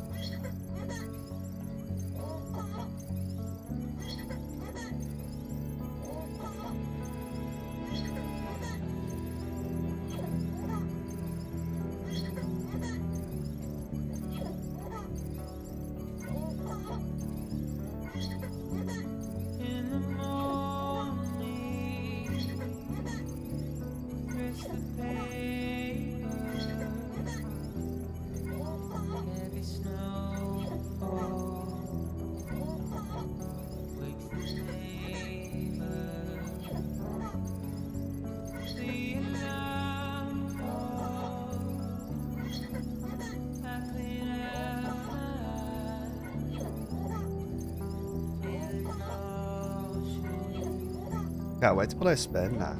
Can't wait to play spin now.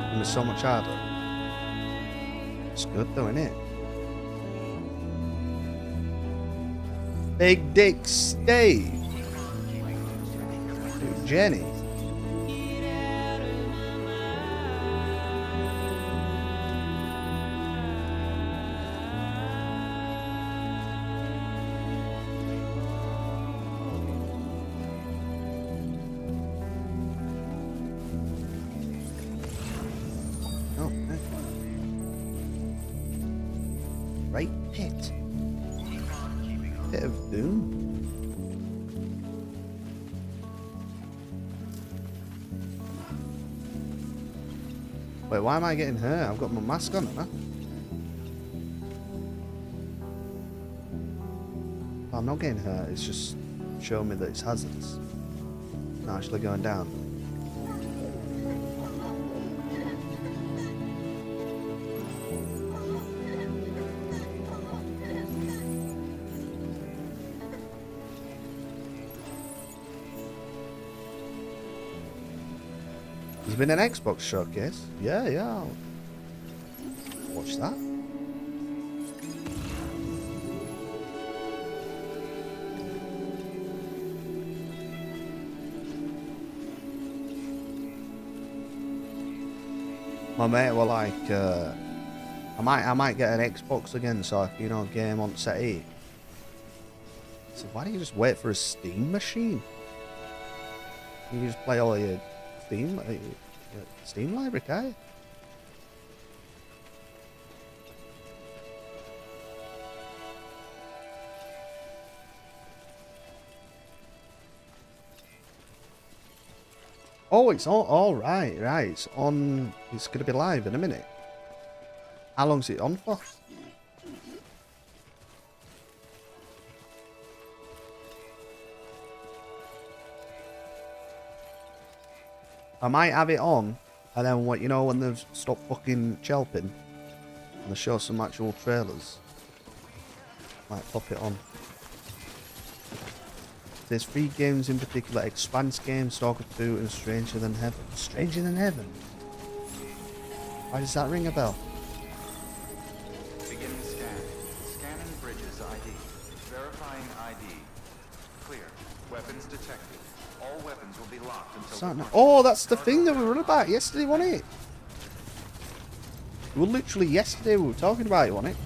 And it's so much harder. It's good though, isn't it? Big Dick Steve. Dude, Jenny. Right pit. Pit of doom. Wait, why am I getting hurt? I've got my mask on, huh? I'm not getting hurt, it's just showing me that it's hazardous. It's not actually going down. There's been an Xbox showcase. Yeah, I'll watch that. My mate were like, I might get an Xbox again, so I can, game on set 8. So why don't you just wait for a Steam machine? You can just play all your Steam library, can't you? Oh, it's all right. It's on. It's gonna be live in a minute. How long's it on for? I might have it on, and then when they've stopped fucking chelping, and they show some actual trailers, might pop it on. There's 3 games in particular: Expanse games, Stalker 2, and Stranger Than Heaven. Stranger Than Heaven. Why does that ring a bell? Beginning scan. Scanning bridges ID. Verifying ID. Clear. Weapons detected. All weapons will be locked until... Oh, that's the thing that we were on about yesterday, wasn't it? Well, literally yesterday we were talking about it, wasn't it?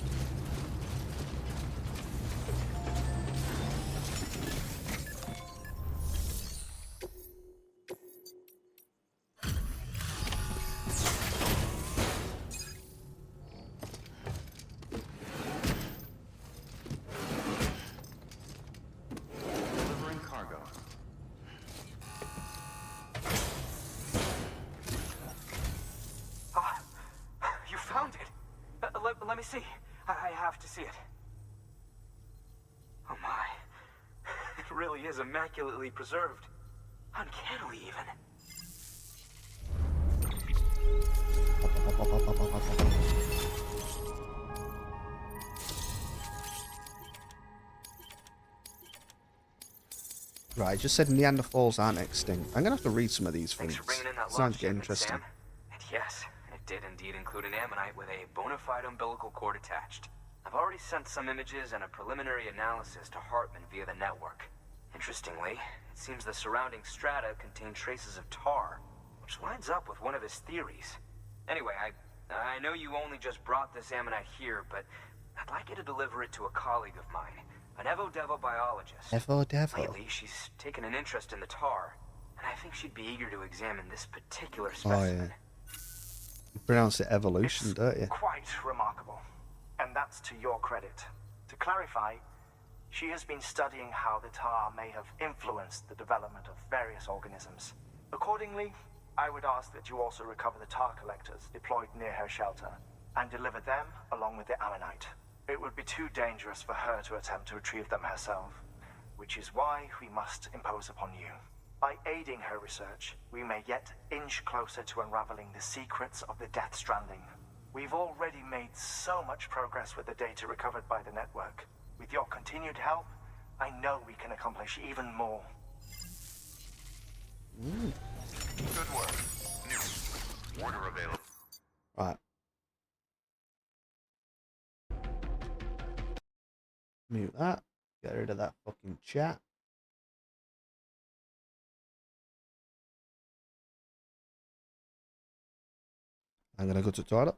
Delivering cargo. You found it. Let me see. I have to see it. Oh my. It really is immaculately preserved. Uncannily even. Right, just said Neanderthals aren't extinct. I'm gonna have to read some of these things. Thanks for bringing in that It's lunch starting to get shipment, interesting. Sam. And yes, it did indeed include an ammonite with a bona fide umbilical cord attached. I've already sent some images and a preliminary analysis to Hartman via the network. Interestingly, it seems the surrounding strata contain traces of tar, which lines up with one of his theories. Anyway, I know you only just brought this ammonite here, but I'd like you to deliver it to a colleague of mine, an Evo Devo biologist. Evo Devo. Lately, she's taken an interest in the tar, and I think she'd be eager to examine this particular Oh specimen. yeah. You pronounce it evolution, don't you? Quite remarkable. And that's to your credit. To clarify, she has been studying how the tar may have influenced the development of various organisms. Accordingly, I would ask that you also recover the tar collectors deployed near her shelter and deliver them along with the ammonite. It would be too dangerous for her to attempt to retrieve them herself, which is why we must impose upon you. By aiding her research, we may yet inch closer to unraveling the secrets of the Death Stranding. We've already made so much progress with the data recovered by the network. With your continued help, I know we can accomplish even more. Good work. New. Order available. Right. Mute that. Get rid of that fucking chat. I'm gonna go to the toilet.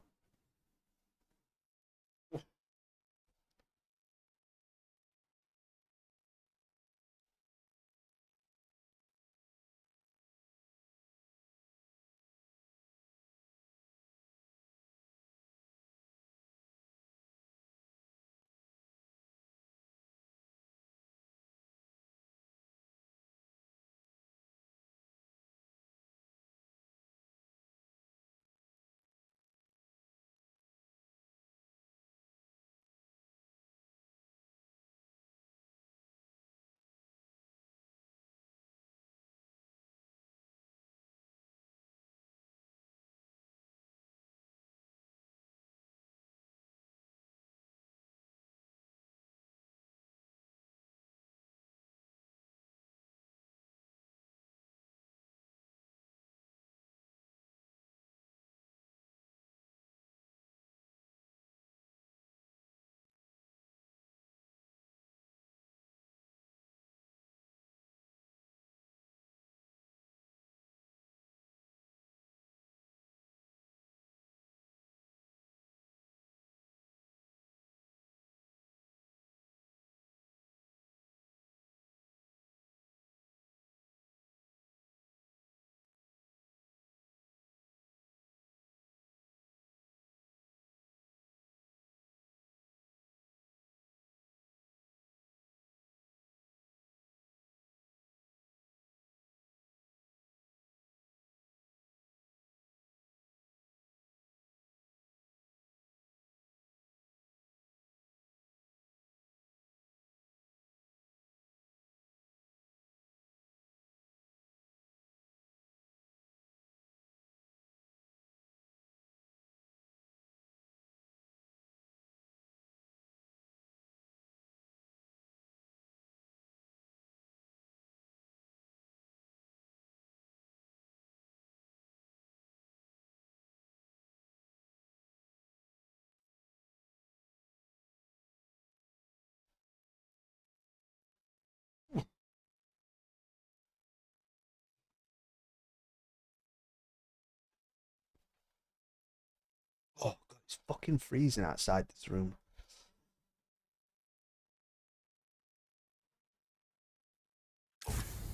it's fucking freezing outside this room.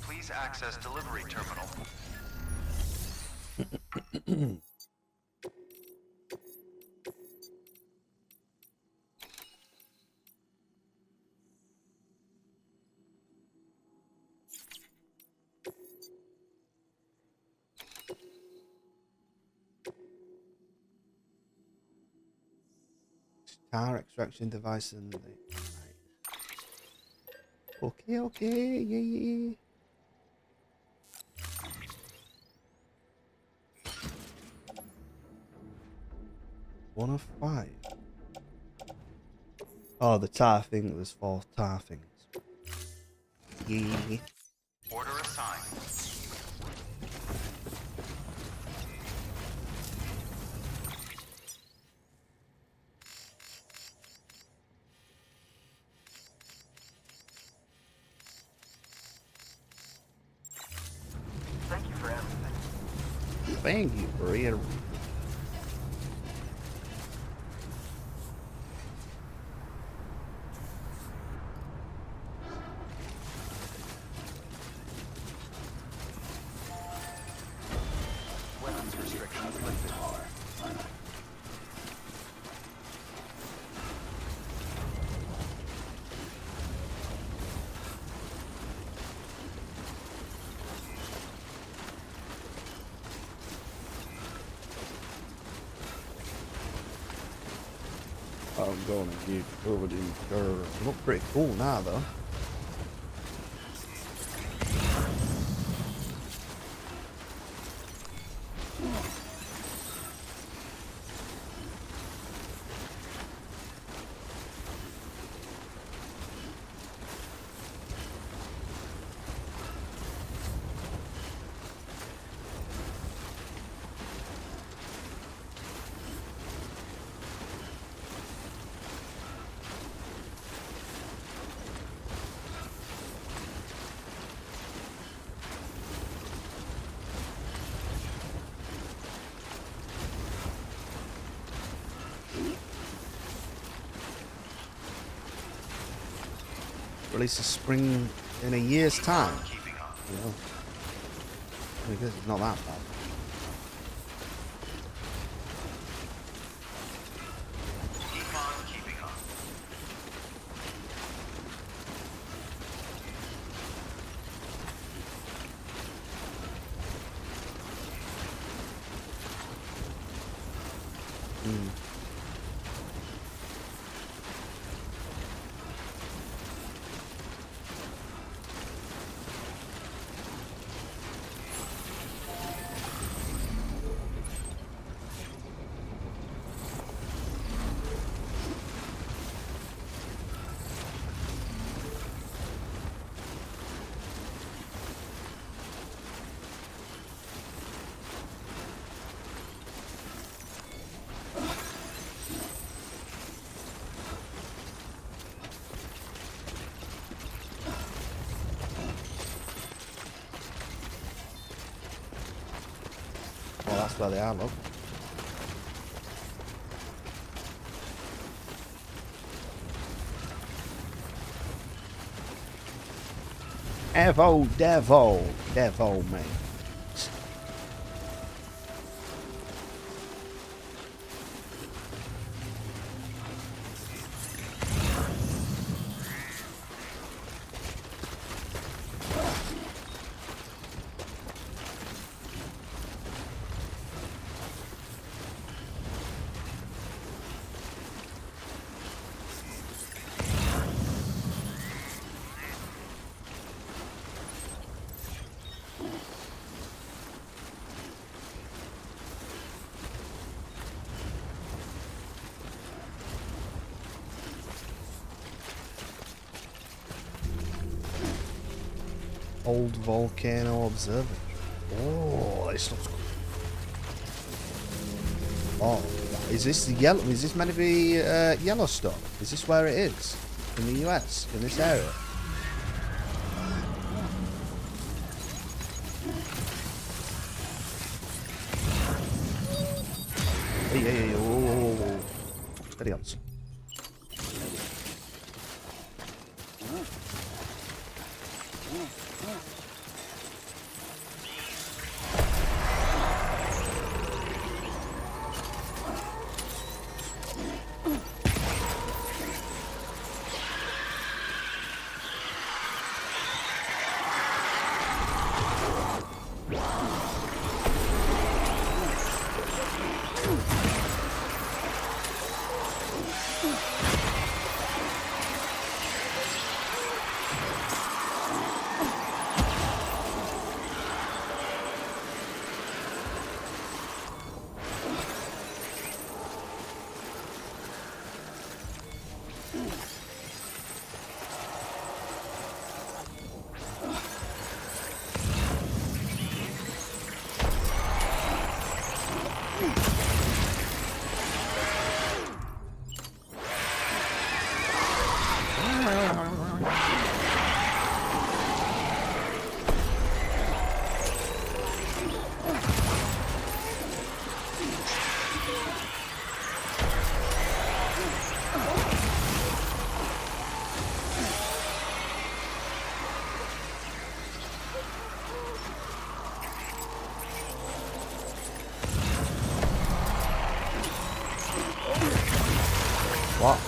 Please access delivery terminal. Car extraction device and the... Okay, okay, yeah. 1 of 5. Oh, the tar thing. There's 4 tar things. Yeah. Order assigned. Thank you for everything. Thank you for it. Weapons restrictions lifted. I'm gonna get covered in dirt. Look pretty cool now, though. Release a spring in a year's time. You know, I guess it's not that bad. Keep on keeping on. Well, that's where they are, look. Devo, mate. Old volcano observatory. Oh, this looks cool. Oh, is this the yellow? Is this meant to be Yellowstone? Is this where it is in the US in this area? Hey, whoa. Steady on. What?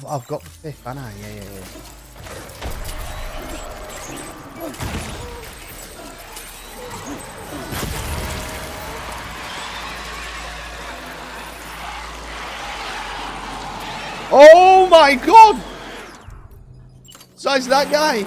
I've got the 5th, haven't I? Yeah. Oh my god! So it's that guy.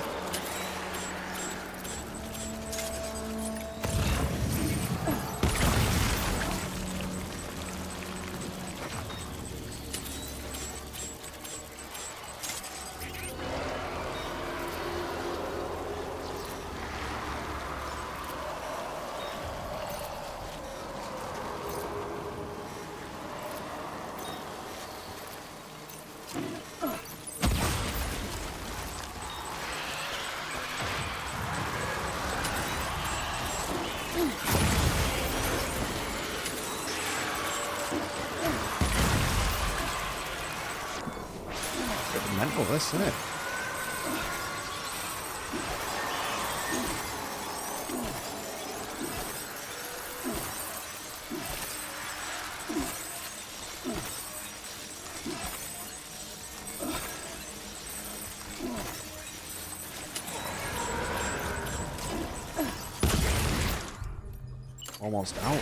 Mental, this, isn't it? Almost out.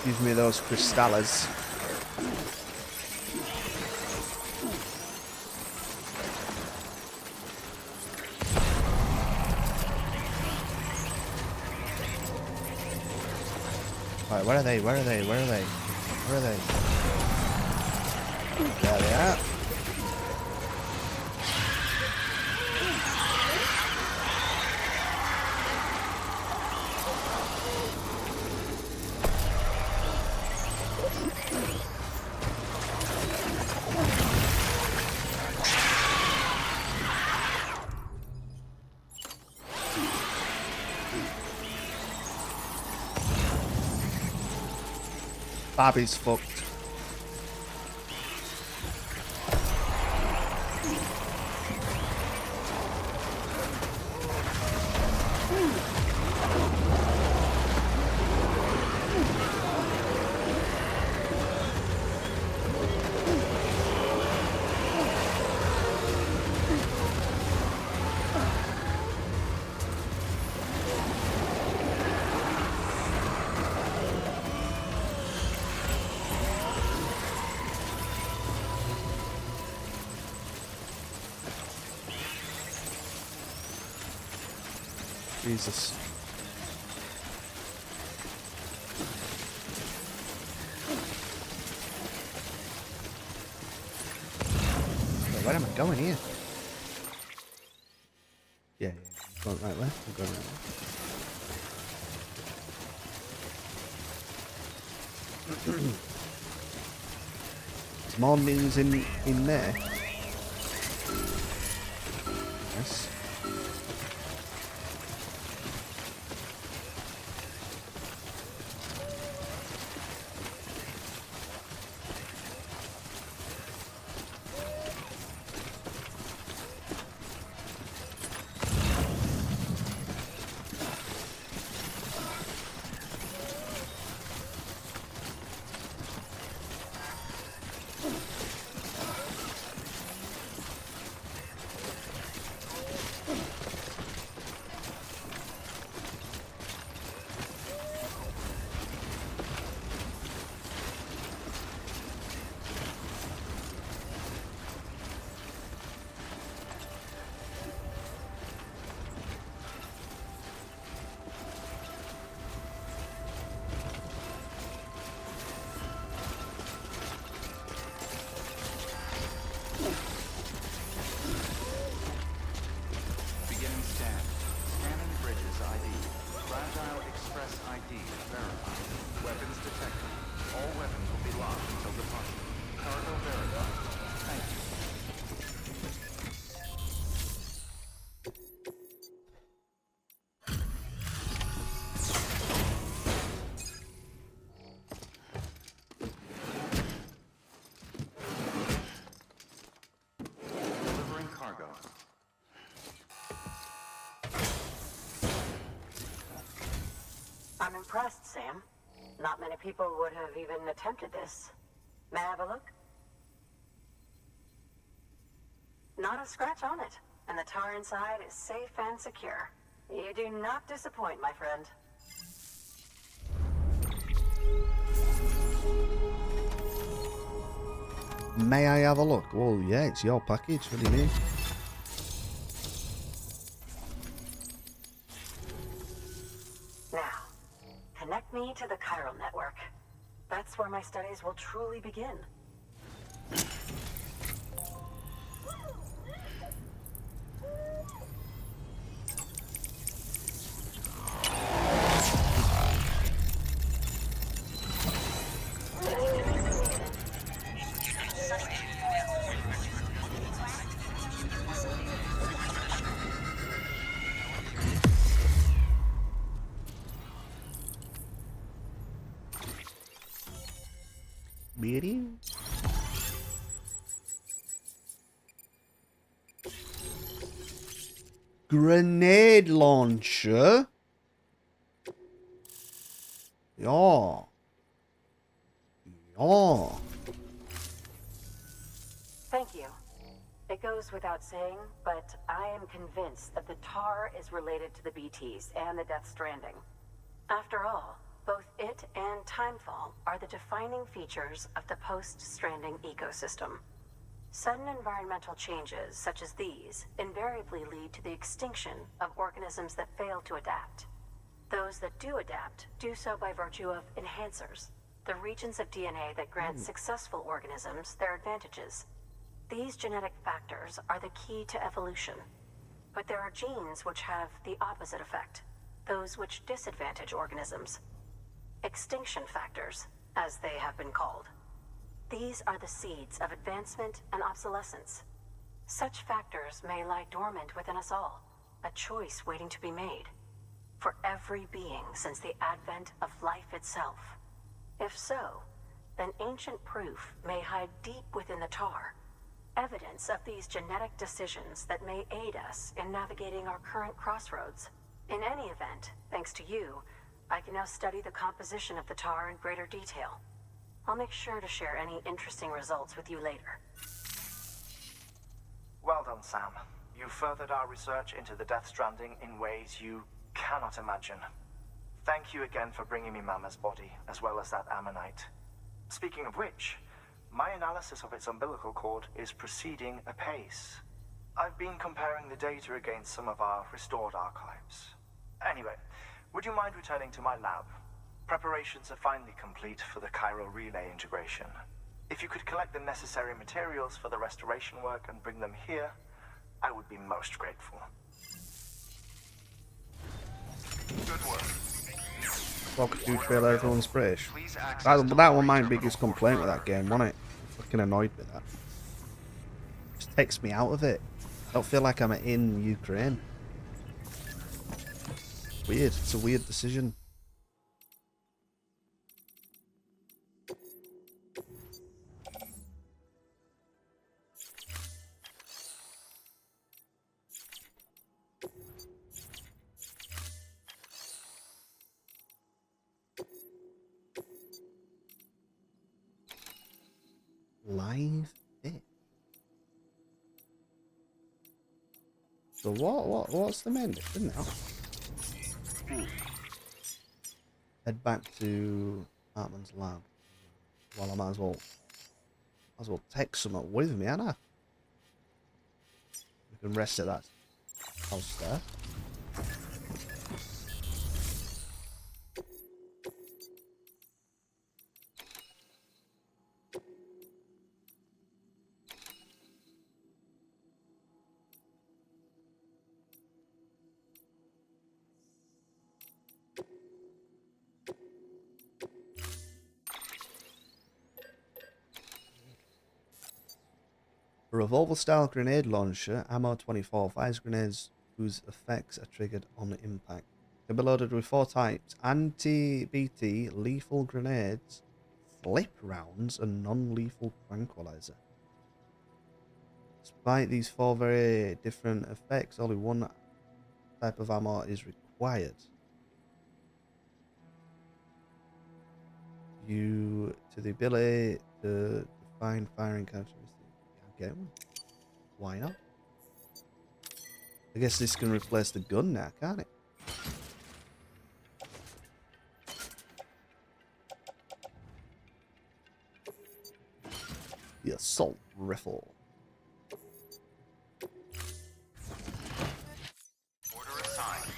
Give me those crystallas. Right, where are they? Where are they? Where are they? Where are they? There they are. Babby's fucked. Jesus. Wait, where am I going here? Yeah, I'm going right way. I'm going right way. There's more news in there. Yes. Beginning scan. Scanning bridges ID. Fragile Express ID verified. Weapons detected. All weapons will be locked until departure. Cargo verified. Thank you. Delivering cargo. I'm impressed, Sam. Not many people would have even attempted this. May I have a look? Not a scratch on it, and the tar inside is safe and secure. You do not disappoint, my friend. May I have a look? Well, yeah, it's your package. What do you mean? Now, connect me to the chiral network. That's where my studies will truly begin. Beauty. Grenade launcher. Yeah. Yeah. Thank you. It goes without saying, but I am convinced that the tar is related to the BTs and the Death Stranding. After all, both it and Timefall are the defining features of the post-Stranding ecosystem. Sudden environmental changes such as these invariably lead to the extinction of organisms that fail to adapt. Those that do adapt do so by virtue of enhancers, the regions of DNA that grant successful organisms their advantages. These genetic factors are the key to evolution. But there are genes which have the opposite effect, those which disadvantage organisms. Extinction factors, as they have been called. These are the seeds of advancement and obsolescence. Such factors may lie dormant within us all, a choice waiting to be made. For every being since the advent of life itself. If so, then ancient proof may hide deep within the tar. Evidence of these genetic decisions that may aid us in navigating our current crossroads. In any event, thanks to you, I can now study the composition of the tar in greater detail. I'll make sure to share any interesting results with you later. Well done, Sam. You furthered our research into the Death Stranding in ways you cannot imagine. Thank you again for bringing me Mama's body, as well as that ammonite. Speaking of which, my analysis of its umbilical cord is proceeding apace. I've been comparing the data against some of our restored archives. Anyway, would you mind returning to my lab? Preparations are finally complete for the Chiral relay integration. If you could collect the necessary materials for the restoration work and bring them here, I would be most grateful. Good work. Walkthrough trailer, everyone's British. That was my biggest complaint with that game, wasn't it? Fucking annoyed with that. Just takes me out of it. I don't feel like I'm in Ukraine. Weird. It's a weird decision. Live it. So what's the main mission now? Head back to Hartman's lab. Well, I might as well take some with me, ain't I? We can rest at that house there. A revolver-style grenade launcher, ammo 24, fires grenades whose effects are triggered on impact. Can be loaded with 4 types: anti-BT, lethal grenades, flip rounds, and non-lethal tranquilizer. Despite these 4 very different effects, only one type of ammo is required. Due to the ability to define firing characteristics. Okay, why not? I guess this can replace the gun now, can't it? The assault rifle. Order assigned.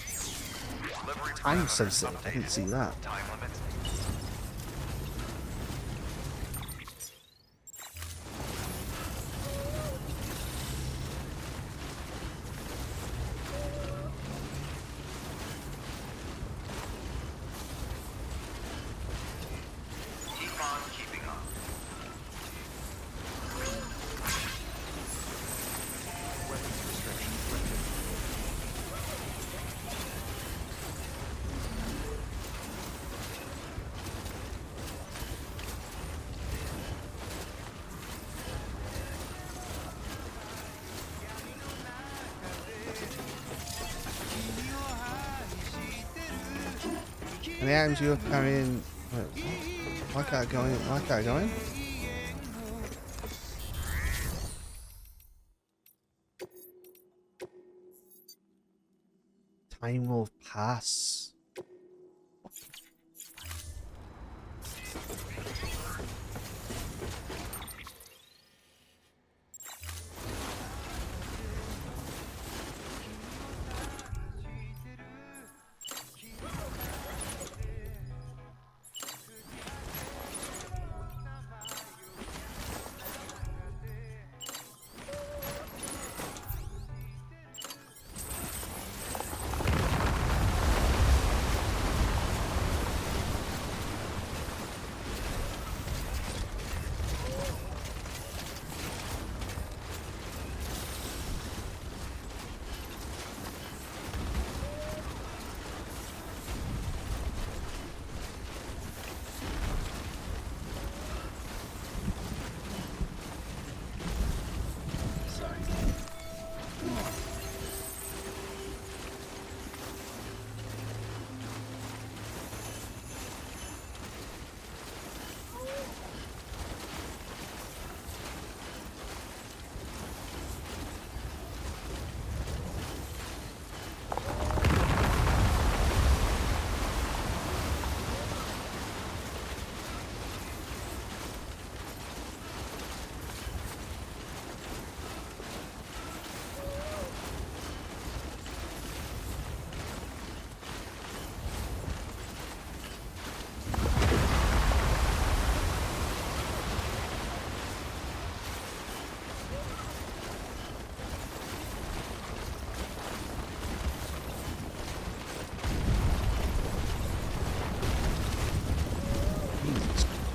Delivery Time parameters sensitive. I didn't see that. Time limit. Keep on keeping on. Weapons restrictions lifted. And the items you're carrying. Wait, why can't I go in? Why can't I go in? Time will pass.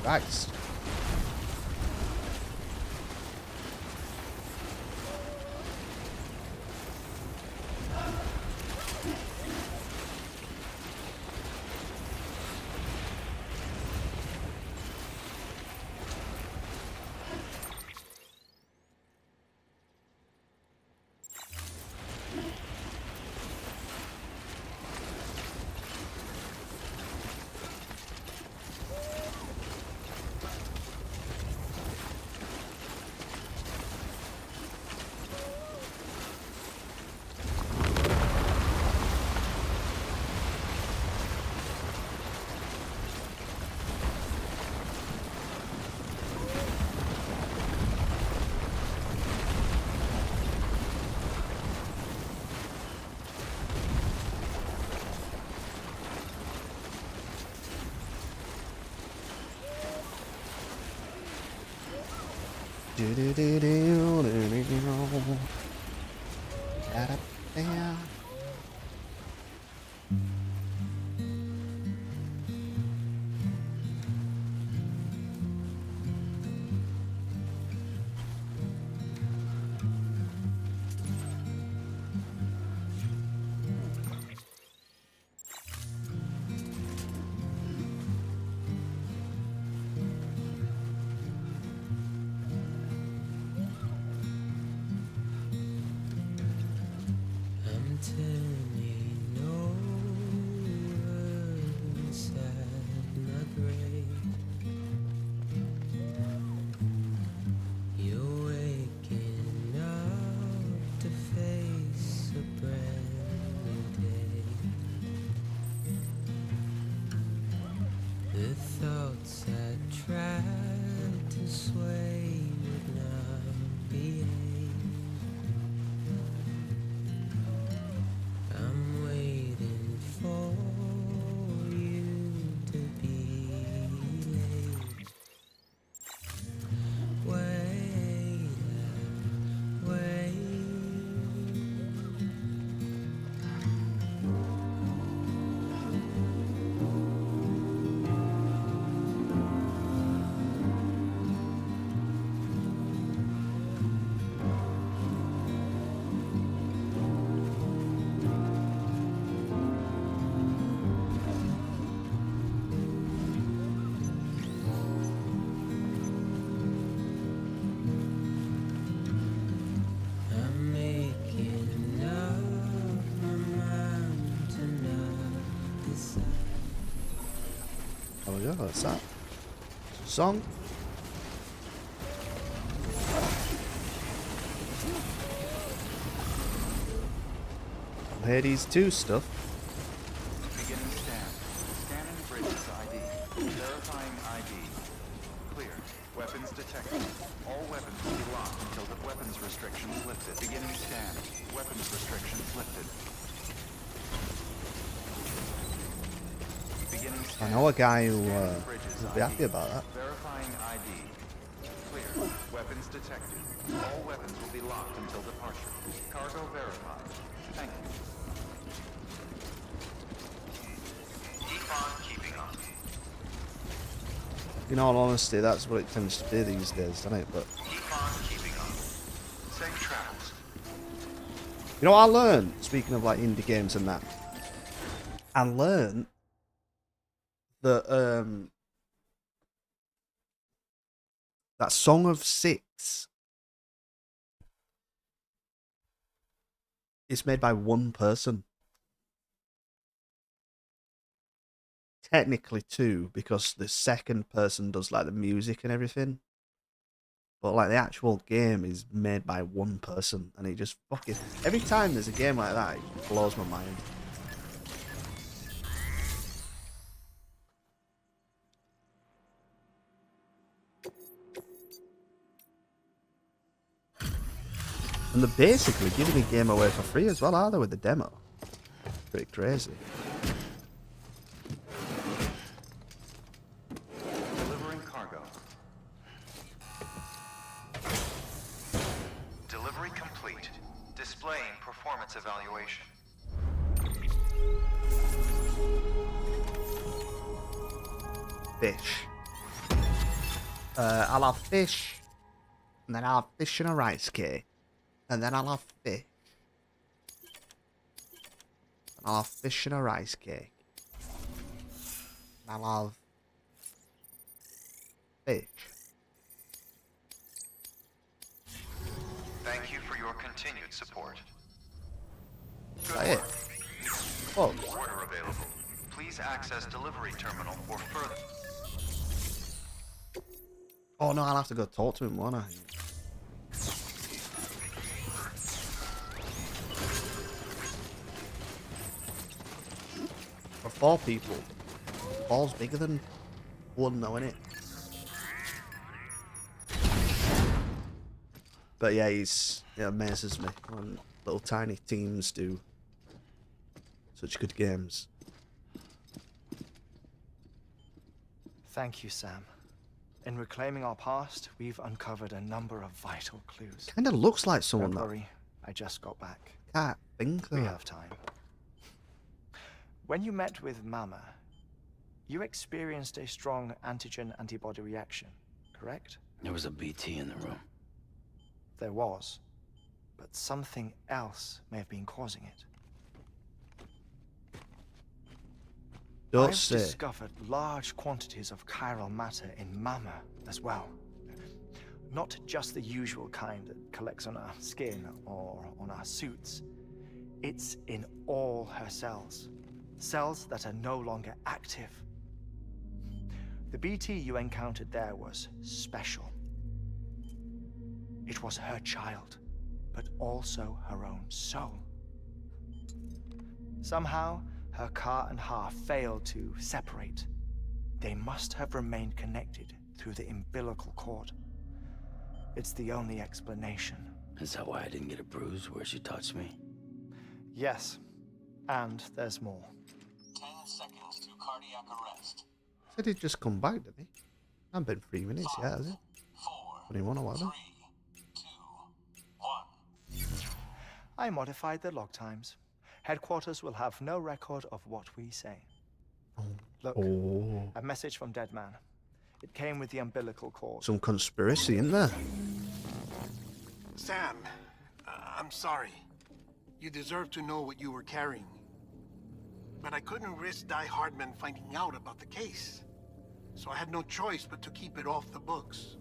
Christ. I'm turning over inside my grave. You're waking up to face a brand new day. The thoughts I tried to sway would not behave. I'm waiting for you to be late. Wait, wait. I'm making up my mind to not decide. There we go, that's that. Song. Hades 2 stuff. Beginning scan. Scanning bridges ID. Verifying ID. Clear. Weapons detected. All weapons will be locked until the weapons restrictions lifted. Beginning scan. Weapons restrictions lifted. Beginning I scan. know a guy who Scanning bridges would be ID. happy about that. Verifying ID. Clear. Weapons detected. All weapons will be locked until departure. Cargo verified. Thank you. Keep on keeping on. In all honesty, that's what it tends to be these days, doesn't it? But Keep on keeping on. Safe travels. you know what I learned, speaking of like indie games and that? I learned that that Song of Six is made by one person. Technically two, because the second person does like the music and everything. But like the actual game is made by one person, and it just fucking every time there's a game like that, it just blows my mind. And they're basically giving the game away for free as well, are they, with the demo? Pretty crazy. Delivering cargo. Delivery complete. Displaying performance evaluation. Fish. I'll have fish, and then I'll have fish and a rice cake, and then I'll have fish. And I'll have fish and a rice cake. And I'll have fish. Thank you for your continued support. Is that it? Oh. Order available. Please access delivery terminal for further. Oh no, I'll have to go talk to him, won't I? For 4 people. 4's bigger than 1 though, innit? But yeah, it amazes me when little tiny teams do such good games. Thank you, Sam. In reclaiming our past, we've uncovered a number of vital clues. Kinda looks like someone Don't that. worry, I just got back. Can't think We though. have time. When you met with Mama, you experienced a strong antigen-antibody reaction, correct? There was a BT in the room. There was, but something else may have been causing it. Don't I've say. discovered large quantities of chiral matter in Mama as well. Not just the usual kind that collects on our skin or on our suits. It's in all her cells. Cells that are no longer active. The BT you encountered there was special. It was her child, but also her own soul. Somehow, her car and Ha failed to separate. They must have remained connected through the umbilical cord. It's the only explanation. Is that why I didn't get a bruise where she touched me? Yes, and there's more. 10 seconds to cardiac arrest. Said he'd just come back, didn't he? Hasn't been 3 minutes yet, has it? 21 or whatever. 3, 2, 1. I modified the log times. Headquarters will have no record of what we say. Look, Oh. a message from Dead Man. It came with the umbilical cord. Some conspiracy, isn't there? Sam, I'm sorry. You deserve to know what you were carrying. But I couldn't risk Die Hardman finding out about the case. So I had no choice but to keep it off the books.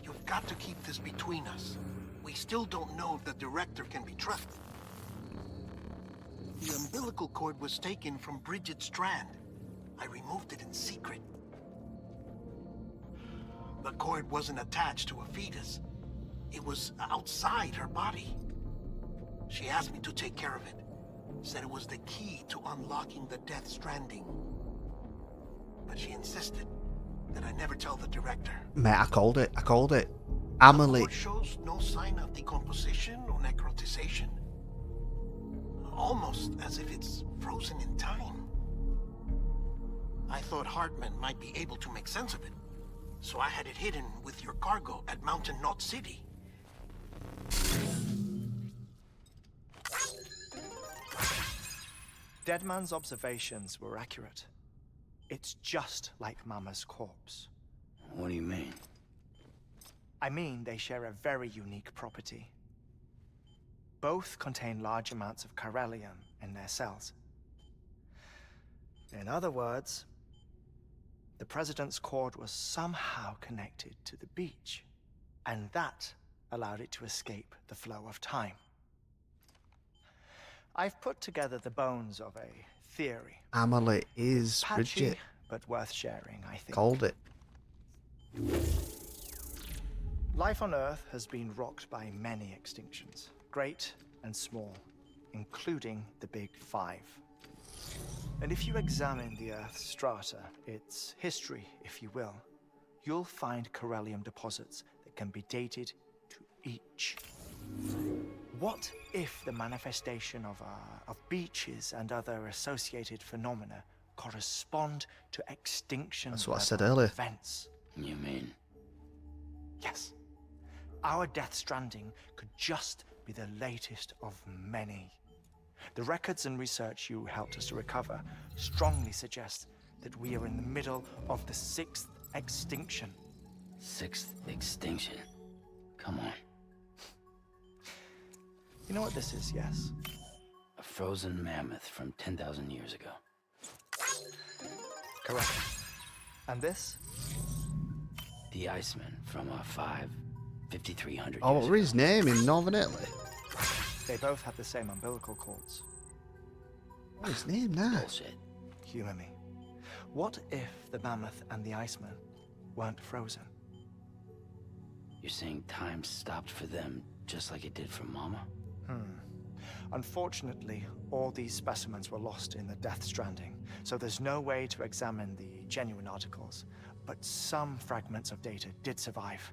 You've got to keep this between us. We still don't know if the director can be trusted. The umbilical cord was taken from Bridget Strand. I removed it in secret. The cord wasn't attached to a fetus. It was outside her body. She asked me to take care of it. Said it was the key to unlocking the Death Stranding. But she insisted that I never tell the director. Mate, I called it. The Amelie. cord shows no sign of decomposition or necrotization. Almost as if it's frozen in time. I thought Hartman might be able to make sense of it. So I had it hidden with your cargo at Mountain Knot City. Deadman's observations were accurate. It's just like Mama's corpse. What do you mean? I mean, they share a very unique property. Both contain large amounts of chiralium in their cells. In other words, the President's cord was somehow connected to the beach, and that allowed it to escape the flow of time. I've put together the bones of a theory. Amelie is Patchy, Bridget. but worth sharing, I think. Called it. Life on Earth has been rocked by many extinctions, great and small, including the Big Five. And if you examine the Earth's strata, its history, if you will, you'll find chiralium deposits that can be dated to each. What if the manifestation of beaches and other associated phenomena correspond to extinction That's what I said level earlier. events? You mean? Yes. Our Death Stranding could just be the latest of many. The records and research you helped us to recover strongly suggest that we are in the middle of the 6th extinction. 6th extinction. Come on. You know what this is, yes? A frozen mammoth from 10,000 years ago. Correct. And this? The Iceman from 5,300 Oh, years what ago. was his name in Northern Italy? They both have the same umbilical cords. What was his name now? Bullshit. Humor me. What if the mammoth and the Iceman weren't frozen? You're saying time stopped for them just like it did for Mama? Unfortunately, all these specimens were lost in the Death Stranding, so there's no way to examine the genuine articles, but some fragments of data did survive.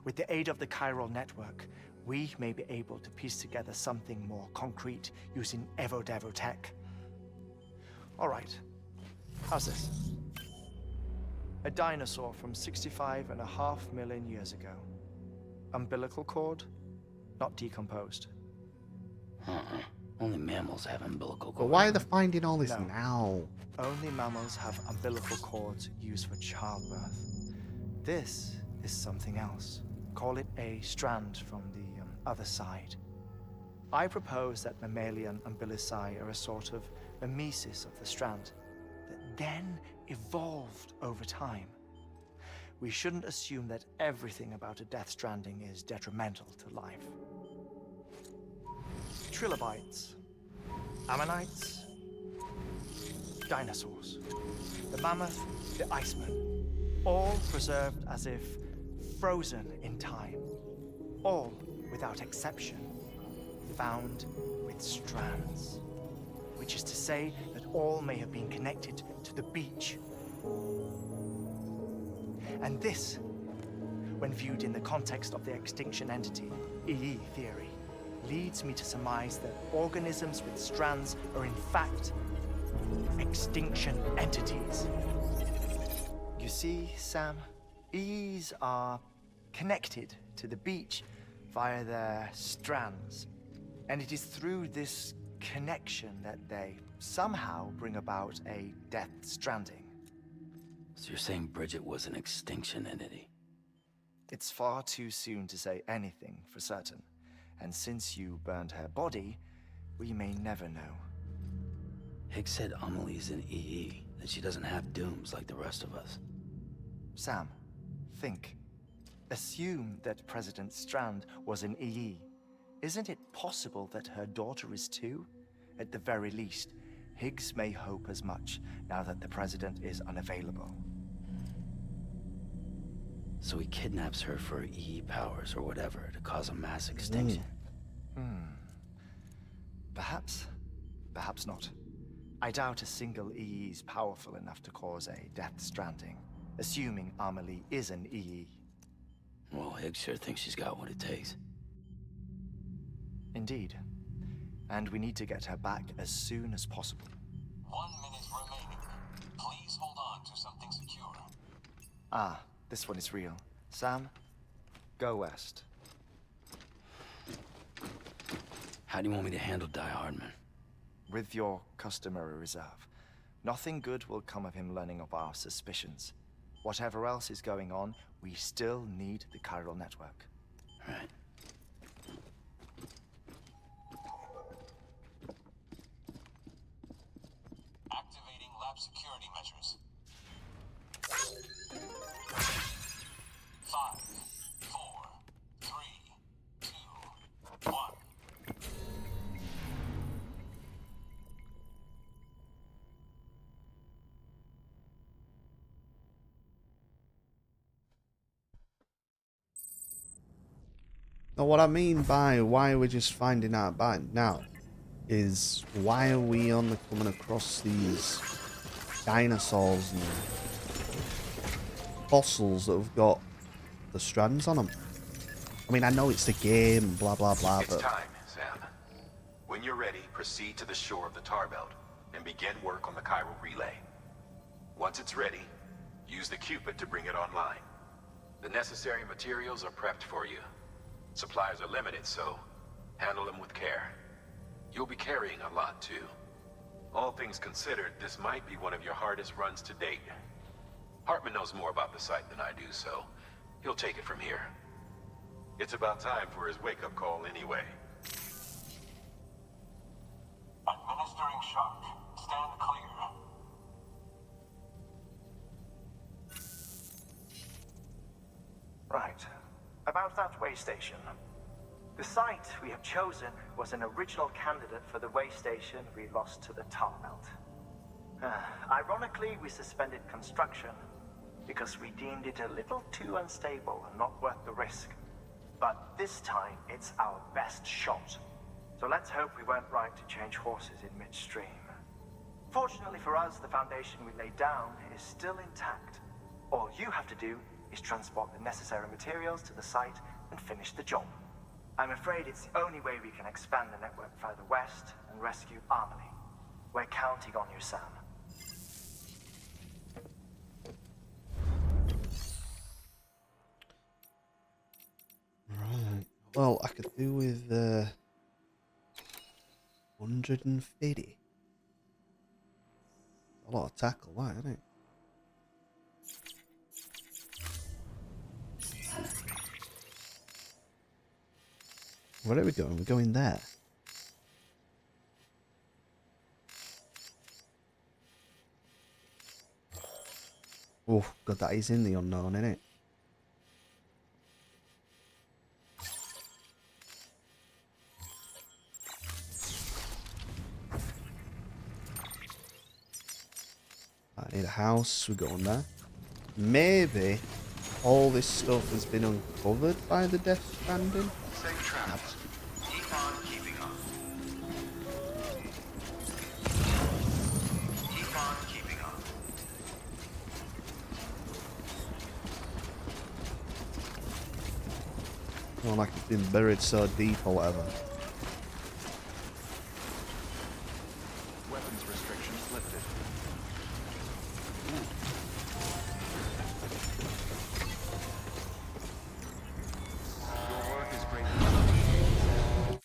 With the aid of the chiral network, we may be able to piece together something more concrete using Evo-Devo tech. All right, how's this? A dinosaur from 65.5 million years ago. Umbilical cord, not decomposed. Only mammals have umbilical cords. But why are they finding all this No. now? Only mammals have umbilical cords used for childbirth. This is something else. Call it a strand from the other side. I propose that mammalian umbilici are a sort of mimesis of the strand that then evolved over time. We shouldn't assume that everything about a Death Stranding is detrimental to life. Trilobites, ammonites, dinosaurs, the mammoth, the Iceman, all preserved as if frozen in time, all without exception, found with strands, which is to say that all may have been connected to the beach. And this, when viewed in the context of the extinction entity, EE theory, leads me to surmise that organisms with strands are in fact extinction entities. You see, Sam, EEs are connected to the beach via their strands. And it is through this connection that they somehow bring about a Death Stranding. So you're saying Bridget was an extinction entity? It's far too soon to say anything for certain. And since you burned her body, we may never know. Higgs said Amelie's an EE, that she doesn't have dooms like the rest of us. Sam, think. Assume that President Strand was an EE. Isn't it possible that her daughter is too? At the very least, Higgs may hope as much now that the President is unavailable. So he kidnaps her for EE powers or whatever to cause a mass extinction. Perhaps. Perhaps not. I doubt a single EE is powerful enough to cause a Death Stranding, assuming Amelie is an EE. Well, Higgs sure thinks she's got what it takes. Indeed. And we need to get her back as soon as possible. 1 minute remaining. Please hold on to something secure. Ah, this one is real. Sam, go west. How do you want me to handle Die Hardman? With your customary reserve. Nothing good will come of him learning of our suspicions. Whatever else is going on, we still need the chiral network. Right. Activating lab security measures. 5, 4, 3, 2, 1. Now, what I mean by why we're just finding out about it now is why are we only coming across these dinosaurs and fossils that have got the strands on them? I mean, I know it's the game, blah, blah, blah, It's but time, Sam. When you're ready, proceed to the shore of the tar belt and begin work on the chiral relay. Once it's ready, use the Cupid to bring it online. The necessary materials are prepped for you. Supplies are limited, so handle them with care. You'll be carrying a lot, too. All things considered, this might be one of your hardest runs to date. Hartman knows more about the site than I do, so he'll take it from here. It's about time for his wake-up call anyway. Administering shock. Stand clear. Right. About that way station. The site we have chosen was an original candidate for the way station we lost to the tar belt. Ironically, we suspended construction because we deemed it a little too unstable and not worth the risk. But this time, it's our best shot. So let's hope we weren't right to change horses in midstream. Fortunately for us, the foundation we laid down is still intact. All you have to do is transport the necessary materials to the site and finish the job. I'm afraid it's the only way we can expand the network further west and rescue Harmony. We're counting on you, Sam. Right. Well, I could do with 150. A lot of tackle, that, isn't it? Where are we going? We're going there. Oh, God, that is in the unknown, isn't it? I need a house. We're going there. Maybe all this stuff has been uncovered by the Death Stranding. Safe travels. Keep on keeping on. Keep on keeping on. Not like it's been buried so deep or whatever. Weapons restrictions lifted. Your work is greatly appreciated.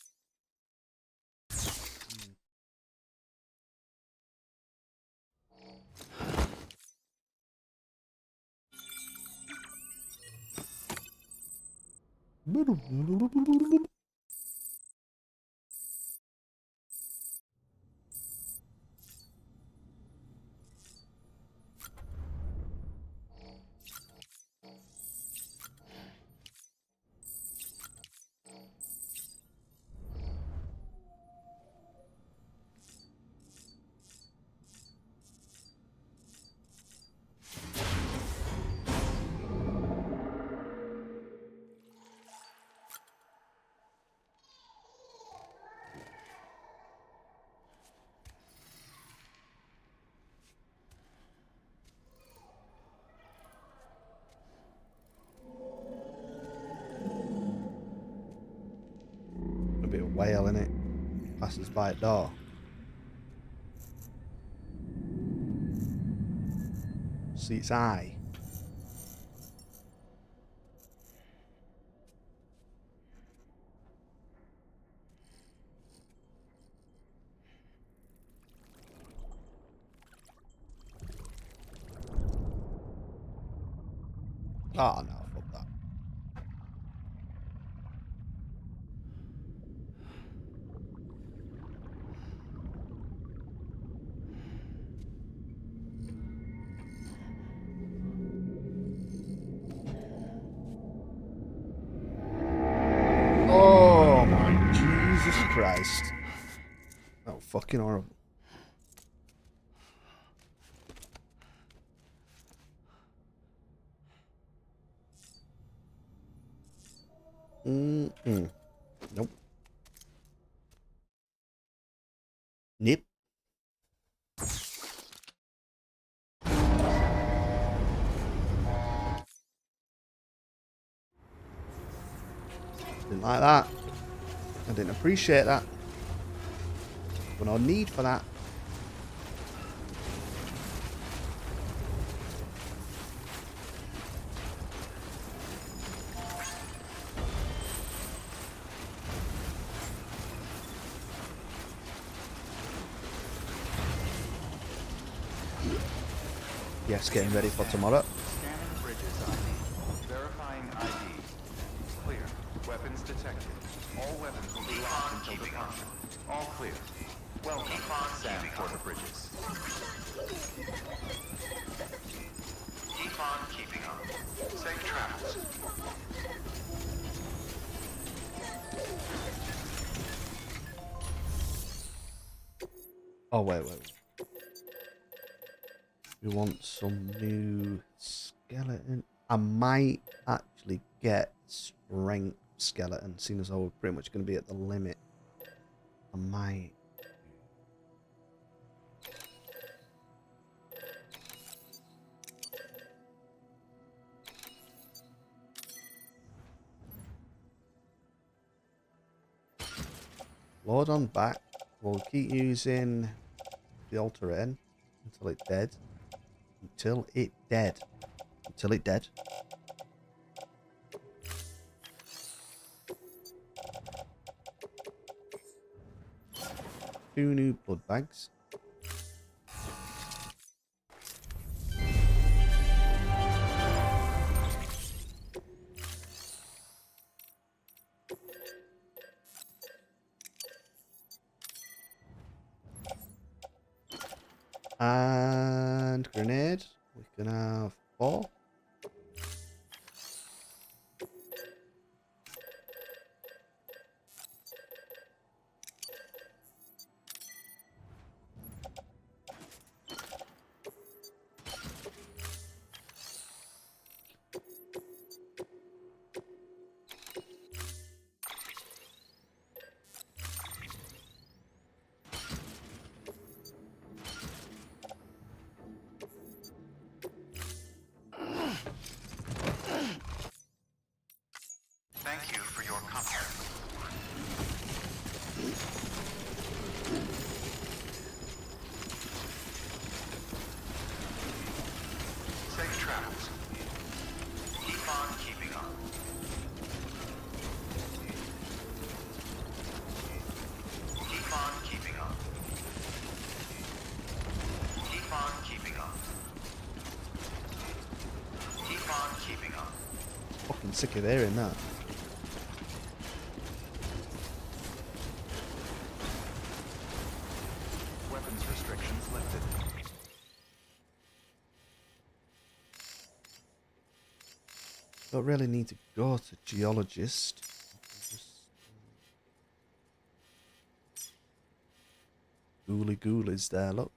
A bit of whale in it. Passes by a door. See its eye. Oh no, fuck that. Oh my Jesus Christ. Oh, fucking horrible. Nope. Nip. Didn't like that. I didn't appreciate that. But no need for that. Yes, getting ready for tomorrow. Scanning bridges ID. Verifying ID. Clear. Weapons detected. All weapons will be locked until departure. All clear. Welcome, Sam Porter Bridges. Keep on keeping on. Safe travels. Oh, wait. We want some new skeleton. I might actually get strength skeleton, seeing as though we're pretty much going to be at the limit. I might. Load on back. We'll keep using the alterating until it dead. Until it dead. Until it dead. Two new blood bags. And grenade. We can have 4. Thank you for your comfort. Safe travels. Keep on keeping on. Keep on keeping on. Keep on keeping on. Keep on keeping on. Fucking sick of hearing that. Weapons restrictions lifted. Don't really need to go to geologist. Ghouly ghoulies there, look.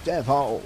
Devil.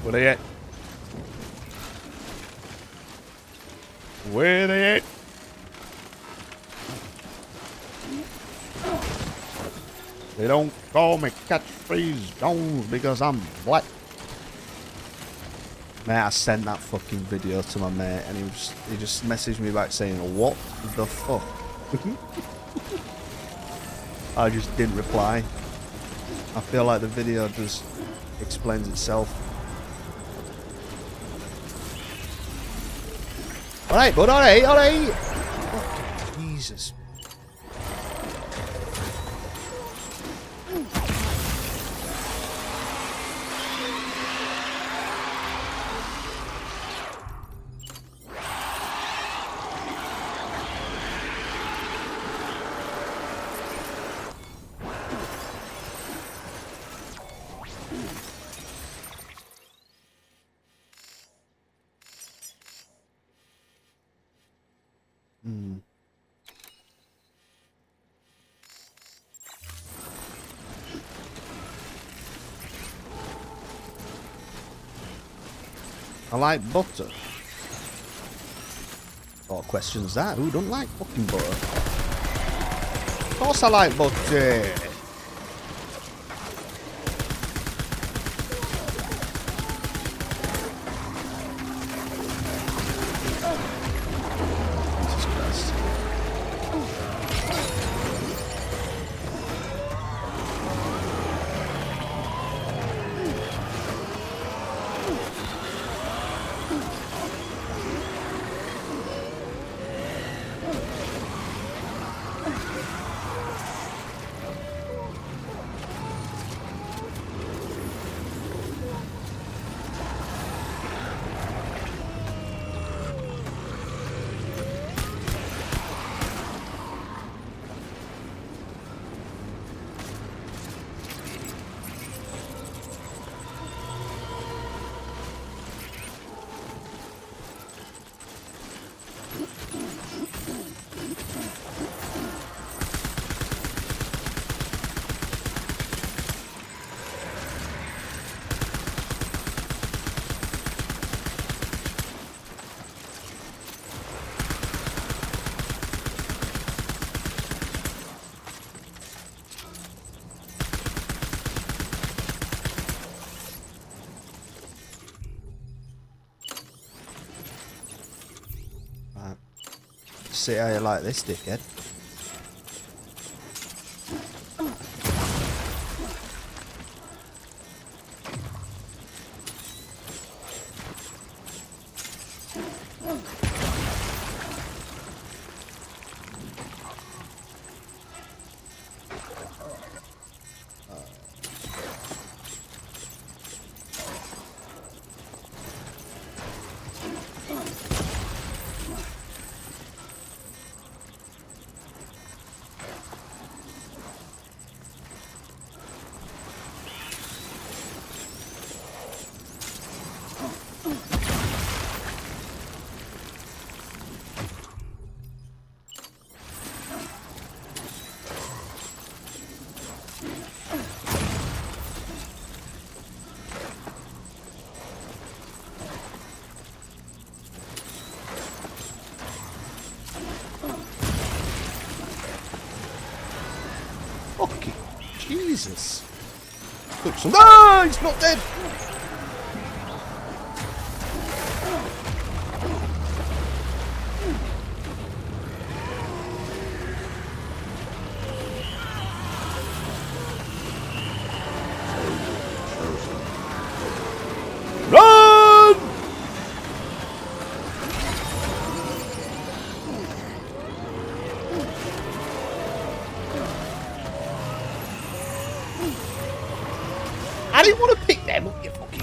Where they at? Where they at? They don't call me Catchphrase Jones because I'm black. Mate, I sent that fucking video to my mate and he just messaged me back saying, what the fuck? I just didn't reply. I feel like the video just explains itself. Alright, bud, alright, alright. Oh, Jesus. I like butter. What question's that? Who don't like fucking butter? Of course I like butter. Jesus Christ. See how you like this, dickhead. Fucking Jesus. Took some. Ah, he's not dead. Run! I didn't want to pick them up, you fucking.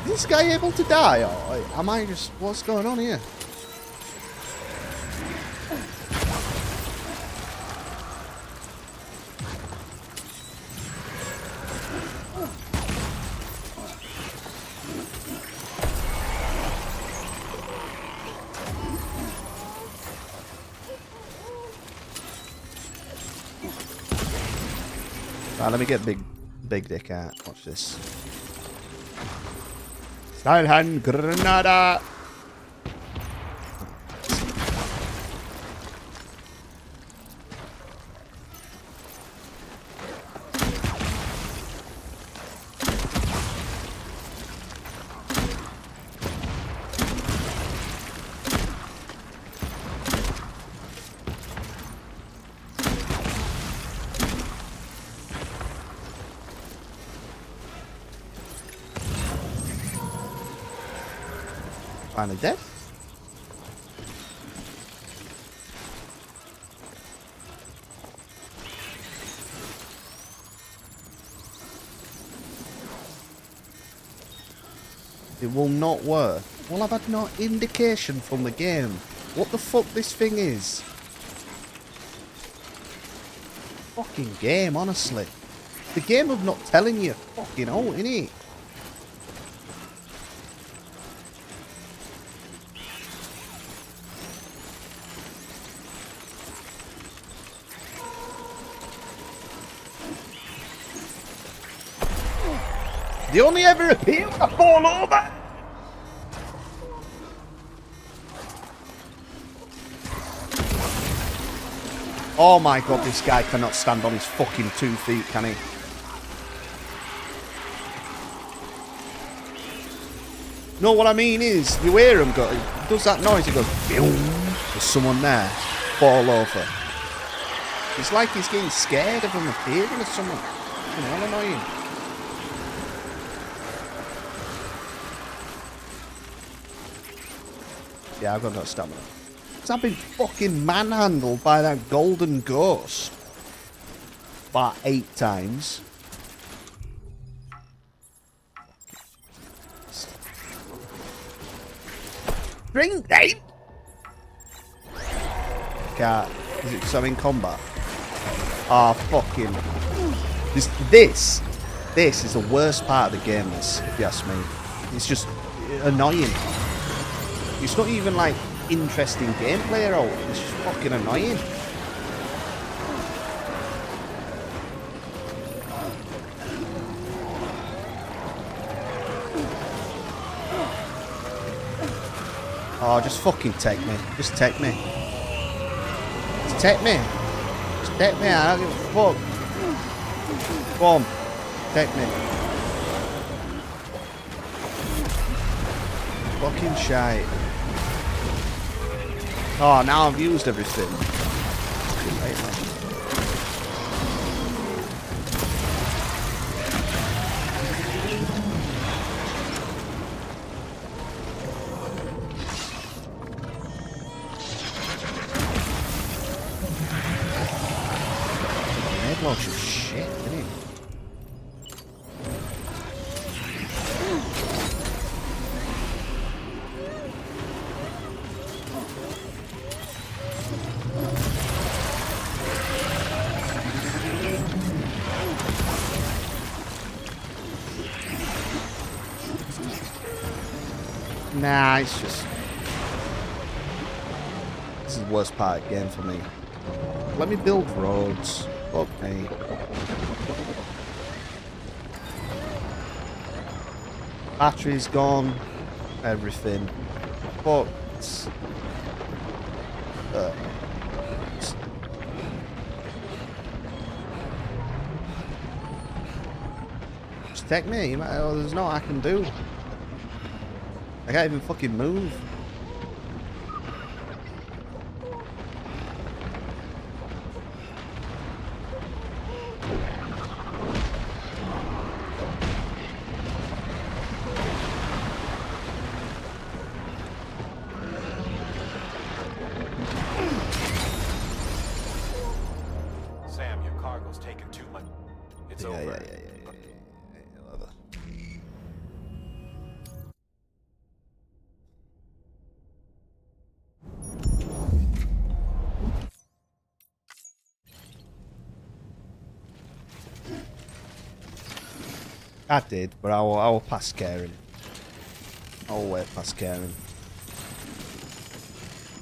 Is this guy able to die, or am I just... What's going on here? Right, let me get big dick out. Watch this. Style hand grenada. Finally dead. It will not work. Well, I've had no indication from the game what the fuck this thing is. Fucking game, honestly. The game of not telling you fucking out, innit? They only ever appear when I fall over. Oh my god, this guy cannot stand on his fucking 2 feet, can he? No, what I mean is, you hear him go, he does that noise, he goes, boom. There's someone there, fall over. It's like he's getting scared of him appearing or something. You know, annoying. Yeah, I've got no stamina. Because I've been fucking manhandled by that golden ghost. About 8 times. Stranding? Can't. Is it because I'm in combat? Ah, fucking. This is the worst part of the game, this, if you ask me. It's just annoying. It's not even like interesting gameplay at all. It's just fucking annoying. Oh, just fucking take me. Just take me. Just take me. Just take me. I don't give a fuck. Boom. Take me. Fucking shite. Oh, now I've used everything. Too late, man. Red launch is shit, isn't it? Nah, it's just... This is the worst part of the game for me. Let me build roads. Okay. Battery's gone. Everything. But... just take me. There's no I can do. I can't even fucking move. Sam, your cargo's taking too much. It's over. Yeah. Whatever. I did, but I will pass caring. I will wait past caring.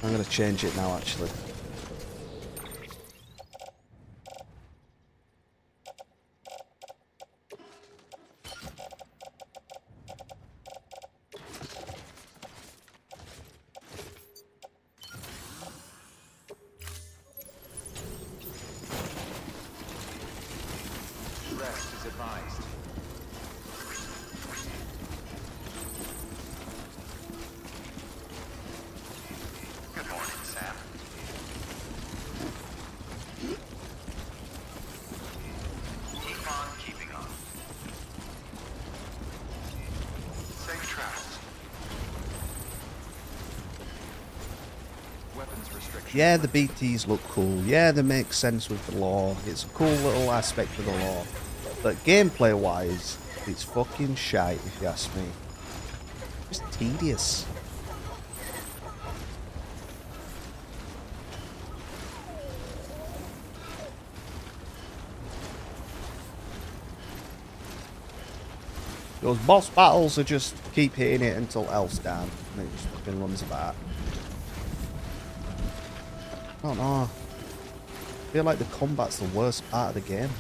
I'm going to change it now, actually. advised. Good morning, Sam. Keep on keeping on. Safe travels. Weapons restrictions. Yeah, the BTs look cool. Yeah, they make sense with the lore. It's a cool little aspect of the lore. But gameplay-wise, it's fucking shite, if you ask me. Just tedious. Those boss battles are just keep hitting it until elf's down, and it just fucking runs about. I don't know. I feel like the combat's the worst part of the game.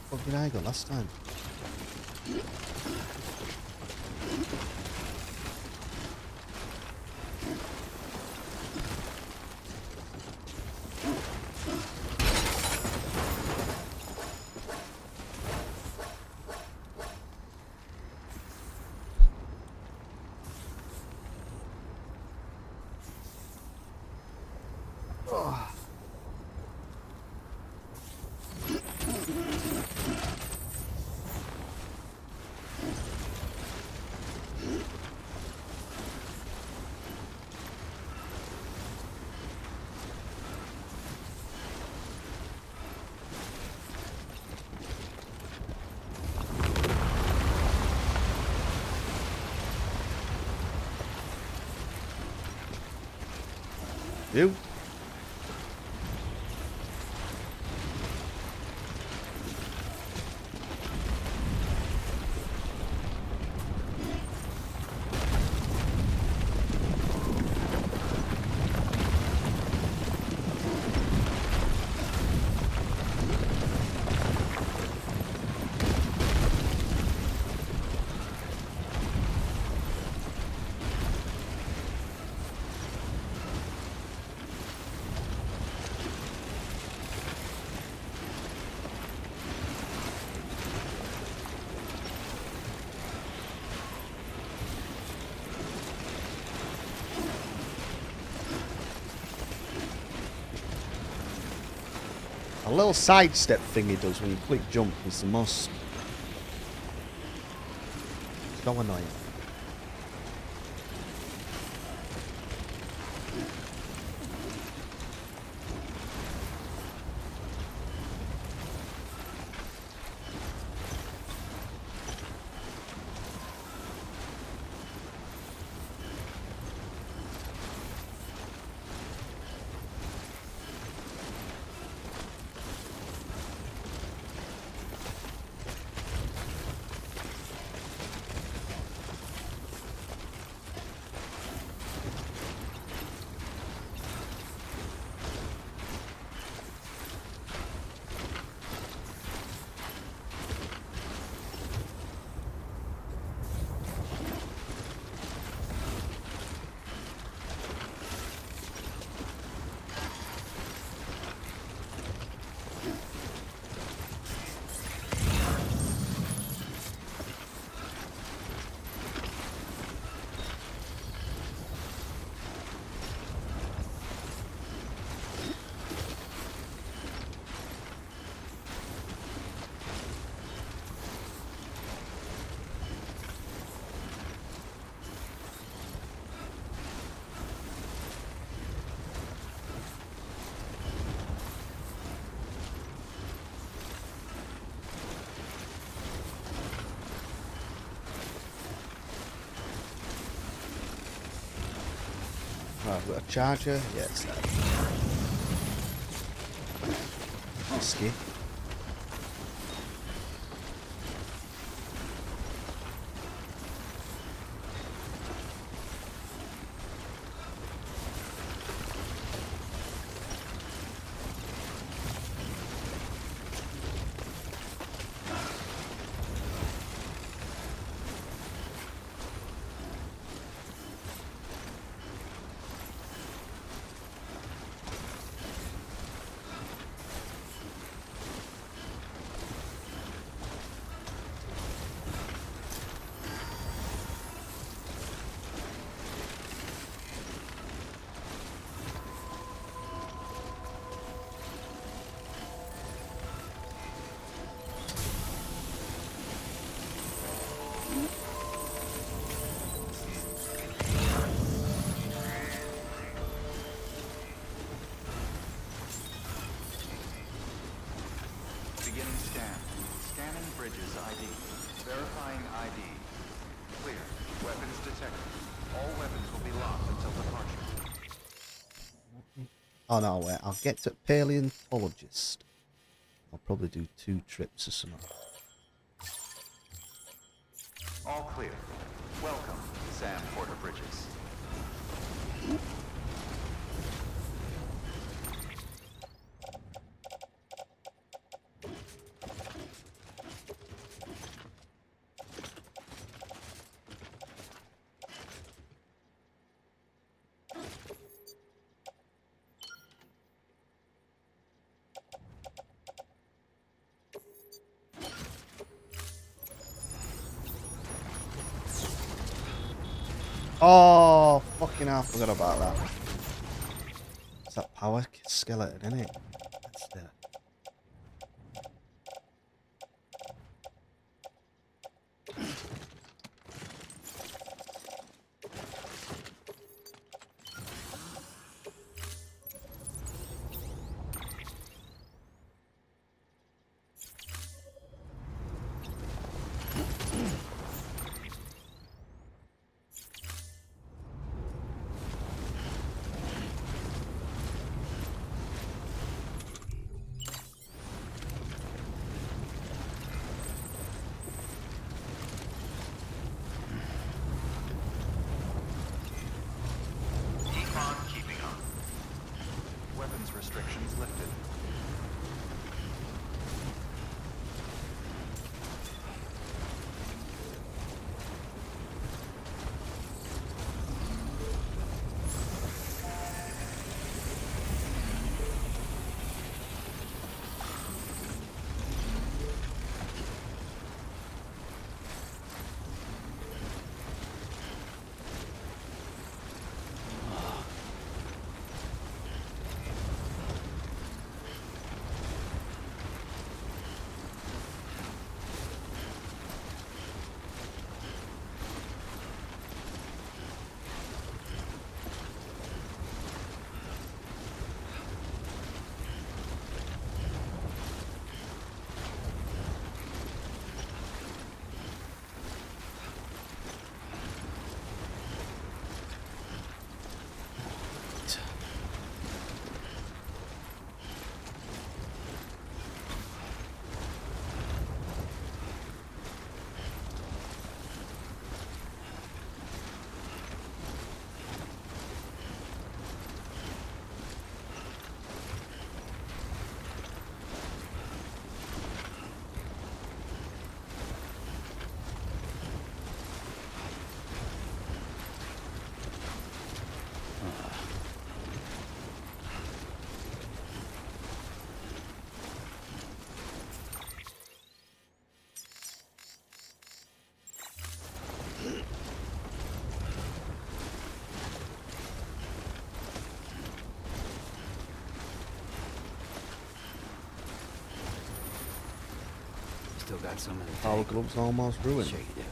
What did I go last time? Oh. You? little sidestep thing he does when you quick jump is the most so annoying. Right, I've got a charger. Yes, that. Risky. Beginning scan. Scanning bridges ID. Verifying ID. Clear. Weapons detected. All weapons will be locked until departure. Oh no, wait. I'll get to paleontologist. I'll probably do 2 trips or something. All clear. Welcome, Sam Porter Bridges. Oh, fucking hell, I forgot about that. It's that power skeleton, isn't it? That's the... still got some in the Power tank. gloves almost ruined. Sure you do.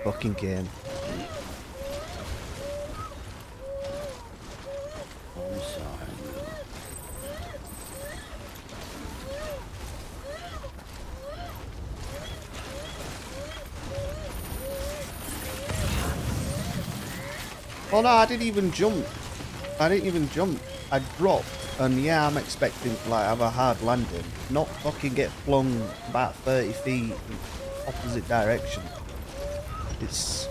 Fucking game. I'm sorry. Oh no, I didn't even jump. I didn't even jump. I dropped, and yeah, I'm expecting to like have a hard landing, not fucking get flung about 30 feet in opposite direction. It's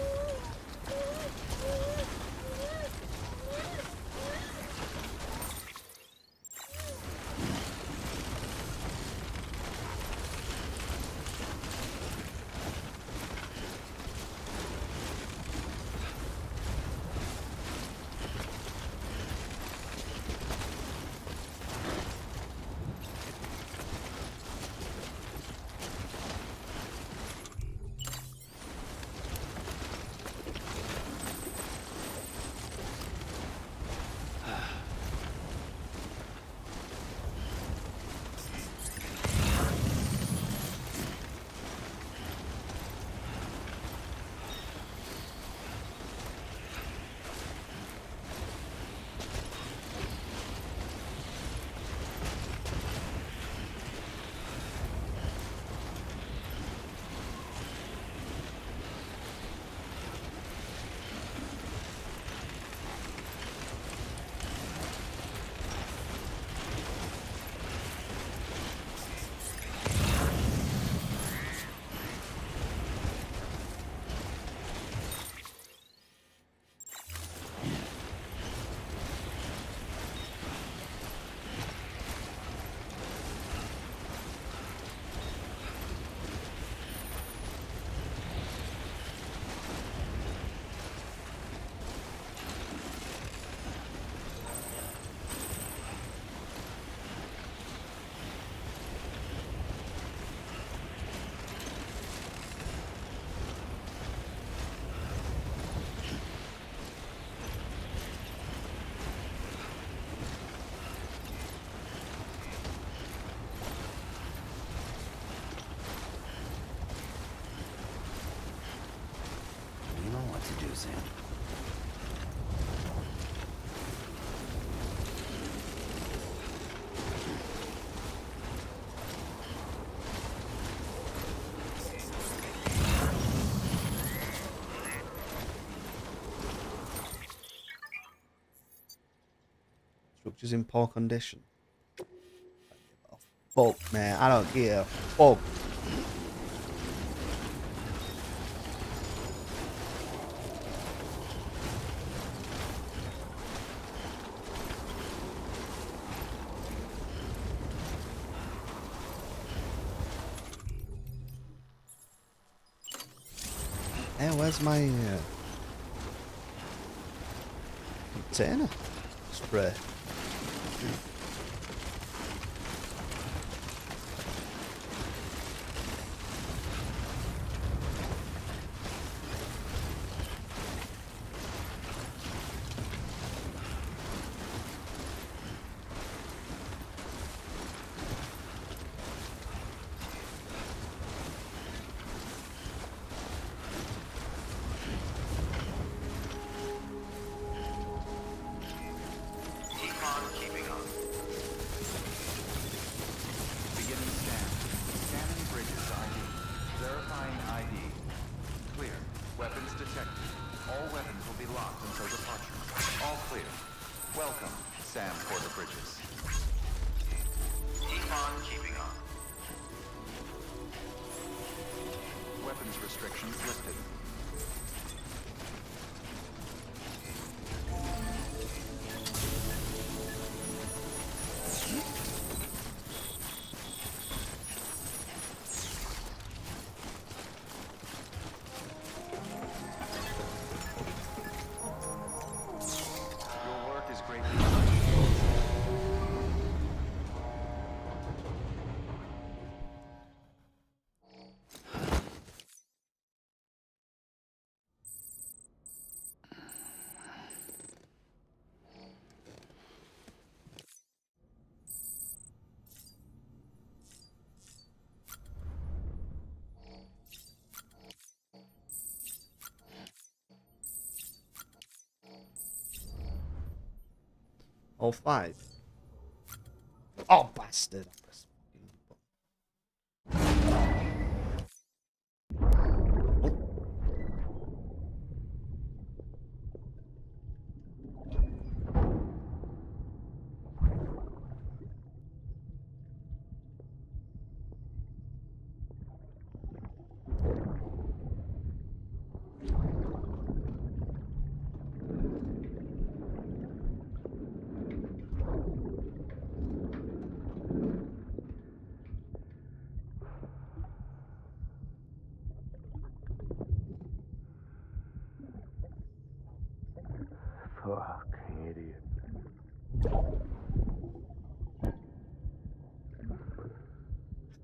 You know what to do, Sam. structures in poor condition. Fuck, man, I don't give a fuck. Hey, where's my container spray? Keep on keeping on. Beginning scan. Scanning bridges ID. Verifying ID. Clear. Weapons detected. All weapons will be locked until departure. All clear. Welcome, Sam Porter Bridges. Keep on keeping on. Weapons restrictions lifted. All 5. Oh, bastard. Fucking idiot.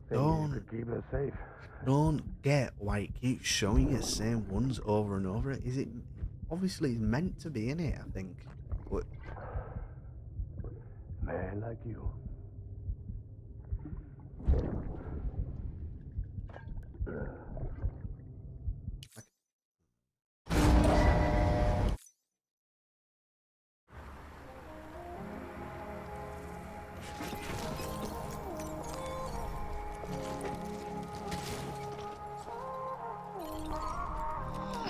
Don't, Keep it safe. don't get why it keeps showing you the same ones over and over. Is it... Obviously, it's meant to be in it, I think. But... Man like you.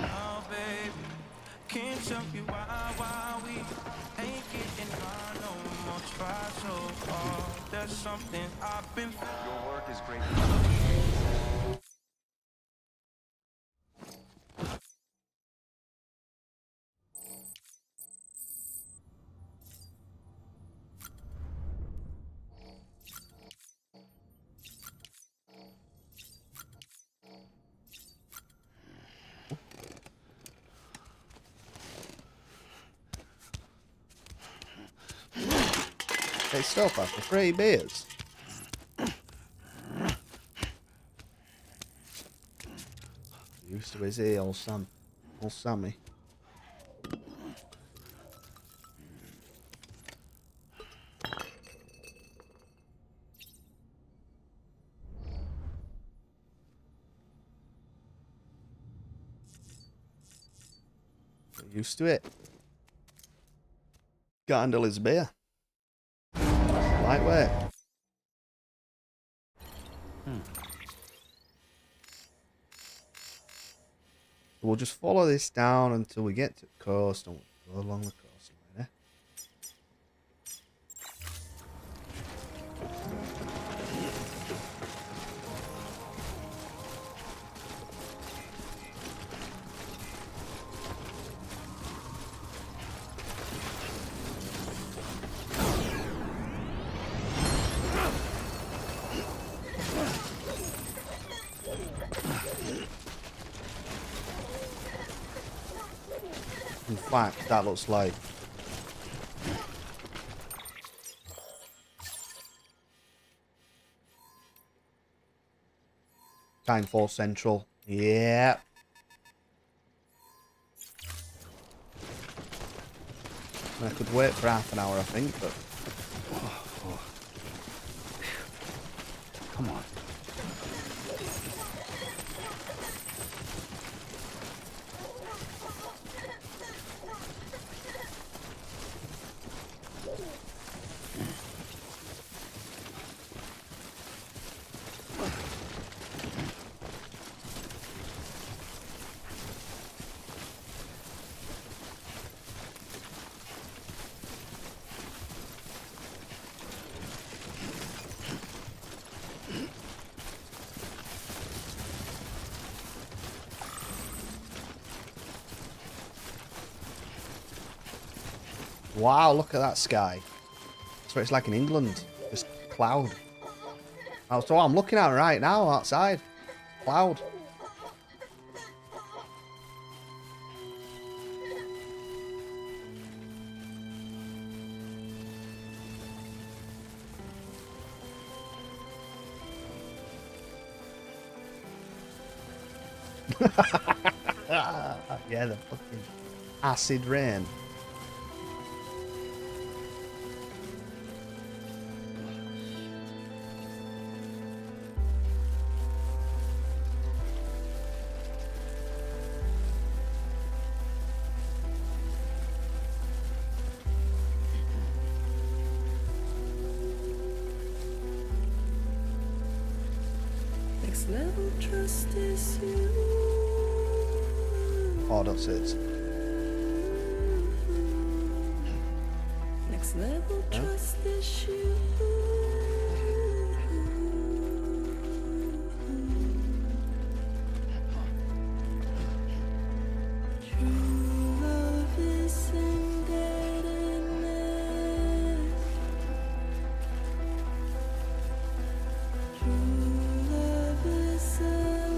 Oh, baby, can't tell me why we ain't getting by no more. Try so hard. There's something I've been. Your work is great. It's still fast for 3 beers. Used to his ear, old Sam. Old Sammy. Used to it. Can't handle his beer. Lightweight. We'll just follow this down until we get to the coast and we'll go along the coast. Eh? In fact, that looks like Time Force Central. Yeah. I could wait for half an hour, I think, but Come on. wow, look at that sky. That's what it's like in England. Just cloud. That's what I'm looking at right now outside. Cloud. Yeah, the fucking acid rain. level trust is you. Oh, don't say it. Next level trust is you. True love is indebtedness. True love is endless.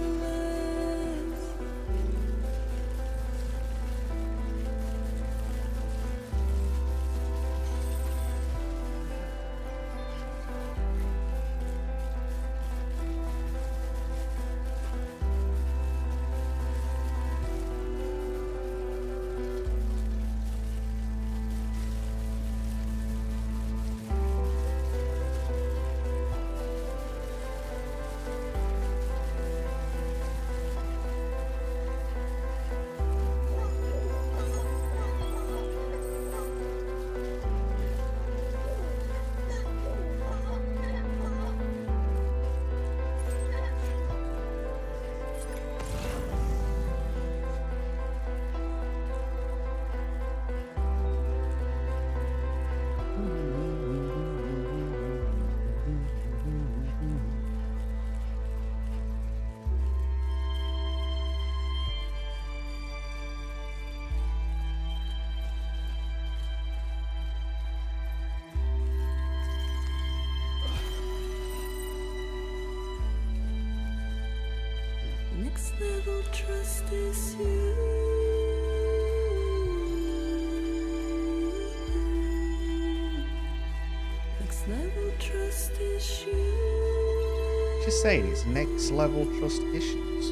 Next level trust is you. Next level trust is you. She's saying it's next level trust issues.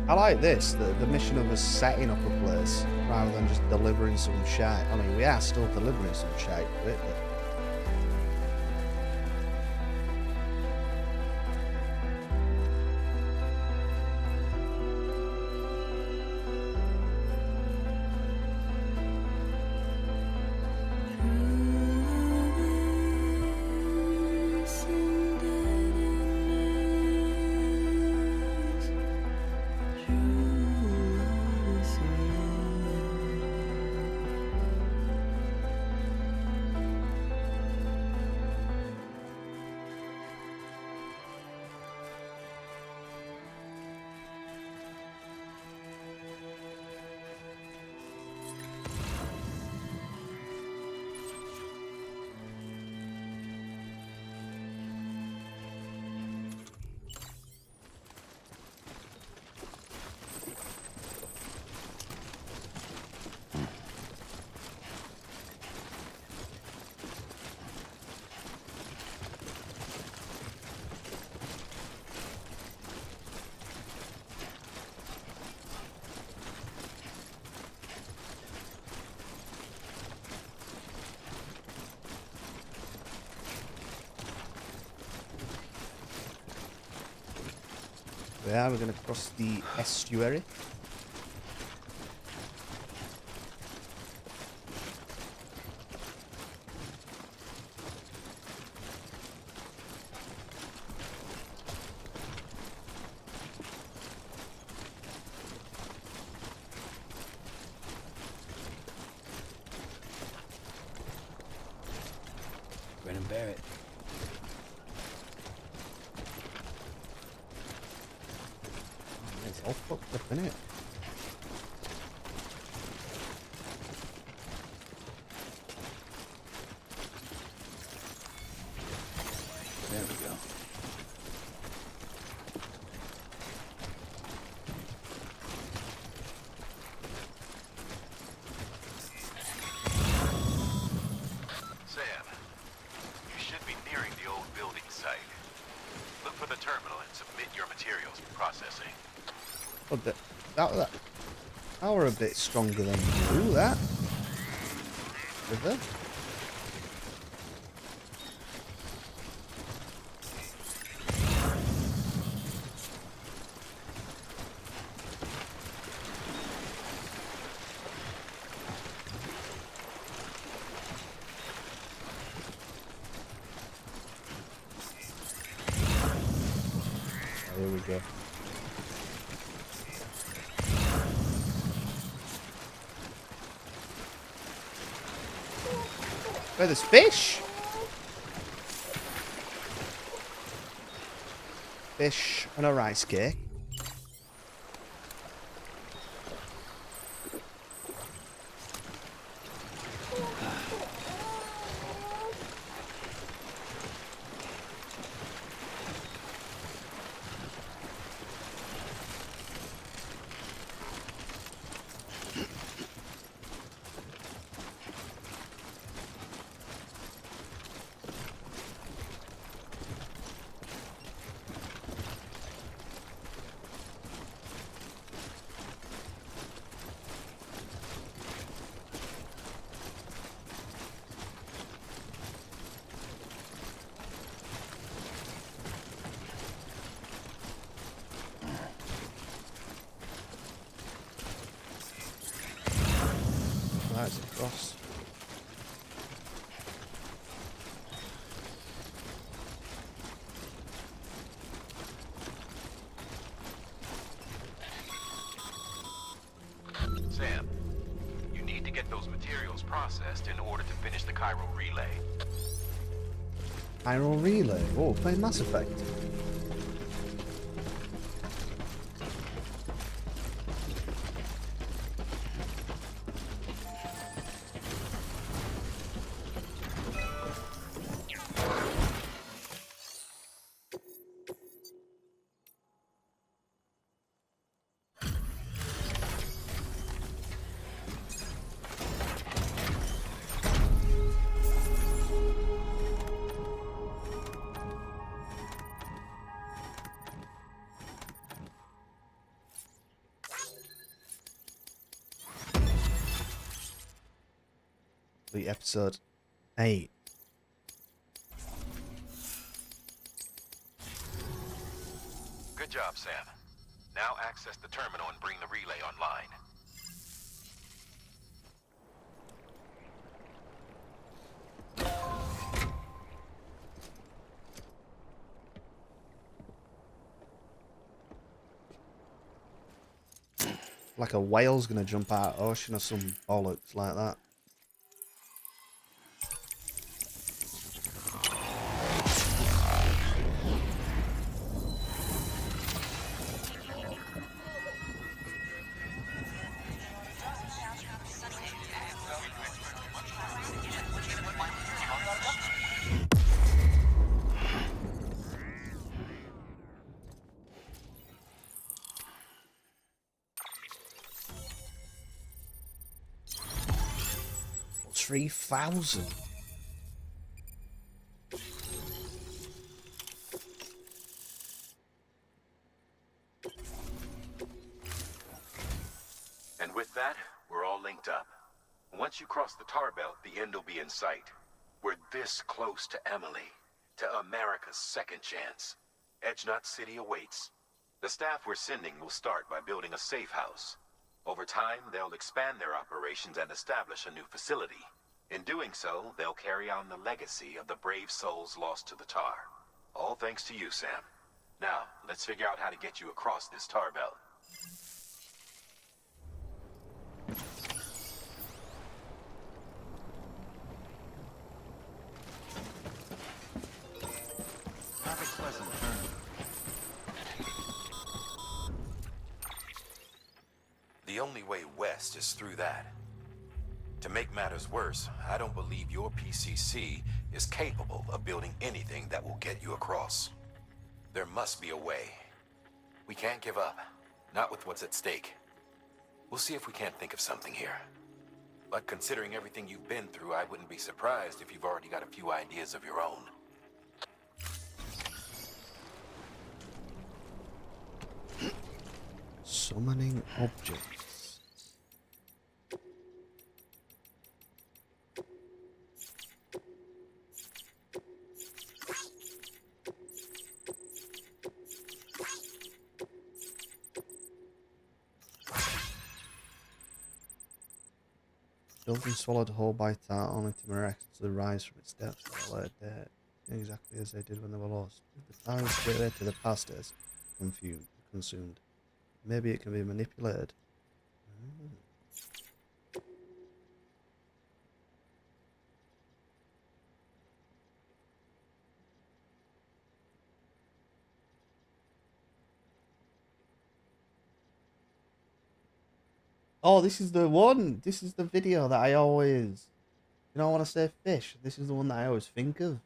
I like this, the mission of us setting up a place rather than just delivering some shite. I mean, we are still delivering some shite to it, but... Yeah, we're going to cross the estuary. Brennan Barrett. It's all fucked up, isn't it? Oh, that were a bit stronger than you, that. River. Oh, here we go. Oh, there's fish! Fish and a rice cake. That's across. Sam, you need to get those materials processed in order to finish the Cairo relay. Cairo relay. Oh, playing Mass Effect. The episode 8. Good job, Sam. Now access the terminal and bring the relay online. Like a whale's gonna jump out of the ocean or some bollocks like that. $3,000. And with that, we're all linked up. Once you cross the tar belt, the end will be in sight. We're this close to Emily, to America's second chance. Edgenut City awaits. The staff we're sending will start by building a safe house. Over time, they'll expand their operations and establish a new facility. In doing so, they'll carry on the legacy of the brave souls lost to the tar. All thanks to you, Sam. Now, let's figure out how to get you across this tar belt. Have a pleasant journey. The only way west is through that. To make matters worse, I don't believe your PCC is capable of building anything that will get you across. There must be a way. We can't give up, not with what's at stake. We'll see if we can't think of something here. But considering everything you've been through, I wouldn't be surprised if you've already got a few ideas of your own. Summoning objects. Building swallowed whole by tar only to miraculously rise from its depths at a later date, exactly as they did when they were lost. If the tar is related to the past as consumed, maybe it can be manipulated. Oh, this is the one. This is the video that I always, you know, when I say fish, this is the one that I always think of.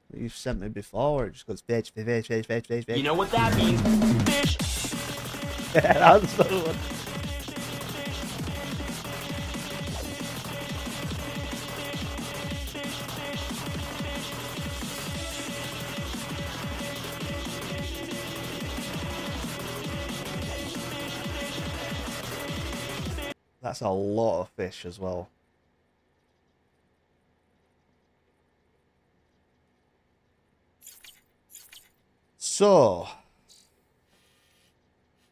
That you've sent me before. It just goes fish, fish, fish, fish, fish, fish, fish. You know what that means? Fish. Yeah, that's the one. That's a lot of fish as well. So,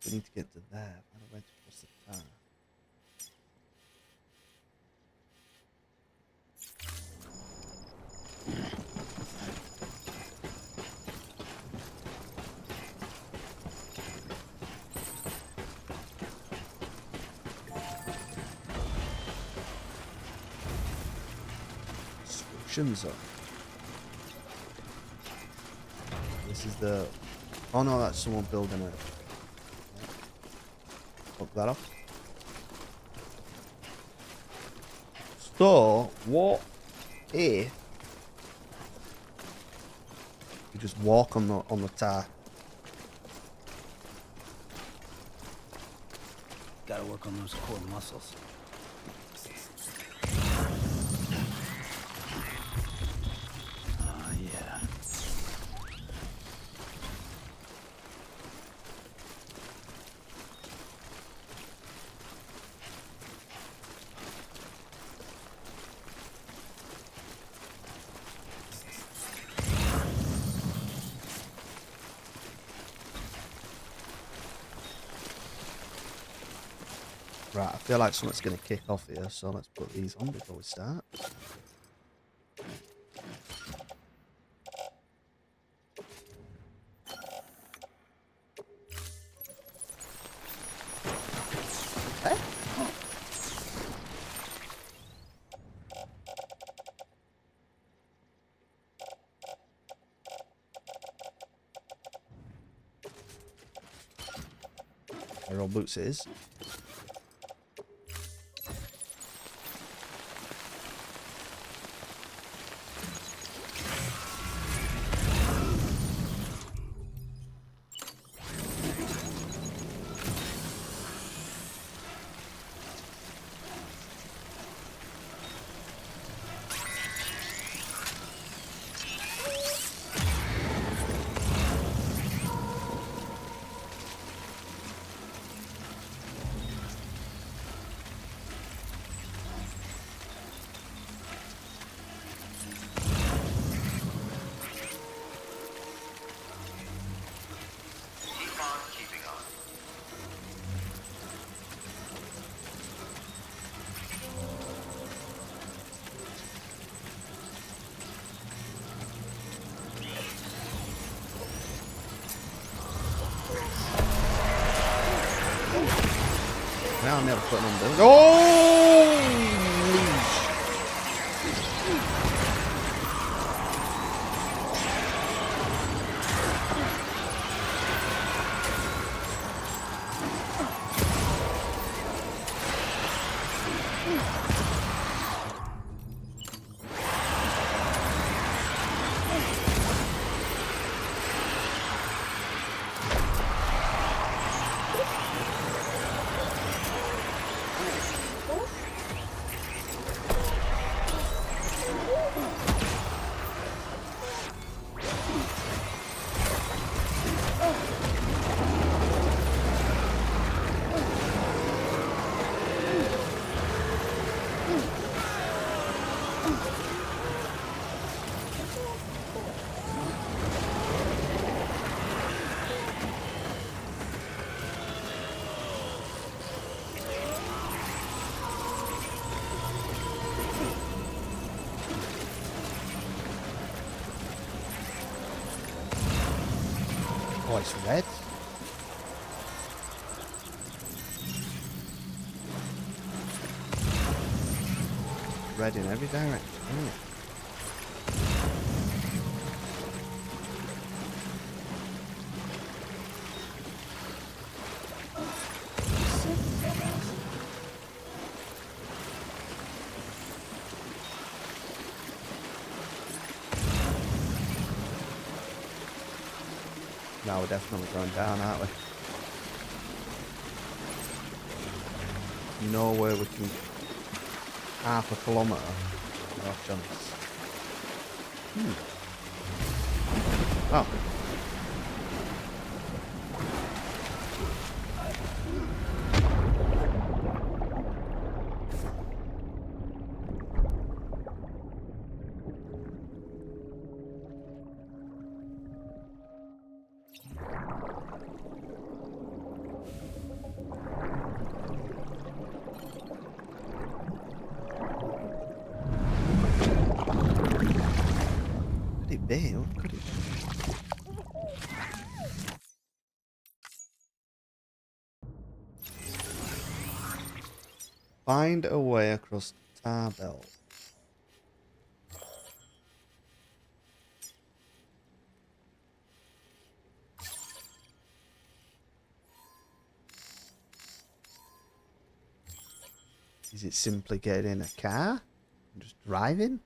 we need to get to there. I don't know where to cross the tar. Construction zone. This is the... Oh no, that's someone building it. Fuck that off. So, what if you just walk on the tar? Gotta work on those core muscles. Oh, yeah. Right, I feel like something's going to kick off here, so let's put these on before we start. Hey. Arrow boots it is. Now I'm never putting on those. Oh! Oh, it's red. Red in every direction, isn't it? Now we're definitely going down, aren't we? No way we can half a kilometre. No chance. Oh. Could it be? What could it be? Find a way across Tarbell. Is it simply getting in a car and just driving?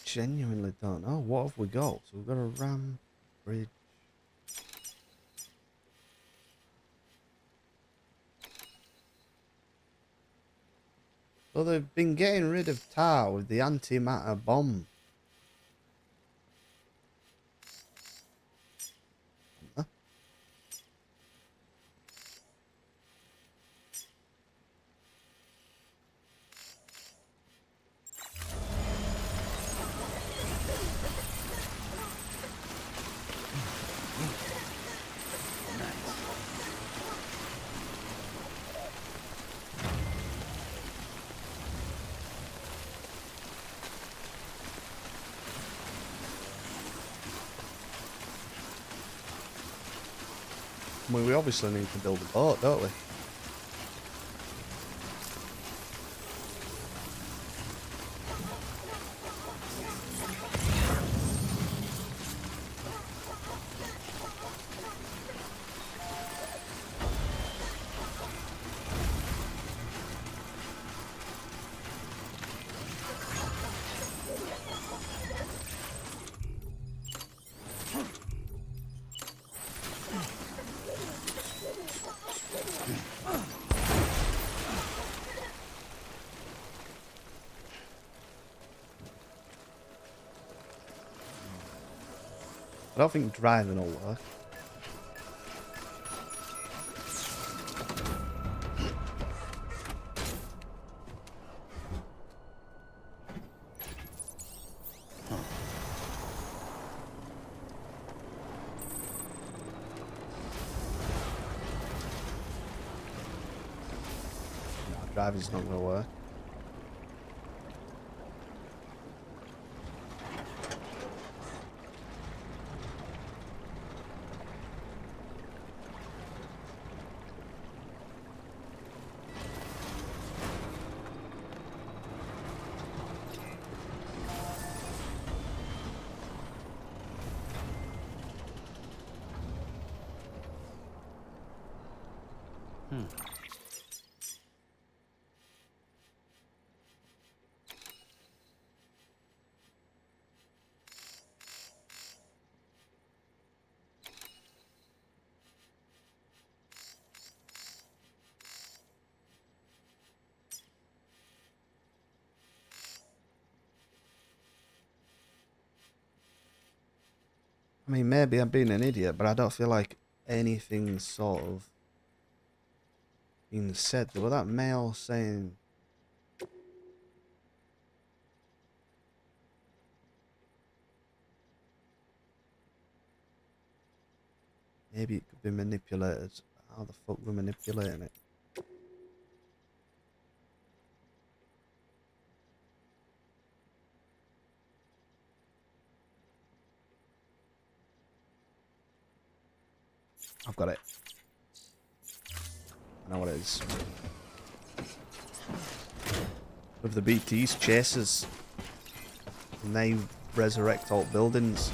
Genuinely don't know. What have we got? So we've got a ram bridge. So they've been getting rid of tar with the antimatter bomb. Huh? I mean, we obviously need to build a boat, don't we? I don't think driving will work. No, driving's not gonna work. I mean, maybe I'm being an idiot, but I don't feel like anything's sort of being said. There was that mail saying... Maybe it could be manipulated. How the fuck we're manipulating it? I've got it. I know what it is. With the BTs, chasers. And they resurrect all buildings.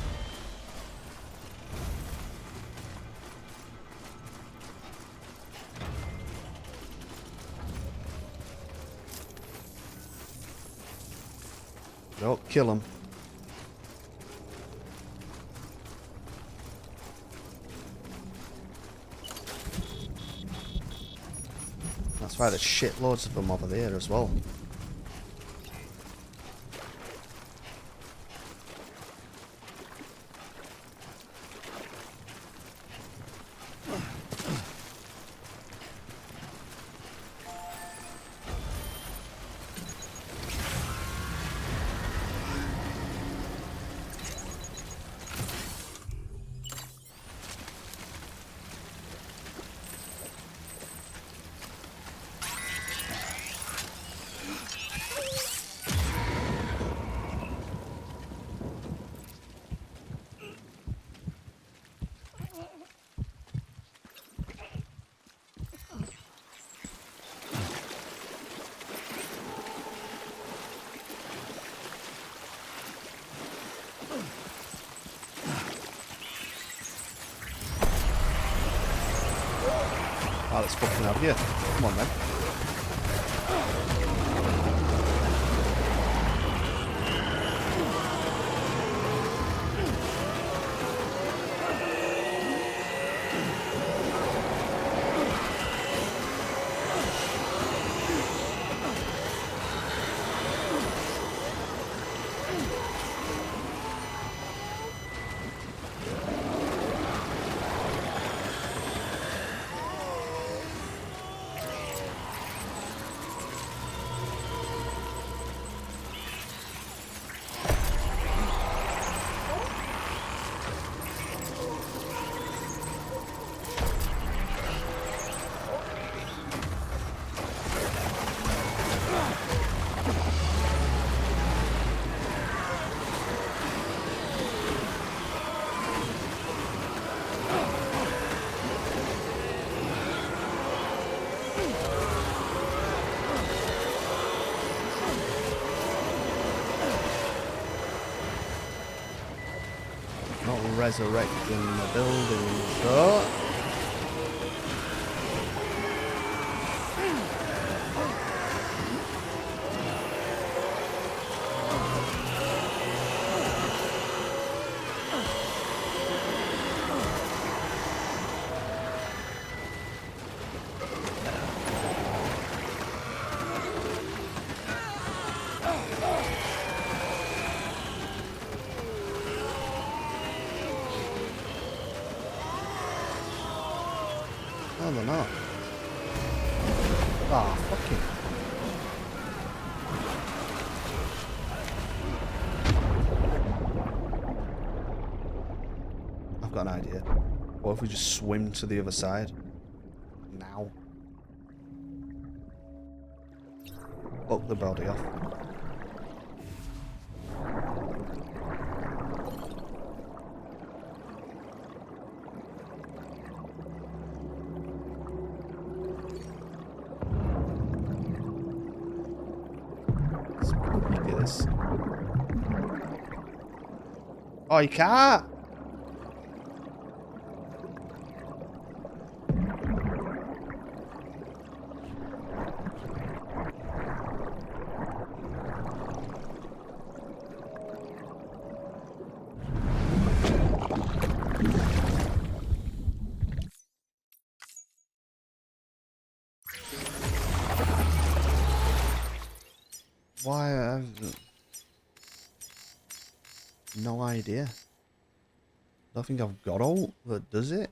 Don't kill them. That's why there's shitloads of them over there as well. Oh, let's fucking have you. Come on, then. Not resurrecting the buildings, though. or not? Oh, fucking. I've got an idea. What if we just swim to the other side? Now. Fuck the body off. Look at this. Oh, you can't! Why? No idea. I don't think I've got all that does it.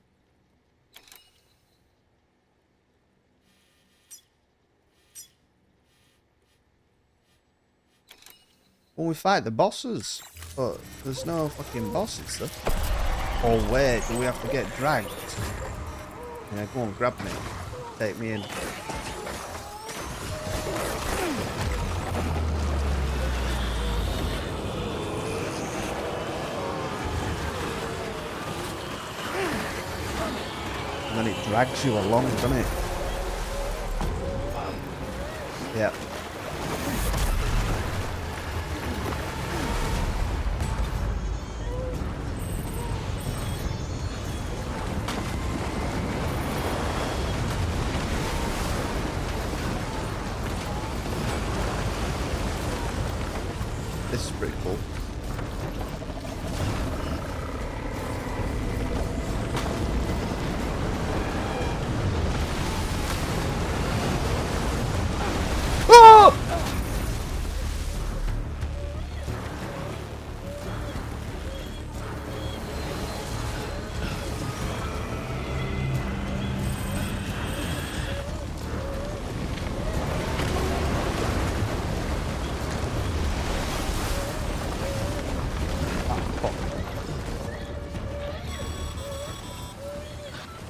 Well, we fight the bosses, but there's no fucking bosses there. Oh wait, do we have to get dragged? Yeah, go on, grab me. Take me in. And then it drags you along, doesn't it? Yep. This is pretty cool.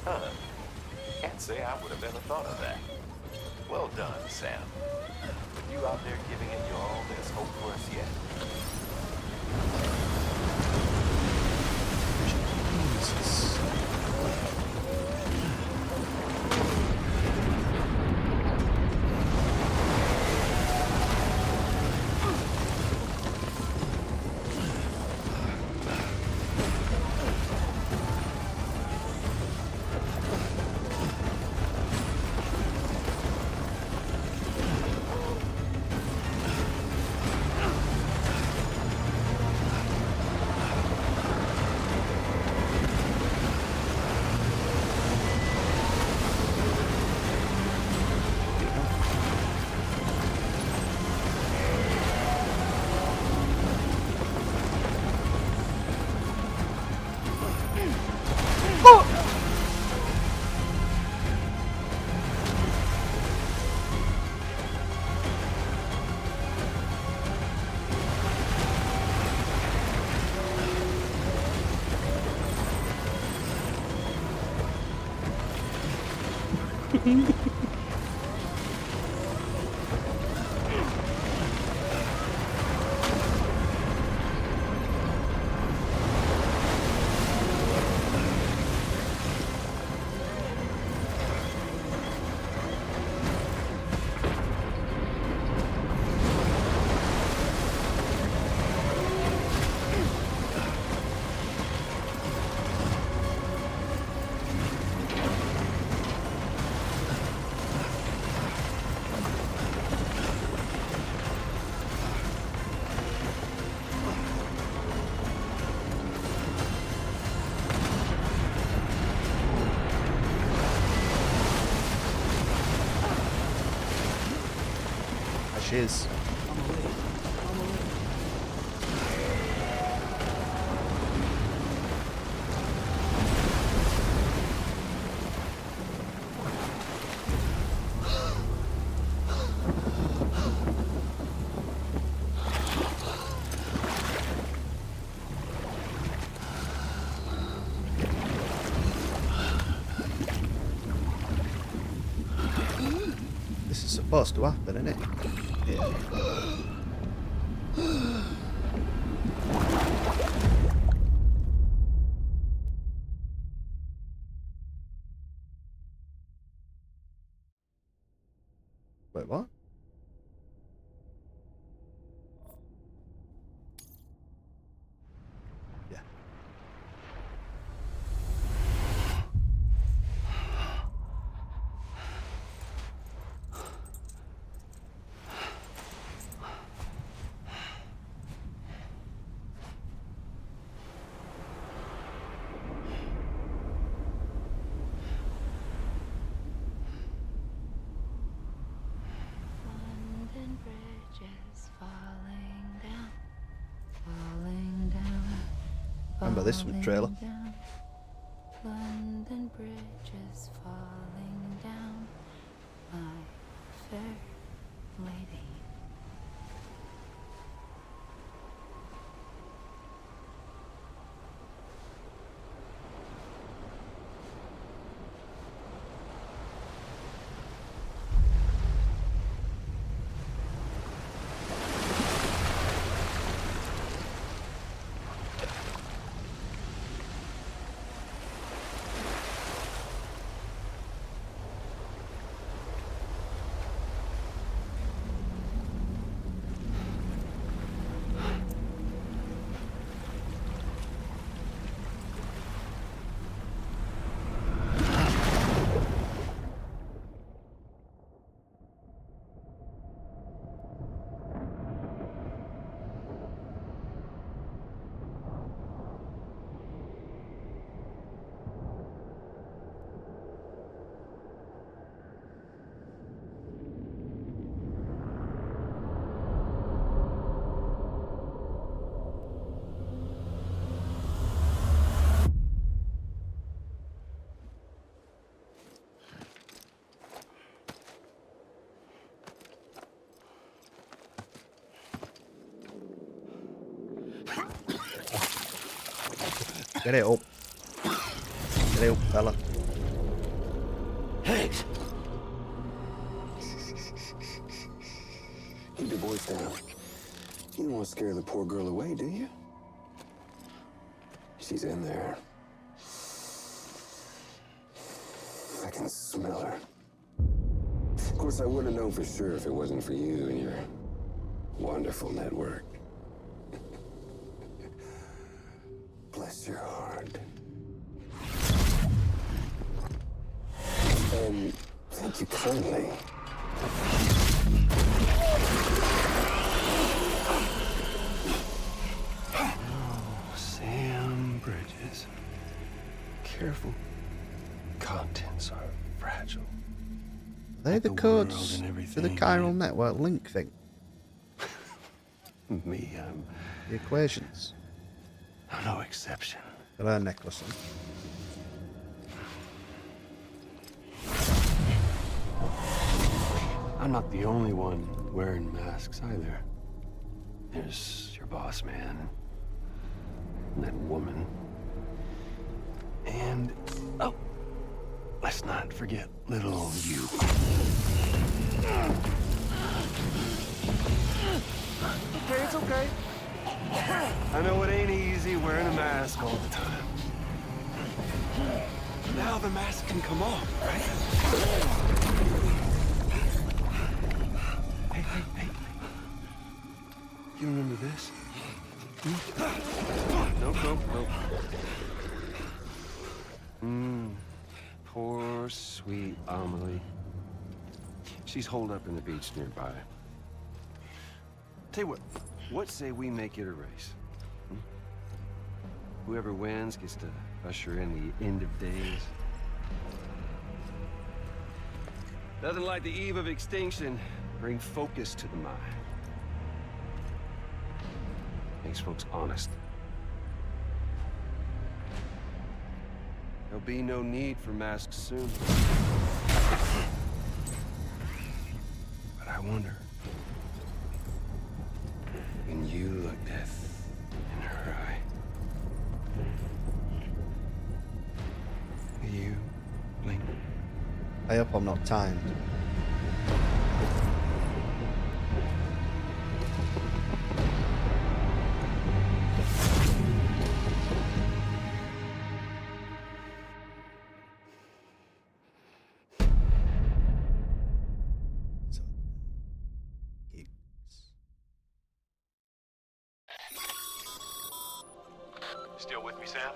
Huh. Can't say I would have ever thought of that. Well done, Sam. But you out there giving it your all, there's hope for us yet. Jesus. Cheers. This is supposed to happen, isn't it? Yeah. Wait, what? Yeah. London Bridge is falling down, falling down. Remember this from the trailer? Down. London Bridge is falling down, my fair lady. Get it up. Get it up, fella. Hey! Keep your voice down. You don't want to scare the poor girl away, do you? She's in there. I can smell her. Of course, I wouldn't have known for sure if it wasn't for you and your wonderful network. Bless your heart. And thank you kindly. Oh, Sam Bridges. Careful. Contents are fragile. Are they the codes to the chiral network link thing? Me, the equations. I'm no exception. Got her necklace on. I'm not the only one wearing masks either. There's your boss man, and that woman, and oh, let's not forget little old you. Okay, it's okay. I know it ain't easy wearing a mask all the time. Now the mask can come off, right? Hey. You remember this? Nope. Poor, sweet Amelie. She's holed up in the beach nearby. Tell you what say we make it a race? Whoever wins gets to usher in the end of days. Nothing like the eve of extinction. Bring focus to the mind. Makes folks honest. There'll be no need for masks soon. But I wonder, when you look death in her eye, will you blink? I hope I'm not timed. Still with me, Sam?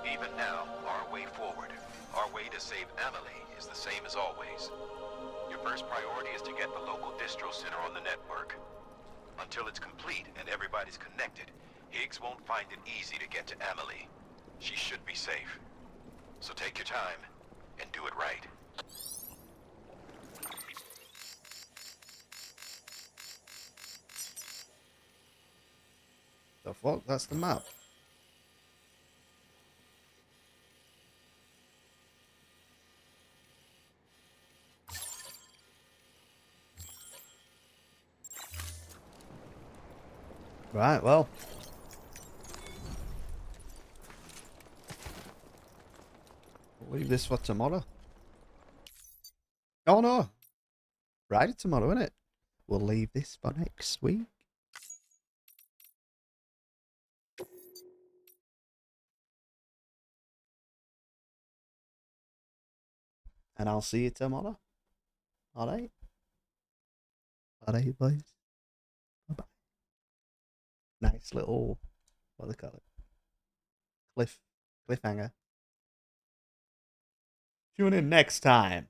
Even now, our way forward, our way to save Amelie is the same as always. Your first priority is to get the local distro center on the network. Until it's complete and everybody's connected, Higgs won't find it easy to get to Amelie. She should be safe. So take your time and do it right. The fuck? That's the map. Right, well. We'll leave this for tomorrow. Oh no. Friday tomorrow, isn't it? We'll leave this for next week. And I'll see you tomorrow. Alright? Alright, boys. Bye-bye. Nice little, what do they call it? Cliffhanger. Tune in next time